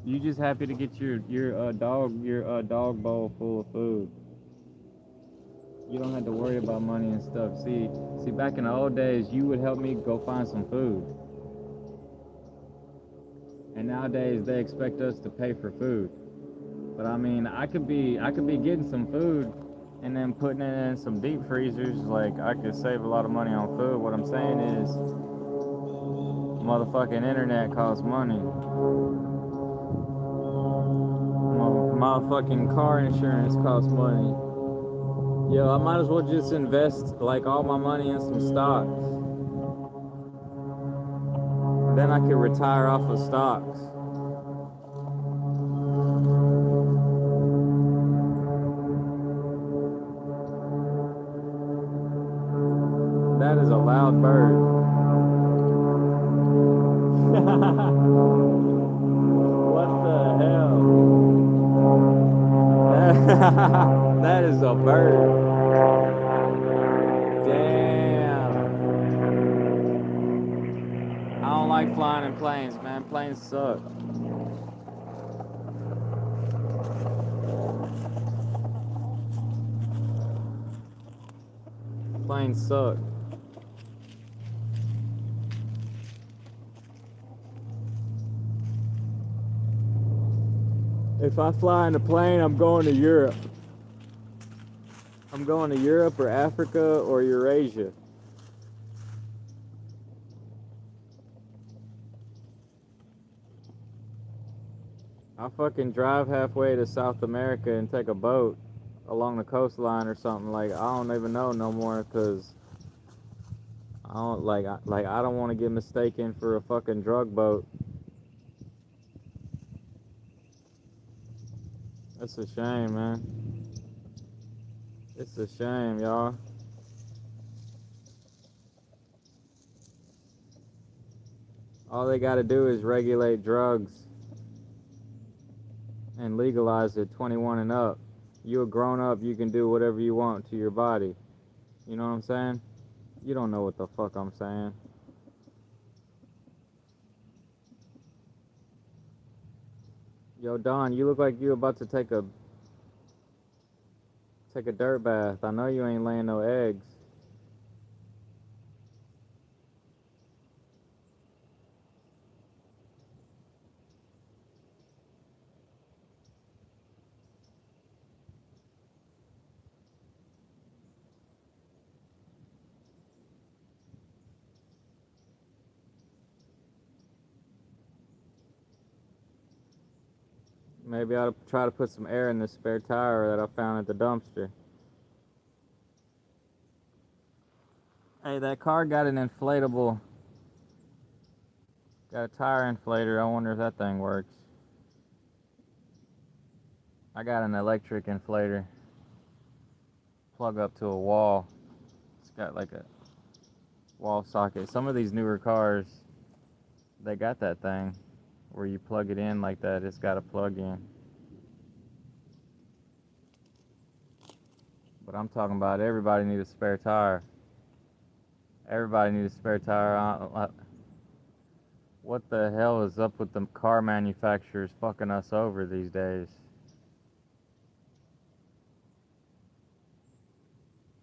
Speaker 3: You just happy to get your dog bowl full of food. You don't have to worry about money and stuff. See, back in the old days, you would help me go find some food. And nowadays, they expect us to pay for food. But I mean, I could be getting some food and then putting it in some deep freezers. Like, I could save a lot of money on food. What I'm saying is, motherfucking internet costs money. Motherfucking car insurance costs money. Yo, I might as well just invest like all my money in some stocks. Then I could retire off of stocks. That is a loud bird. What the hell? That is a bird. Damn. I don't like flying in planes, man. Planes suck. Planes suck. If I fly in a plane, I'm going to Europe. I'm going to Europe or Africa or Eurasia. I'll fucking drive halfway to South America and take a boat along the coastline or something. Like, I don't even know no more, because I don't I don't want to get mistaken for a fucking drug boat. That's a shame, man. It's a shame, y'all. All they got to do is regulate drugs and legalize it 21 and up. You a grown up, you can do whatever you want to your body. You know what I'm saying? You don't know what the fuck I'm saying. Yo, Don, you look like you about to take a dirt bath. I know you ain't laying no eggs. Maybe I ought to try to put some air in this spare tire that I found at the dumpster. Hey, that car got an inflatable, got a tire inflator. I wonder if that thing works. I got an electric inflator. Plug up to a wall. It's got like a wall socket. Some of these newer cars, they got that thing where you plug it in like that. It's got a plug in. But I'm talking about everybody needs a spare tire. Everybody needs a spare tire. What the hell is up with the car manufacturers fucking us over these days?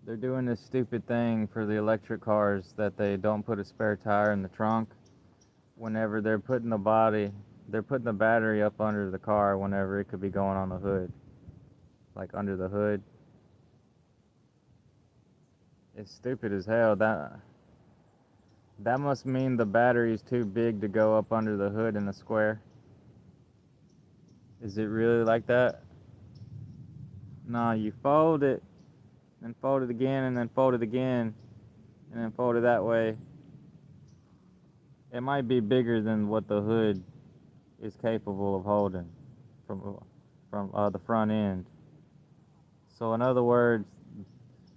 Speaker 3: They're doing this stupid thing for the electric cars that they don't put a spare tire in the trunk whenever they're putting the battery up under the car whenever it could be going on the hood. Like under the hood. It's stupid as hell. That must mean the battery's too big to go up under the hood in a square. Is it really like that? No, you fold it, and fold it again, and then fold it again, and then fold it that way. It might be bigger than what the hood is capable of holding from the front end. So in other words,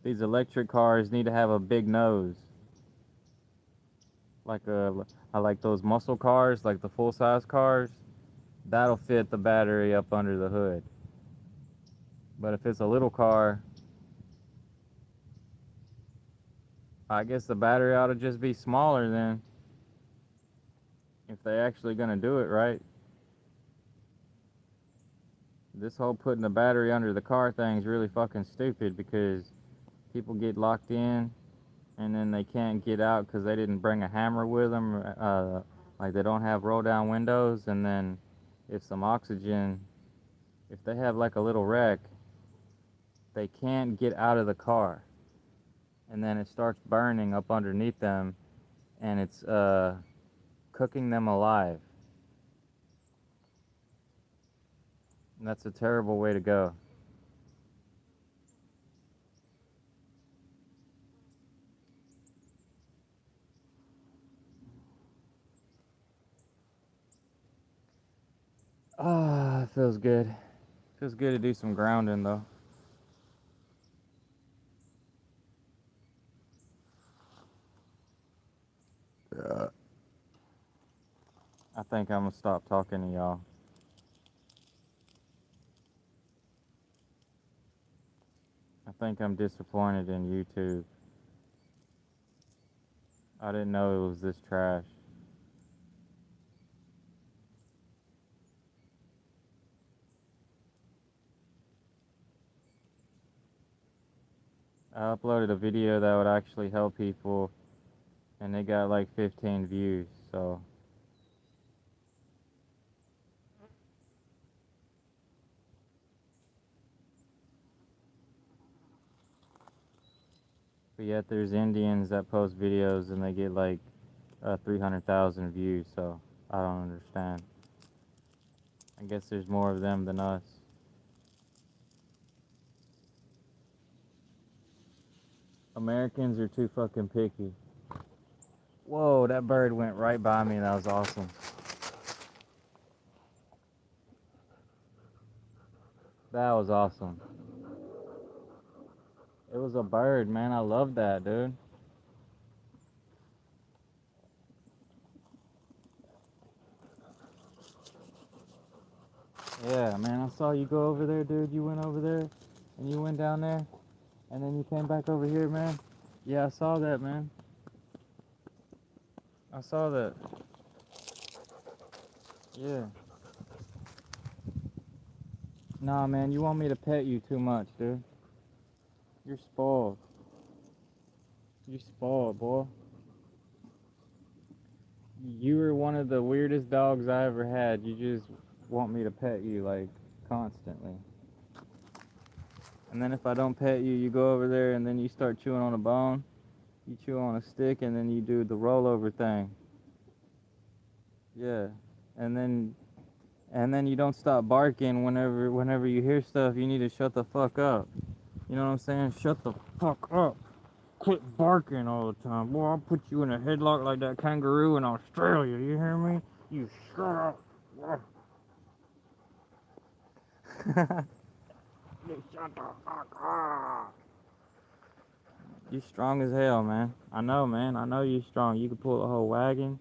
Speaker 3: these electric cars need to have a big nose. I like those muscle cars, like the full-size cars. That'll fit the battery up under the hood. But if it's a little car, I guess the battery ought to just be smaller then. If they're actually gonna do it right. This whole putting the battery under the car thing is really fucking stupid because people get locked in and then they can't get out because they didn't bring a hammer with them. Like they don't have roll down windows, and then if some oxygen, if they have like a little wreck, they can't get out of the car, and then it starts burning up underneath them, and it's cooking them alive. And that's a terrible way to go. Ah, it feels good. Feels good to do some grounding though. Yeah. I think I'm gonna stop talking to y'all. I think I'm disappointed in YouTube. I didn't know it was this trash. I uploaded a video that would actually help people, and it got like 15 views, so. But yet there's Indians that post videos and they get like 300,000 views, so I don't understand. I guess there's more of them than us. Americans are too fucking picky. Whoa, that bird went right by me. That was awesome. That was awesome. It was a bird, man. I love that, dude. Yeah, man. I saw you go over there, dude. You went over there and you went down there and then you came back over here, man. Yeah, I saw that, man. I saw that. Yeah. Nah, man. You want me to pet you too much, dude. You're spoiled. You're spoiled, boy. You were one of the weirdest dogs I ever had. You just want me to pet you, like, constantly. And then if I don't pet you, you go over there and then you start chewing on a bone. You chew on a stick and then you do the rollover thing. Yeah. And then you don't stop barking whenever you hear stuff. You need to shut the fuck up. You know what I'm saying? Shut the fuck up. Quit barking all the time. Boy, I'll put you in a headlock like that kangaroo in Australia. You hear me? You shut up. You shut the fuck up. You strong as hell, man. I know, man. I know you strong. You can pull a whole wagon.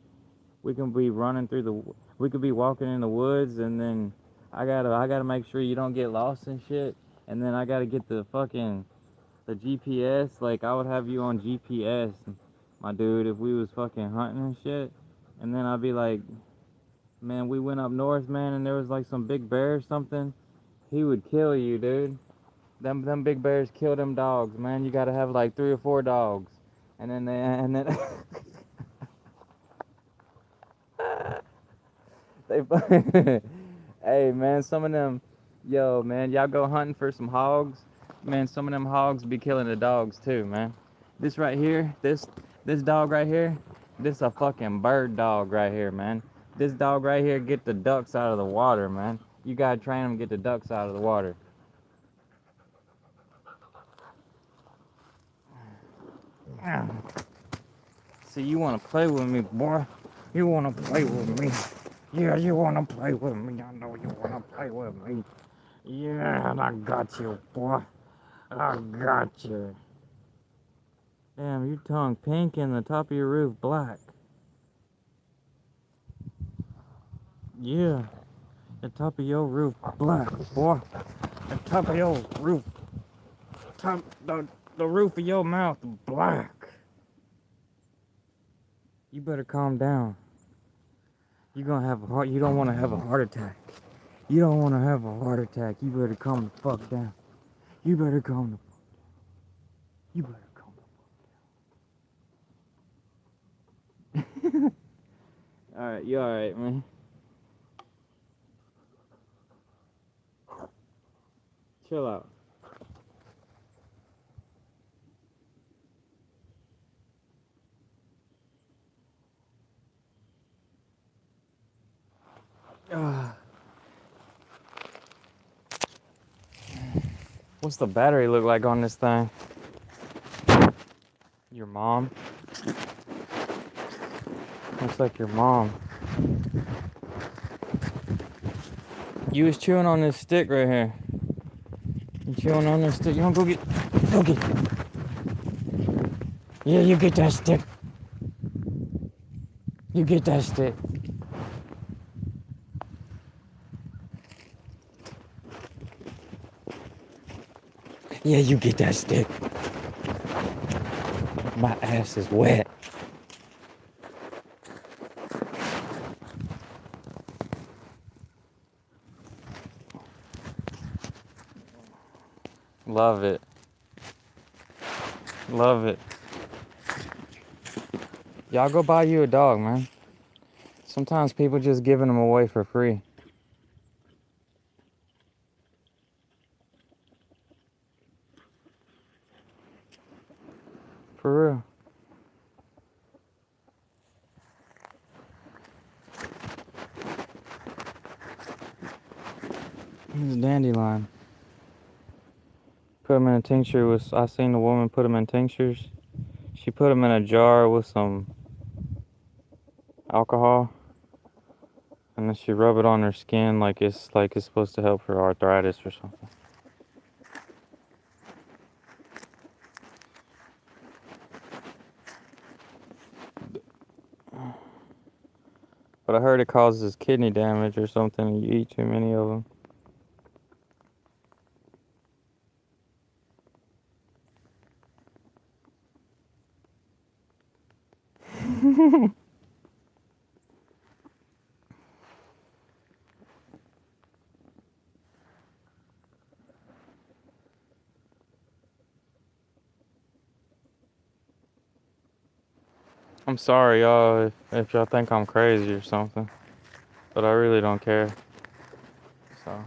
Speaker 3: We can be we could be walking in the woods, and then I gotta make sure you don't get lost and shit. And then I gotta get the GPS. Like, I would have you on GPS, my dude, if we was fucking hunting and shit. And then I'd be like, man, we went up north, man, and there was like some big bear or something. He would kill you, dude. Them big bears kill them dogs, man. You gotta have like 3 or 4 dogs. And then they hey, man, some of them, yo, man, y'all go hunting for some hogs. Man, some of them hogs be killing the dogs too, man. This right here, this dog right here, this a fucking bird dog right here, man. This dog right here get the ducks out of the water, man. You gotta train them to get the ducks out of the water. See, you wanna play with me, boy. You wanna play with me. Yeah, you wanna play with me. I know you wanna play with me. Yeah, and I got you, boy. I got you. Damn, your tongue pink and the top of your roof black. Yeah, the top of your roof black, boy. The top of your roof, the roof of your mouth black. You better calm down. You're gonna have a heart. You don't want to have a heart attack. You don't want to have a heart attack. You better calm the fuck down. You better calm the fuck down. You better calm the fuck down. Alright, you alright, man? Chill out. What's the battery look like on this thing? Your mom? Looks like your mom. You was chewing on this stick right here. You chewing on this stick. You wanna go get it. Yeah, you get that stick. You get that stick. Yeah, you get that stick. My ass is wet. Love it. Love it. Y'all go buy you a dog, man. Sometimes people just giving them away for free. For real. This is dandelion. Put them in a tincture with. I seen the woman put them in tinctures. She put them in a jar with some alcohol, and then she rub it on her skin like it's supposed to help her arthritis or something. But I heard it causes kidney damage or something if you eat too many of them. I'm sorry, y'all, if y'all think I'm crazy or something, but I really don't care. So.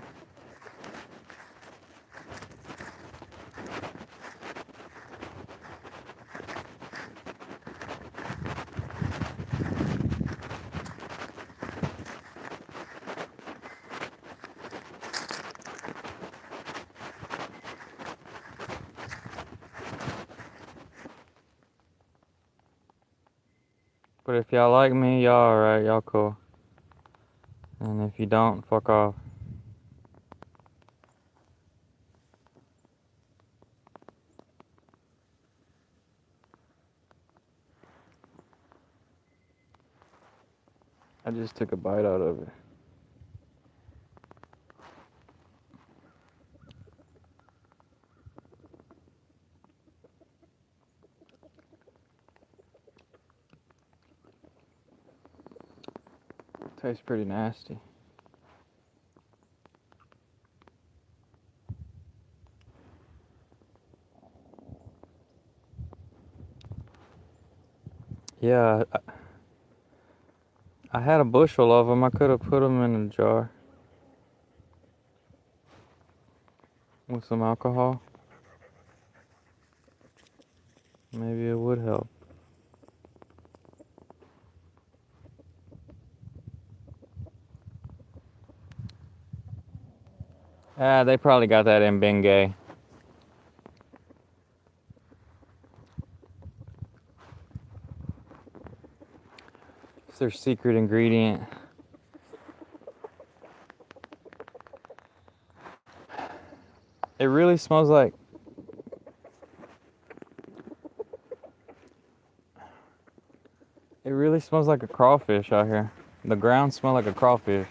Speaker 3: But if y'all like me, y'all alright, y'all cool. And if you don't, fuck off. I just took a bite out of it. Tastes pretty nasty. Yeah, I had a bushel of them. I could have put them in a jar with some alcohol. Maybe it would help. Ah, they probably got that in Bengay. It's their secret ingredient. It really smells like... It really smells like a crawfish out here. The ground smells like a crawfish.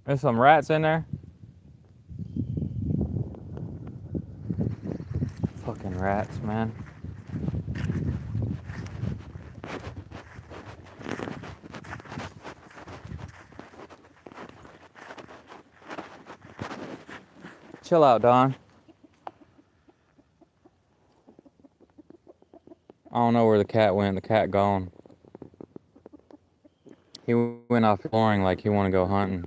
Speaker 3: There's some rats in there. Fucking rats, man. Chill out, Don. I don't know where the cat went. The cat gone. He went off exploring like he want to go hunting.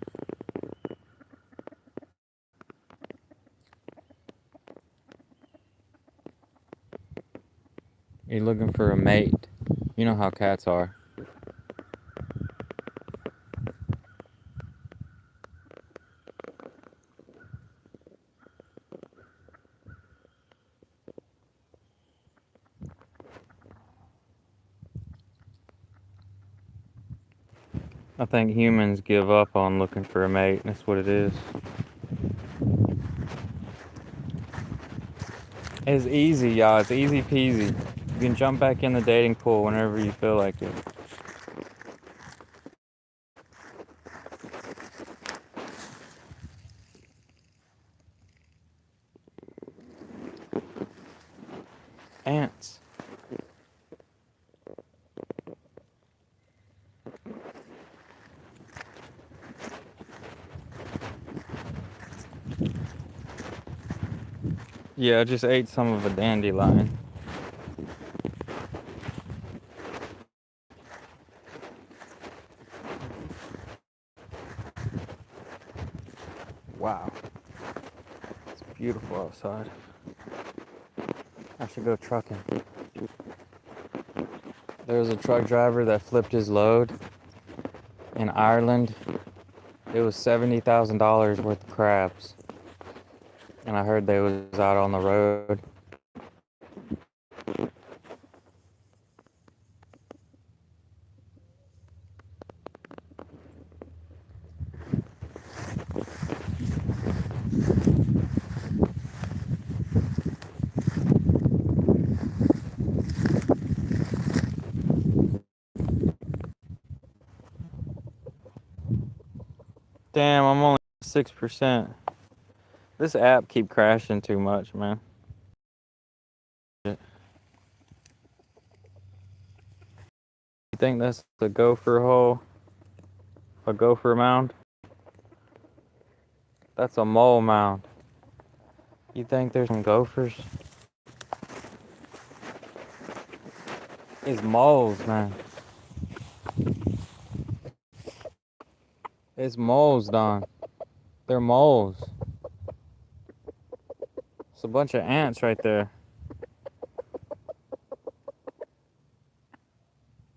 Speaker 3: He's looking for a mate. You know how cats are. I think humans give up on looking for a mate. That's what it is. It's easy, y'all. It's easy peasy. You can jump back in the dating pool whenever you feel like it. Ants. Yeah, I just ate some of a dandelion. Wow. It's beautiful outside. I should go trucking. There was a truck driver that flipped his load in Ireland. It was $70,000 worth of crabs. And I heard they was out on the road Damn, I'm only 6%. This app keep crashing too much, man. You think that's a gopher hole? A gopher mound? That's a mole mound. You think there's some gophers? It's moles, man. It's moles, Don. They're moles. It's a bunch of ants right there.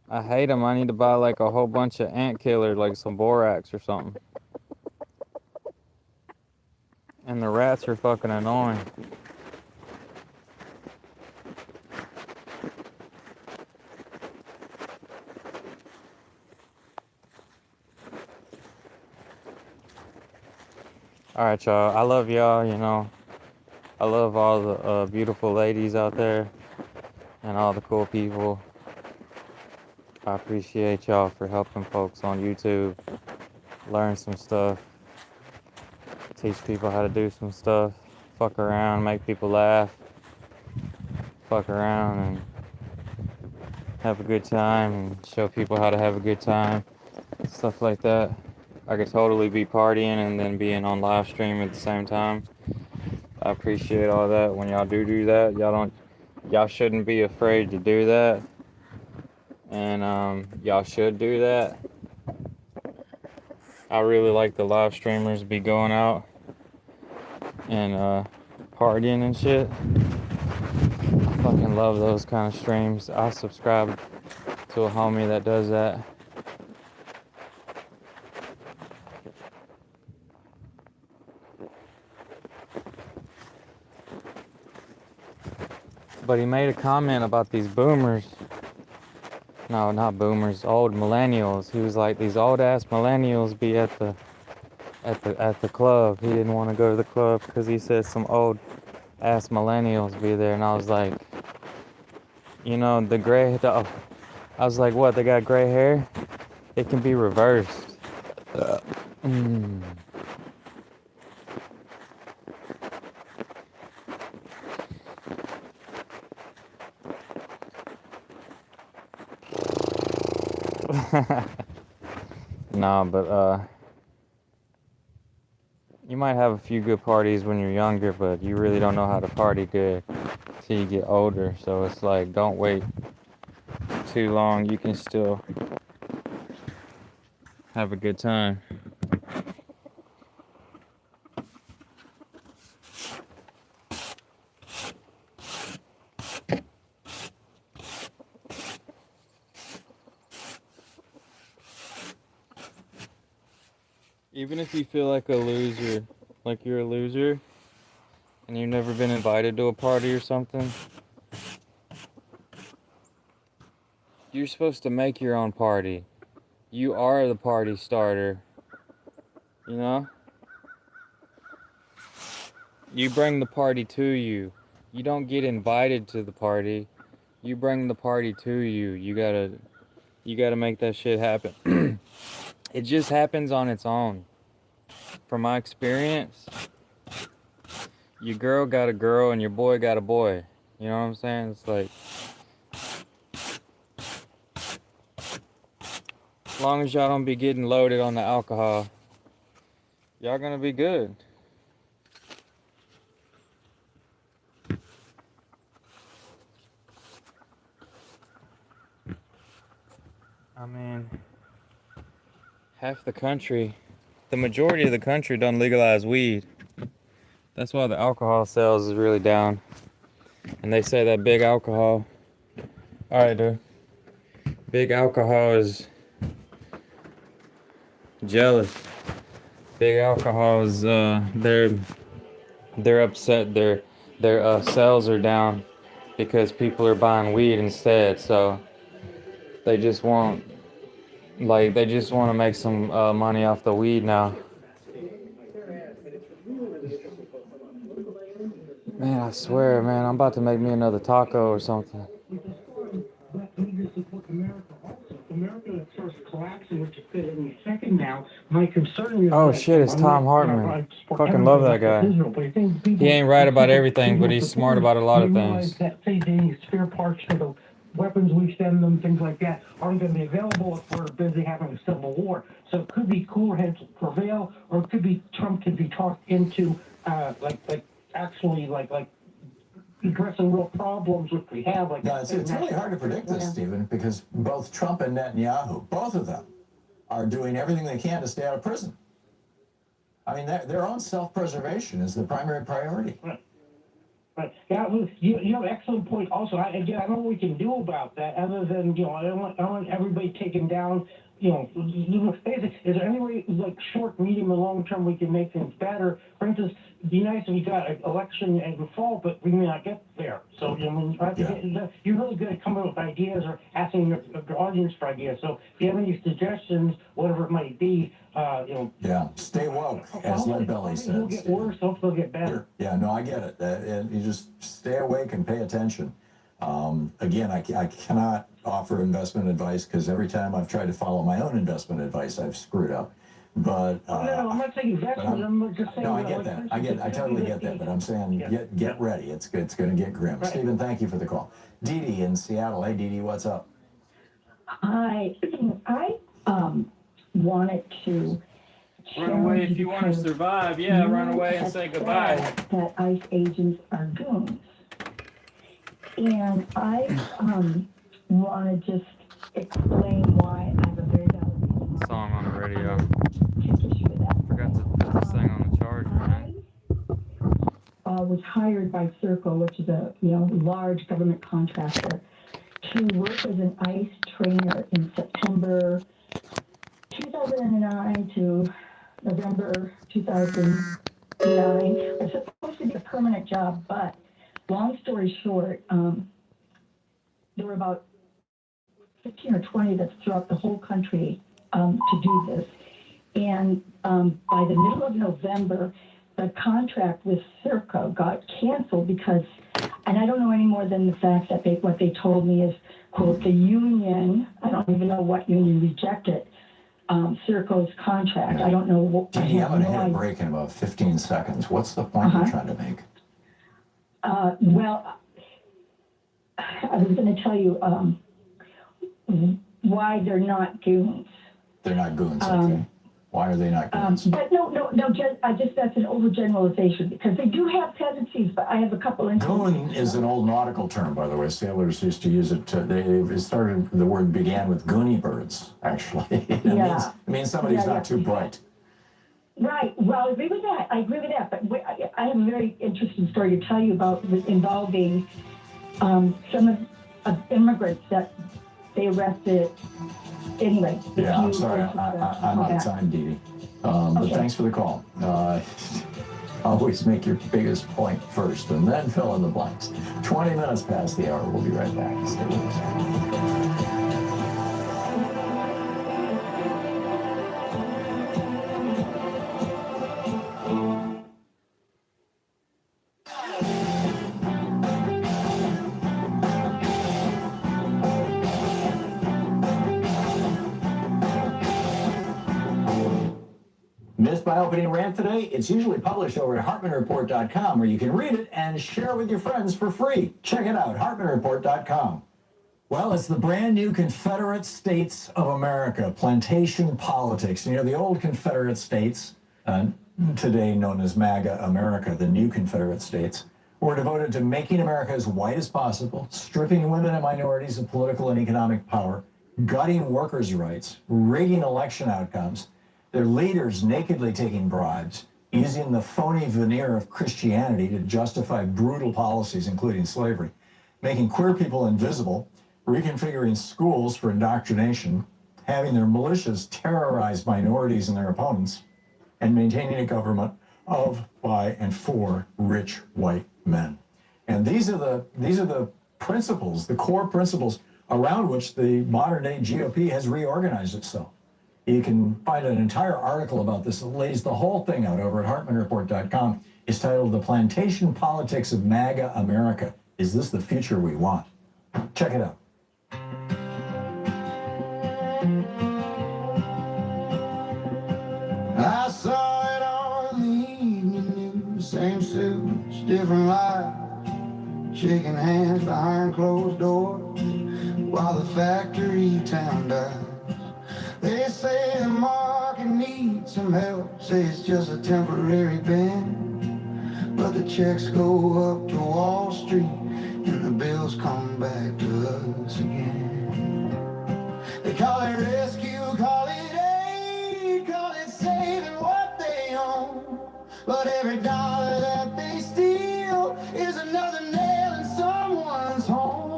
Speaker 3: I hate them. I need to buy like a whole bunch of ant killer, like some borax or something. And the rats are fucking annoying. Alright, y'all. I love y'all, you know. I love all the beautiful ladies out there and all the cool people. I appreciate y'all for helping folks on YouTube learn some stuff, teach people how to do some stuff, fuck around, make people laugh, fuck around and have a good time and show people how to have a good time, stuff like that. I could totally be partying and then being on live stream at the same time. I appreciate all that. When y'all do that, y'all shouldn't be afraid to do that. And y'all should do that. I really like the live streamers be going out and partying and shit. I fucking love those kind of streams. I subscribe to a homie that does that. But he made a comment about these boomers. No, not boomers, old millennials. He was like, these old ass millennials be at the club. He didn't want to go to the club because he said some old ass millennials be there. And I was like, you know, I was like, what, they got gray hair? It can be reversed. Nah, but you might have a few good parties when you're younger, but you really don't know how to party good till you get older. So it's like, don't wait too long. You can still have a good time. Even if you feel like a loser, like you're a loser, and you've never been invited to a party or something, you're supposed to make your own party. You are the party starter, you know? You bring the party to you. You don't get invited to the party. You bring the party to you. You gotta make that shit happen. It just happens on its own. From my experience, your girl got a girl and your boy got a boy. You know what I'm saying? It's like, as long as y'all don't be getting loaded on the alcohol, y'all gonna be good. I mean, half the country, the majority of the country don't legalize weed. That's why the alcohol sales is really down. And they say that big alcohol, alright dude, big alcohol is jealous. Big alcohol is, they're upset, their sales are down because people are buying weed instead, so they just want to make some money off the weed now. Man, I swear, man, I'm about to make me another taco or something. Oh shit, it's Tom Hartman. Fucking love that guy. He ain't right about everything, but he's smart about a lot of things.
Speaker 9: Spare parts for the weapons we send them, things like that, aren't going to be available if we're busy having a civil war. So it could be cooler heads prevail, or it could be Trump could be talked into actually addressing real problems which we have.
Speaker 14: No, it's really hard to predict this, Stephen, because both Trump and Netanyahu, both of them, are doing everything they can to stay out of prison. I mean, their own self-preservation is the primary priority.
Speaker 9: Right. Yeah, you have an excellent point. Also, I don't know what we can do about that other than, I don't want everybody taken down. Is there any way, short, medium, and long term, we can make things better? For instance, it'd be nice if we got an election in the fall, but we may not get there. So, you're really good at coming up with ideas or asking your audience for ideas. So, if you have any suggestions, whatever it might be,
Speaker 14: Yeah, stay woke, as Lead Belly says.
Speaker 9: It'll get worse, hopefully it'll get better.
Speaker 14: Yeah, no, I get it. And you just stay awake and pay attention. Again, I cannot offer investment advice because every time I've tried to follow my own investment advice, I've screwed up. But
Speaker 9: no, I'm not saying investment. I'm just saying.
Speaker 14: No, I get that. I totally get that. But I'm saying get ready. It's going to get grim. Right. Stephen, thank you for the call. Dee Dee in Seattle. Hey, Dee Dee, what's up?
Speaker 15: Hi, I wanted to
Speaker 3: run away if you want to survive. Yeah, run away and say goodbye.
Speaker 15: That ICE agents are goons. And I want to just explain why I have a very valid reason.
Speaker 3: Song on the radio. Forgot to put this thing on the charger, man.
Speaker 15: I was hired by Circle, which is a large government contractor, to work as an ICE trainer in September 2009 to November 2009. It was supposed to be a permanent job, but long story short, there were about 15 or 20 that's throughout the whole country to do this. And by the middle of November, the contract with Serco got canceled because, and I don't know any more than the fact that what they told me is, quote, the union, I don't even know what union rejected Serco's contract.
Speaker 14: Yeah.
Speaker 15: I don't know what.
Speaker 14: Dee Dee, I'm going to hit a break in about 15 seconds. What's the point you're trying to make?
Speaker 15: Well, I was going to tell you why they're not goons.
Speaker 14: They're not goons, okay. Why are they not goons?
Speaker 15: But no, just that's an overgeneralization because they do have tendencies, but I have a couple instances.
Speaker 14: Goon is an old nautical term, by the way. Sailors used to use it. The word began with goony birds, actually. It means somebody's not too bright.
Speaker 15: Right. Well, I agree with that. But I have a very interesting story to tell you about involving some of immigrants that they arrested. Anyway.
Speaker 14: Yeah, I'm sorry. I'm out of time, Dee Dee. But thanks for the call. Always make your biggest point first and then fill in the blanks. 20 minutes past the hour. We'll be right back. Stay with us. Missed my opening rant today? It's usually published over at HartmanReport.com where you can read it and share it with your friends for free. Check it out, HartmanReport.com. Well, it's the brand new Confederate States of America, plantation politics. The old Confederate States, today known as MAGA America, the new Confederate States, were devoted to making America as white as possible, stripping women and minorities of political and economic power, gutting workers' rights, rigging election outcomes, their leaders nakedly taking bribes, using the phony veneer of Christianity to justify brutal policies, including slavery, making queer people invisible, reconfiguring schools for indoctrination, having their militias terrorize minorities and their opponents, and maintaining a government of, by, and for rich white men. And these are the principles, the core principles around which the modern-day GOP has reorganized itself. You can find an entire article about this that lays the whole thing out over at HartmanReport.com. It's titled "The Plantation Politics of MAGA America. Is this the future we want?" Check it out.
Speaker 16: I saw it on the evening news, same suits, different lives, shaking hands behind closed doors while the factory town dies. They say the market needs some help, say it's just a temporary bend, but the checks go up to Wall Street and the bills come back to us again. They call it rescue, call it aid, call it saving what they own, but every dollar that they steal is another nail in someone's home.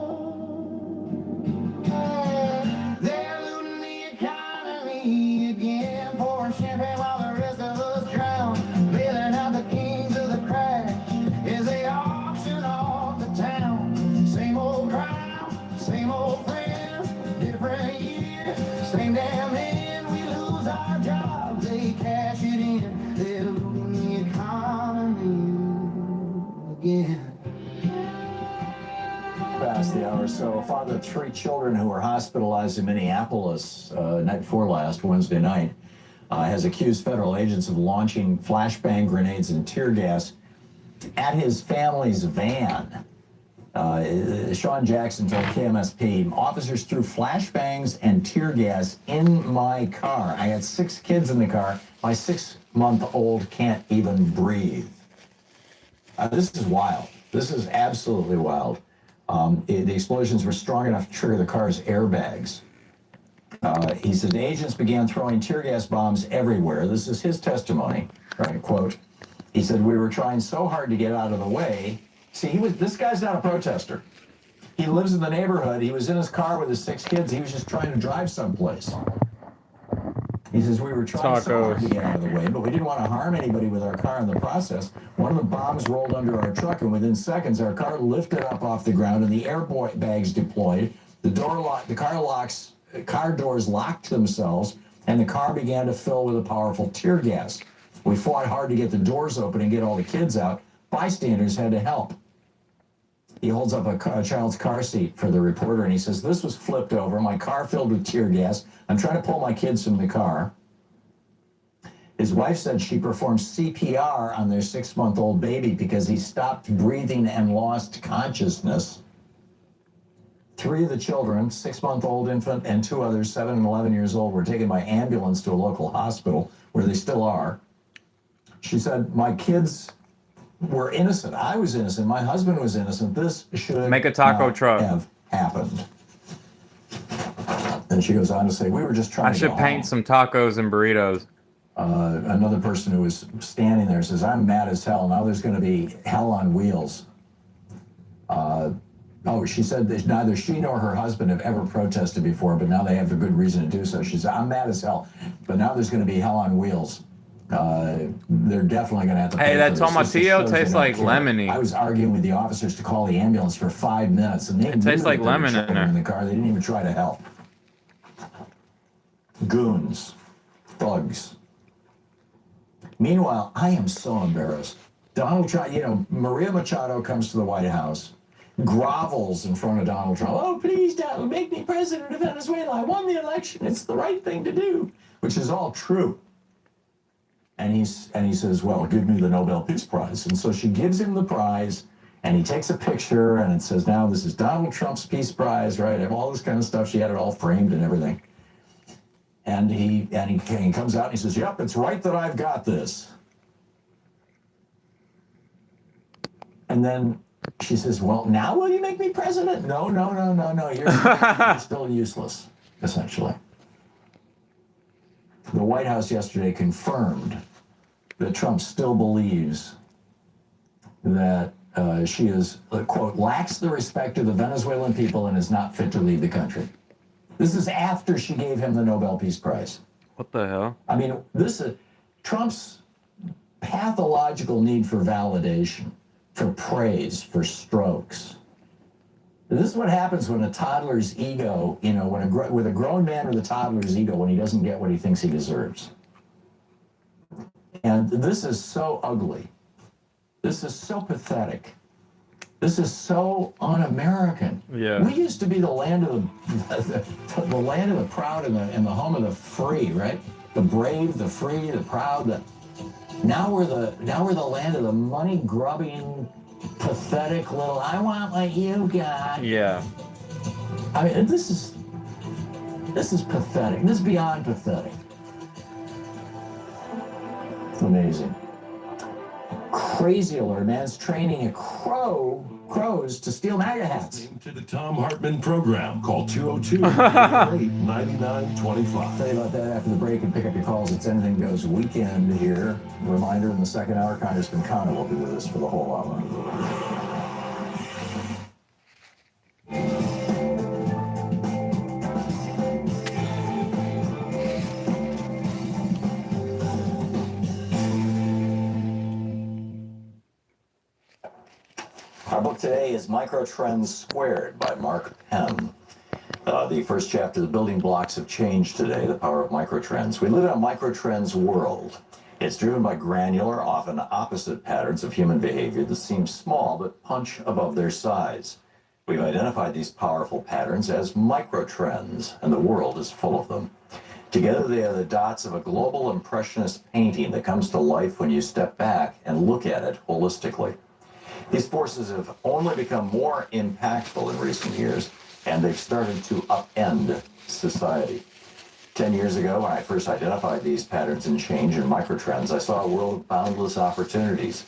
Speaker 16: They're looting the economy again, pouring champagne while the rest of us drown, bailing out the kings of the crash as they auction off the town. Same old ground, same old friends, different year, same damn end. We lose our jobs, they cash it in. They're looting the economy again.
Speaker 14: Past the hour. So, a father of 3 children who were hospitalized in Minneapolis night before last, Wednesday night, has accused federal agents of launching flashbang grenades and tear gas at his family's van. Sean Jackson told KMSP, officers threw flashbangs and tear gas in my car. I had 6 kids in the car. My 6-month-old can't even breathe. This is wild. This is absolutely wild. The explosions were strong enough to trigger the car's airbags. He said the agents began throwing tear gas bombs everywhere. This is his testimony, right? Quote, he said, we were trying so hard to get out of the way. See, this guy's not a protester. He lives in the neighborhood. He was in his car with his 6 kids. He was just trying to drive someplace. He says, we were trying so hard to get out of the way, but we didn't want to harm anybody with our car in the process. One of the bombs rolled under our truck, and within seconds, our car lifted up off the ground, and the airbags deployed. The car doors locked themselves, and the car began to fill with a powerful tear gas. We fought hard to get the doors open and get all the kids out. Bystanders had to help. He holds up a child's car seat for the reporter, and he says, this was flipped over, my car filled with tear gas. I'm trying to pull my kids from the car. His wife said she performed CPR on their 6-month-old baby because he stopped breathing and lost consciousness. 3 of the children, 6-month-old infant and 2 others, 7 and 11 years old, were taken by ambulance to a local hospital where they still are. She said, my kids were innocent. I was innocent. My husband was innocent. This should
Speaker 3: make a taco
Speaker 14: not
Speaker 3: truck
Speaker 14: have happened. And she goes on to say, we were just trying to
Speaker 3: I should paint some tacos and burritos.
Speaker 14: Another person who was standing there says, I'm mad as hell. Now there's going to be hell on wheels. She said that neither she nor her husband have ever protested before, but now they have a good reason to do so. She said, I'm mad as hell, but now there's going to be hell on wheels. They're definitely going to have to pay
Speaker 3: Hey, that
Speaker 14: for this.
Speaker 3: tomatillo tastes like lemony.
Speaker 14: I was arguing with the officers to call the ambulance for 5 minutes, and they
Speaker 3: tastes like lemon in there.
Speaker 14: In the car. They didn't even try to help. Goons, thugs. Meanwhile, I am so embarrassed. Donald Trump, Maria Machado comes to the White House, grovels in front of Donald Trump. Oh, please, Donald, make me president of Venezuela. I won the election. It's the right thing to do, which is all true. And he says, well, give me the Nobel Peace Prize. And so she gives him the prize, and he takes a picture, and it says, now this is Donald Trump's Peace Prize, right? And all this kind of stuff. She had it all framed and everything. And he comes out and he says, yep, it's right that I've got this. And then she says, well, now will you make me president? No, you're still useless, essentially. The White House yesterday confirmed that Trump still believes that she is, quote, lacks the respect of the Venezuelan people and is not fit to lead the country. This is after she gave him the Nobel Peace Prize.
Speaker 3: What the hell?
Speaker 14: I mean, this is Trump's pathological need for validation, for praise, for strokes. This is what happens when a toddler's ego, you know, with a grown man with a toddler's ego when he doesn't get what he thinks he deserves. And this is so ugly. This is so pathetic. This is so un-American.
Speaker 3: Yeah.
Speaker 14: We used to be the land of the land of the proud and the home of the free, right? The brave, the free, the proud. Now we're the land of the money-grubbing, pathetic little. I want what you got.
Speaker 3: Yeah.
Speaker 14: I mean, this is pathetic. This is beyond pathetic. It's amazing. Crazy alert, man's training a crows to steal MAGA hats.
Speaker 17: To the Tom Hartman program. Call 202-888-9925.
Speaker 14: Tell you about that after the break and pick up your calls. It's Anything Goes weekend here. Reminder, in the second hour, Congressman Connor will be with us for the whole hour. Our book today is Microtrends Squared by Mark Penn. The first chapter, The Building Blocks of Change Today, The Power of Microtrends. We live in a microtrends world. It's driven by granular, often opposite patterns of human behavior that seem small but punch above their size. We've identified these powerful patterns as microtrends, and the world is full of them. Together they are the dots of a global impressionist painting that comes to life when you step back and look at it holistically. These forces have only become more impactful in recent years, and they've started to upend society. 10 years ago, when I first identified these patterns in change and microtrends, I saw a world of boundless opportunities.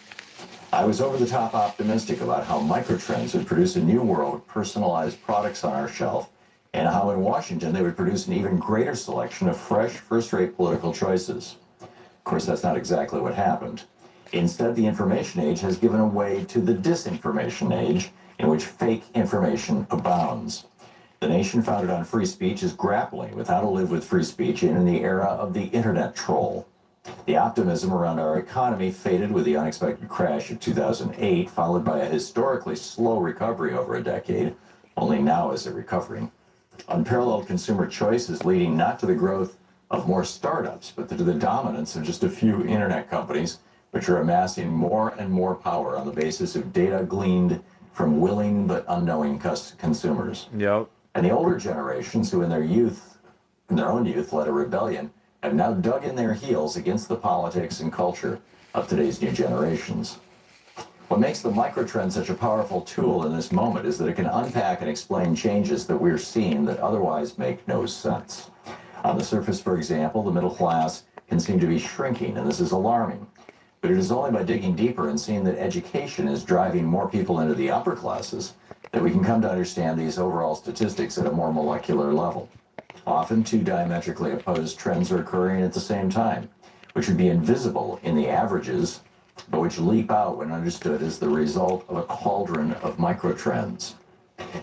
Speaker 14: I was over-the-top optimistic about how microtrends would produce a new world of personalized products on our shelf, and how in Washington they would produce an even greater selection of fresh, first-rate political choices. Of course, that's not exactly what happened. Instead, the information age has given way to the disinformation age, in which fake information abounds. The nation founded on free speech is grappling with how to live with free speech in the era of the internet troll. The optimism around our economy faded with the unexpected crash of 2008, followed by a historically slow recovery over a decade. Only now is it recovering. Unparalleled consumer choice is leading not to the growth of more startups, but to the dominance of just a few internet companies, which are amassing more and more power on the basis of data gleaned from willing but unknowing consumers.
Speaker 3: Yep.
Speaker 14: And the older generations who in their own youth, led a rebellion, have now dug in their heels against the politics and culture of today's new generations. What makes the microtrend such a powerful tool in this moment is that it can unpack and explain changes that we're seeing that otherwise make no sense. On the surface, for example, the middle class can seem to be shrinking, and this is alarming. But it is only by digging deeper and seeing that education is driving more people into the upper classes that we can come to understand these overall statistics at a more molecular level. Often, two diametrically opposed trends are occurring at the same time, which would be invisible in the averages, but which leap out when understood as the result of a cauldron of microtrends.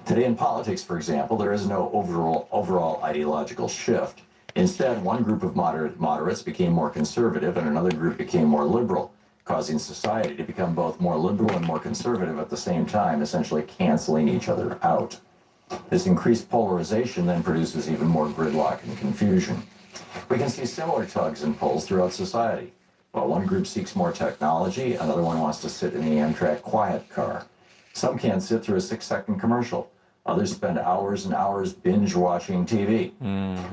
Speaker 14: Today in politics, for example, there is no overall ideological shift. Instead, one group of moderates became more conservative and another group became more liberal, causing society to become both more liberal and more conservative at the same time, essentially canceling each other out. This increased polarization then produces even more gridlock and confusion. We can see similar tugs and pulls throughout society. While one group seeks more technology, another one wants to sit in the Amtrak quiet car. Some can't sit through a 6-second commercial. Others spend hours and hours binge-watching TV.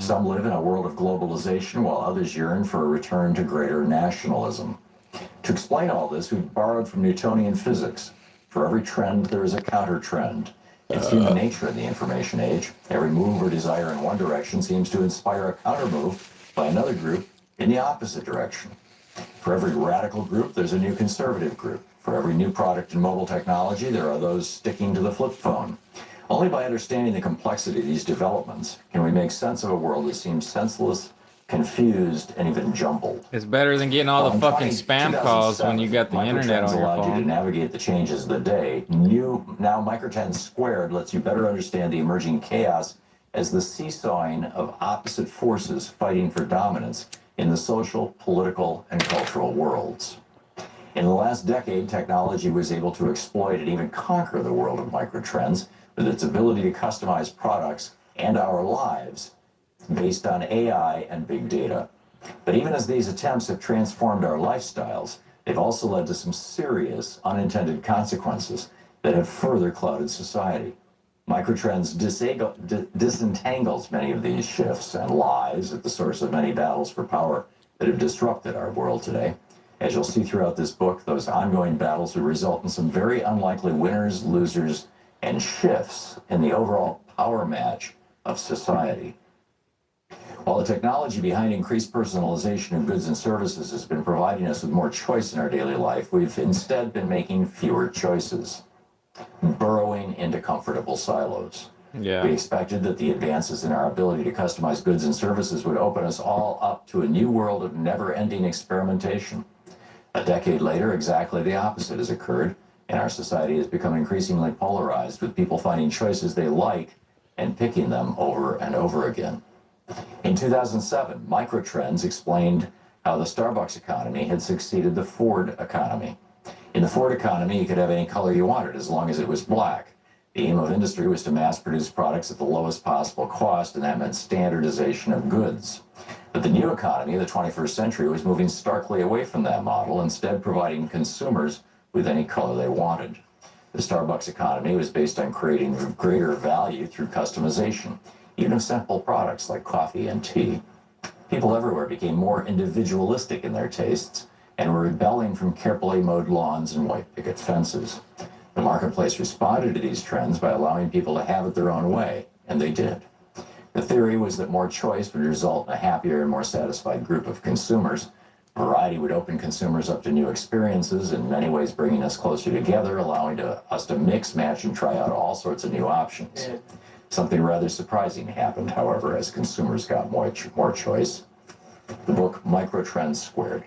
Speaker 14: Some live in a world of globalization, while others yearn for a return to greater nationalism. To explain all this, we've borrowed from Newtonian physics. For every trend, there is a counter-trend. It's human nature in the information age. Every move or desire in one direction seems to inspire a counter-move by another group in the opposite direction. For every radical group, there's a new conservative group. For every new product in mobile technology, there are those sticking to the flip phone. Only by understanding the complexity of these developments can we make sense of a world that seems senseless, confused, and even jumbled.
Speaker 3: It's better than getting all the fucking spam calls when you got the internet on your
Speaker 14: allowed you to
Speaker 3: phone.
Speaker 14: navigate the changes of the day. Now Microtrends Squared lets you better understand the emerging chaos as the seesawing of opposite forces fighting for dominance in the social, political, and cultural worlds. In the last decade, technology was able to exploit and even conquer the world of microtrends, with its ability to customize products and our lives based on AI and big data. But even as these attempts have transformed our lifestyles, they've also led to some serious unintended consequences that have further clouded society. Microtrends disentangles many of these shifts and lies at the source of many battles for power that have disrupted our world today. As you'll see throughout this book, those ongoing battles will result in some very unlikely winners, losers, and shifts in the overall power match of society. While the technology behind increased personalization of goods and services has been providing us with more choice in our daily life, we've instead been making fewer choices, burrowing into comfortable silos.
Speaker 3: Yeah.
Speaker 14: We expected that the advances in our ability to customize goods and services would open us all up to a new world of never-ending experimentation. A decade later, exactly the opposite has occurred, and our society has become increasingly polarized, with people finding choices they like and picking them over and over again. In 2007, Microtrends explained how the Starbucks economy had succeeded the Ford economy. In the Ford economy, you could have any color you wanted as long as it was black. The aim of industry was to mass produce products at the lowest possible cost, and that meant standardization of goods. But the new economy of the 21st century was moving starkly away from that model, instead providing consumers with any color they wanted. The Starbucks economy was based on creating greater value through customization, even of simple products like coffee and tea. People everywhere became more individualistic in their tastes and were rebelling from carefully mowed lawns and white picket fences. The marketplace responded to these trends by allowing people to have it their own way, and they did. The theory was that more choice would result in a happier and more satisfied group of consumers. Variety would open consumers up to new experiences, in many ways bringing us closer together, allowing us to mix, match, and try out all sorts of new options. Something rather surprising happened, however, as consumers got more choice. The book Microtrends Squared